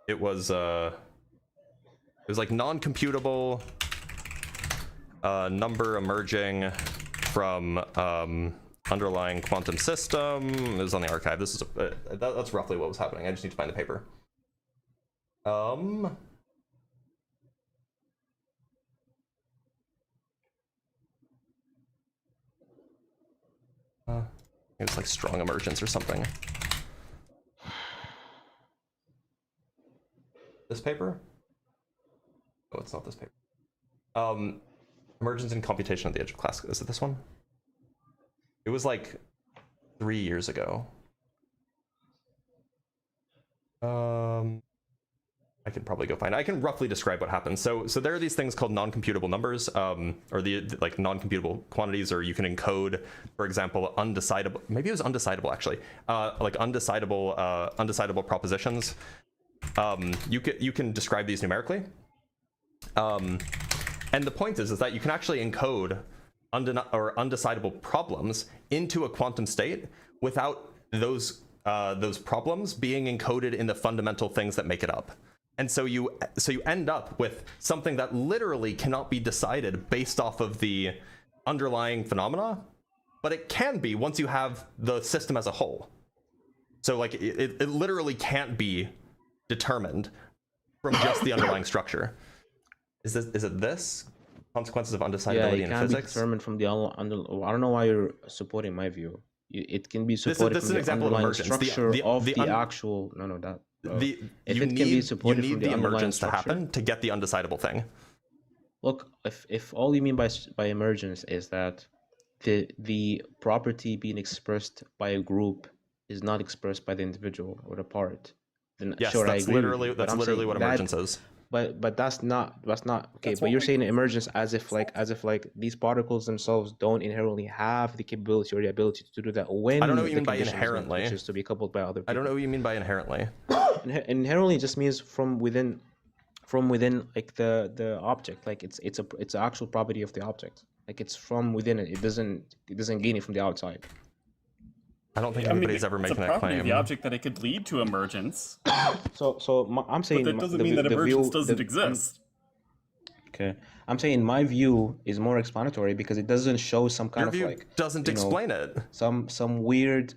It was like non-computable number emerging from underlying quantum system. It was on the archive. This is that's roughly what was happening. I just need to find the paper. It was like strong emergence or something. This paper? Oh, it's not this paper. Emergence and computation at the edge of classical. Is it this one? It was like 3 years ago. I can probably go find it. I can roughly describe what happens. So there are these things called non-computable numbers, or the like non-computable quantities, or you can encode, for example, undecidable. Maybe it was undecidable actually. Like undecidable propositions. You can describe these numerically. And the point is that you can actually encode undecidable problems into a quantum state without those problems being encoded in the fundamental things that make it up. And so you end up with something that literally cannot be decided based off of the underlying phenomena, but it can be once you have the system as a whole. So like it literally can't be determined from just the underlying structure. Is it this? Consequences of undecidability in physics? Yeah, it can be determined from the I don't know why you're supporting my view. It can be supported from the underlying structure of the actual. No, that. You need the emergence to happen to get the undecidable thing. Look, if all you mean by emergence is that the property being expressed by a group is not expressed by the individual or the part, then yes, sure, that's literally what emergence is. But that's not okay. But you're saying emergence as if these particles themselves don't inherently have the capability or the ability to do that when I don't know what you mean by inherently, which is to be coupled by other people. I don't know what you mean by inherently. Inherently just means from within like the object. Like it's an actual property of the object. Like it's from within it. It doesn't gain it from the outside. I don't think anybody's ever making that claim. Of the object that it could lead to emergence. I'm saying but that doesn't mean that emergence doesn't exist. Okay, I'm saying my view is more explanatory because it doesn't show some kind Your of view doesn't explain it. Some weird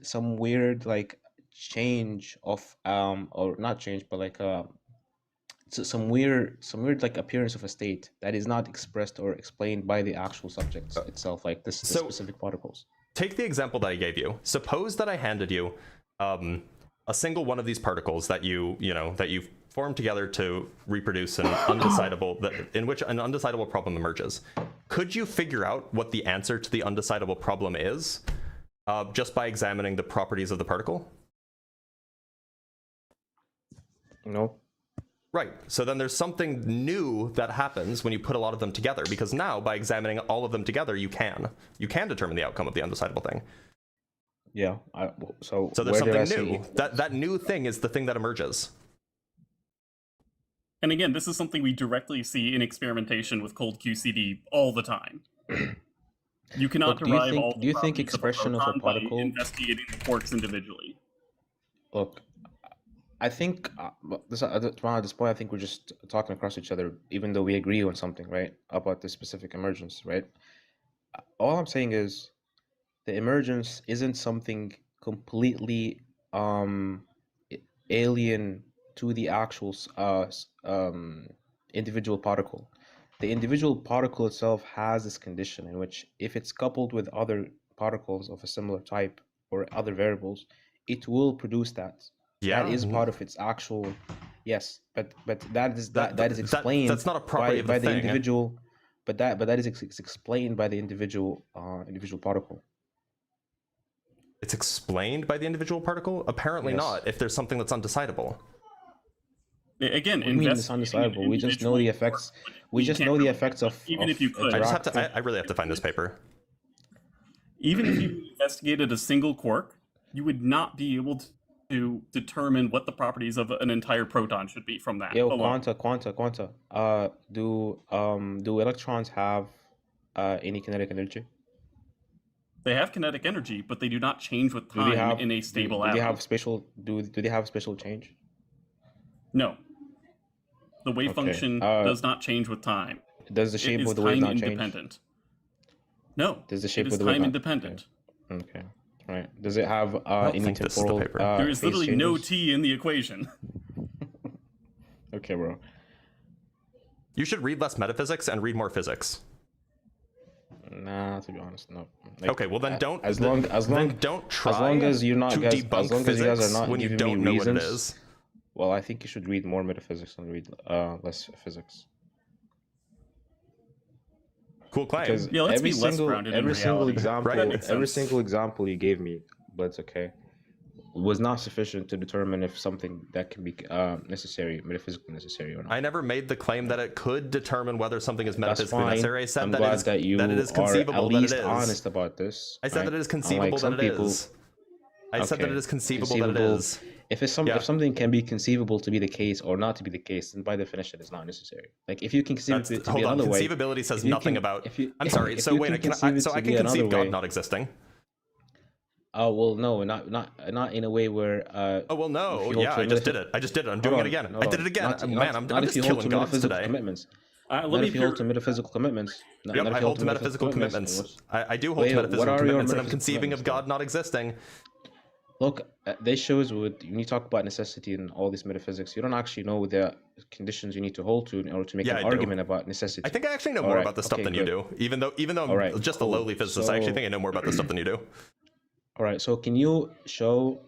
like change of or not change but like some weird like appearance of a state that is not expressed or explained by the actual subject itself, like the specific particles. Take the example that I gave you. Suppose that I handed you a single one of these particles that you've formed together to reproduce an in which an undecidable problem emerges. Could you figure out what the answer to the undecidable problem is just by examining the properties of the particle? No. Right. So then there's something new that happens when you put a lot of them together, because now by examining all of them together, you can determine the outcome of the undecidable thing. Yeah. So there's something new. That new thing is the thing that emerges. And again, this is something we directly see in experimentation with cold QCD all the time. You cannot derive all the do you think expression of a particle by investigating the quarks individually? Look, I think at this point, I think we're just talking across each other, even though we agree on something, right? About the specific emergence, right? All I'm saying is the emergence isn't something completely alien to the actual individual particle. The individual particle itself has this condition in which if it's coupled with other particles of a similar type or other variables, it will produce that. Yeah, that is part of its actual. Yes, but that is explained. That's not a property by of the individual. But that is explained by the individual particle. It's explained by the individual particle? Apparently not. If there's something that's undecidable. Again, it's undecidable. We just know the effects. We just know the effects of. Even if you could, I really have to find this paper. Even if you investigated a single quark, you would not be able to determine what the properties of an entire proton should be from that. Quanta. Do electrons have any kinetic energy? They have kinetic energy, but they do not change with Do they time have in a stable do they atom. have spatial do they have spatial change? No. The wave Okay, function does not change with time. Does the It shape is of the wave time not change? independent. No. Does the shape it is of the wave time not- independent. Okay. Right. Does it have don't any think this is the temporal paper. There is phase literally no changes? t in the equation. Okay, bro. You should read less metaphysics and read more physics. Nah, to be honest, no. Like, Okay, well then don't. as then- long then don't try as long as you're not to guys, debunk as long as you guys physics are not when you giving don't me know reasons, what it is. Well, I think you should read more metaphysics and read less physics. Cool claim. Because Yeah, let's every be less single grounded in every single reality. example, Right, that makes every sense. single example you gave me, but it's okay, was not sufficient to determine if something that can be necessary, metaphysically necessary or not. I never made the claim that it could determine whether something is That's metaphysically fine. necessary. I said I'm that, glad it is, that you that it is are conceivable at least that it is. honest about this. I said that it is Unlike conceivable some that it people- is. I said that Okay, it is conceivable that it is. If Yeah. if something can be conceivable to be the case or not to be the case, then by definition it's not necessary. Like if you can conceive That's, it to hold be on, another way. conceivability says if you nothing can- about. if you- I'm sorry. if So you wait, can can conceive I? it So to I be can conceive another God way- not existing. Oh well, no, not in a way where. Oh well, no. if you Yeah, hold I to just did metaphy- it. I just did it. I'm Hold doing on, it again. hold I did on. it again. Not- Man, not- I'm not if just you hold killing to gods metaphysical today. commitments. Let Not me if you hold to hear- metaphysical commitments. Not, Yep, not if I you hold to metaphysical commitments. What's- I do hold Wait, to what metaphysical are your commitments, and I'm metaphysical conceiving of commitments, God not existing. Look, this shows when you talk about necessity and all this metaphysics, you don't actually know the conditions you need to hold to in order to make Yeah, an I do. argument about necessity. I think I actually know more Alright, about this stuff okay, than good. you do. Even though I'm Alright, just cool. a lowly physicist, I actually So- think I know more about this stuff than you do. All right, so can you show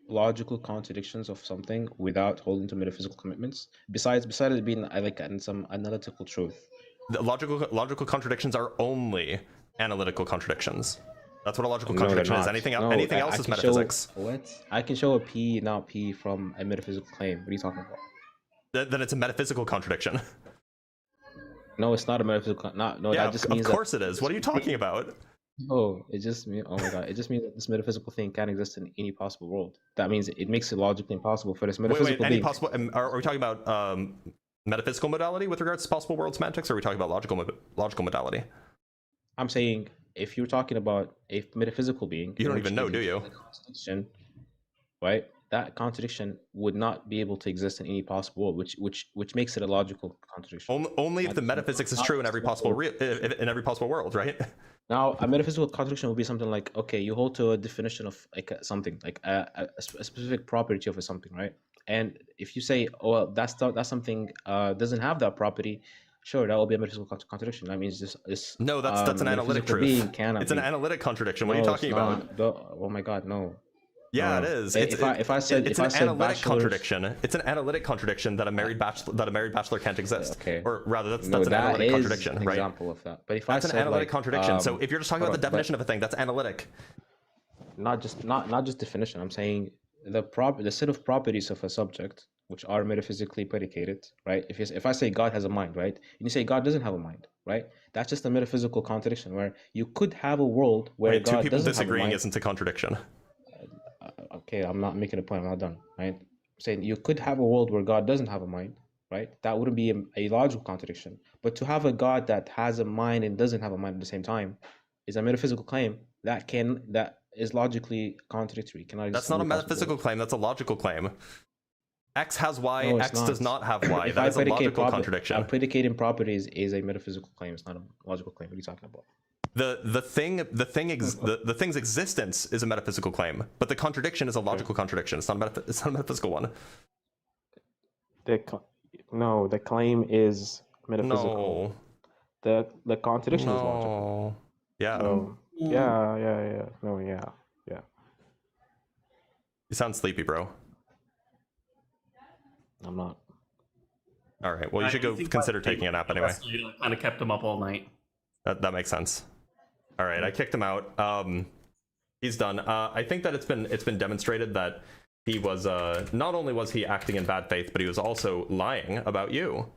logical contradictions of something without holding to metaphysical commitments? Besides it being like some analytical truth. The logical contradictions are only analytical contradictions. That's what a logical No, they're contradiction is. not. Anything No, anything I else is can metaphysics. Show, what? I can show a P, not P, from a metaphysical claim. What are you talking about? Then it's a metaphysical contradiction. No, it's not a metaphysical. No, Yeah, that just of means course it is. What are you talking about? Oh, it just means. Oh my god! It just means that this metaphysical thing can't exist in any possible world. That means it makes it logically impossible for this Wait, metaphysical any being. possible? Are we talking about metaphysical modality with regards to possible world semantics, or are we talking about logical modality? I'm saying if you're talking about a metaphysical being, You don't which even know, is do you? a contradiction, right? That contradiction would not be able to exist in any possible world, which makes it a logical contradiction. Only if the Not- metaphysics is not true in every possible. possible in every possible world, right? Now, a metaphysical contradiction would be something like, okay, you hold to a definition of like something, like a specific property of a something, right? And if you say, oh, well, that's something doesn't have that property, sure, that will be a metaphysical contradiction. That means this. No, that's an analytic metaphysical truth. being cannot It's an be. analytic contradiction. What are you No, talking it's about? not. Oh my god, no. Yeah, No. it is. If I said it's if I an said analytic bachelor's- contradiction. It's an analytic contradiction that a married bachelor can't exist. Okay. Or rather, that's No, an that analytic is contradiction, an right? example of that. But if That's I an said analytic like, contradiction. So if you're just talking about the hold on, definition of a thing, that's analytic. not just definition. I'm saying the set of properties of a subject which are metaphysically predicated, right? If I say God has a mind, right, and you say God doesn't have a mind, right? That's just a metaphysical contradiction where you could have a world where Wait, two God people doesn't have a disagreeing mind. isn't a contradiction. Okay, I'm not making a point. I'm not done, right? I'm saying you could have a world where God doesn't have a mind, right? That wouldn't be a logical contradiction. But to have a God that has a mind and doesn't have a mind at the same time is a metaphysical claim that is logically contradictory. Cannot That's exist not a in any possible metaphysical claim. That's a logical claim. X has Y. No, it's X does not have Y. If That I is a predicate logical proper- contradiction. Predicating properties is a metaphysical claim. It's not a logical claim. What are you talking about? The thing's existence is a metaphysical claim, but the contradiction is a logical contradiction. It's not a metaphysical one. No, the claim is metaphysical. No. The contradiction is logical. No. Yeah. So, yeah. No, yeah. You sound sleepy, bro. I'm not. All right. Well, you should go consider taking a nap anyway. Kind of kept him up all night. That makes sense. All right, I kicked him out. He's done. I think that it's been demonstrated that he was not only was he acting in bad faith, but he was also lying about you.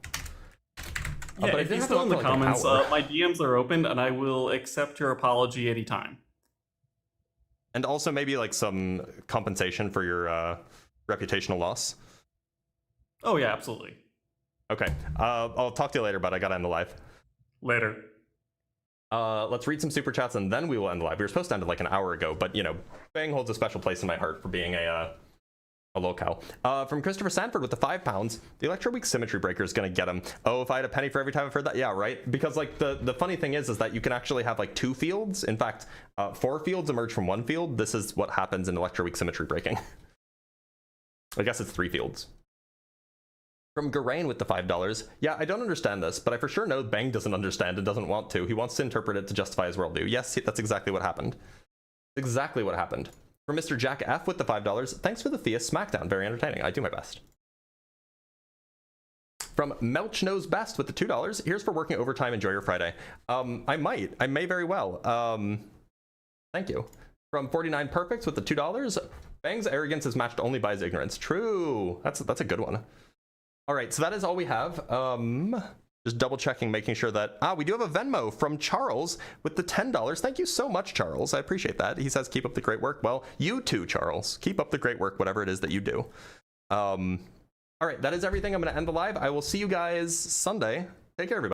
Yeah, but I if did he's have to still in the look for, like, an comments, hour. my DMs are open, and I will accept your apology anytime. And also maybe like some compensation for your reputational loss. Oh yeah, absolutely. Okay. I'll talk to you later, but I gotta end the live. Later. Let's read some super chats and then we will end the live. We were supposed to end it like an hour ago, but you know, Bang holds a special place in my heart for being a locale. From Christopher Sanford with the £5, the Electro Weak Symmetry Breaker is gonna get him. Oh, if I had a penny for every time I've heard that, yeah, right? Because like the funny thing is that you can actually have like 2 fields. In fact, 4 fields emerge from 1 field. This is what happens in Electro Weak Symmetry Breaking. I guess it's 3 fields. From Garain with the $5. Yeah, I don't understand this, but I for sure know Bang doesn't understand and doesn't want to. He wants to interpret it to justify his worldview. Yes, that's exactly what happened. Exactly what happened. From Mr. Jack F with the $5. Thanks for the Theist Smackdown. Very entertaining. I do my best. From Melch Knows Best with the $2. Here's for working overtime. Enjoy your Friday. I may very well. Thank you. From 49 Perfects with the $2. Bang's arrogance is matched only by his ignorance. True. That's a good one. All right, so that is all we have. Just double checking, making sure that we do have a Venmo from Charles with the $10. Thank you so much, Charles. I appreciate that. He says keep up the great work. Well, you too, Charles. Keep up the great work, whatever it is that you do. All right, that is everything. I'm going to end the live. I will see you guys Sunday. Take care, everybody.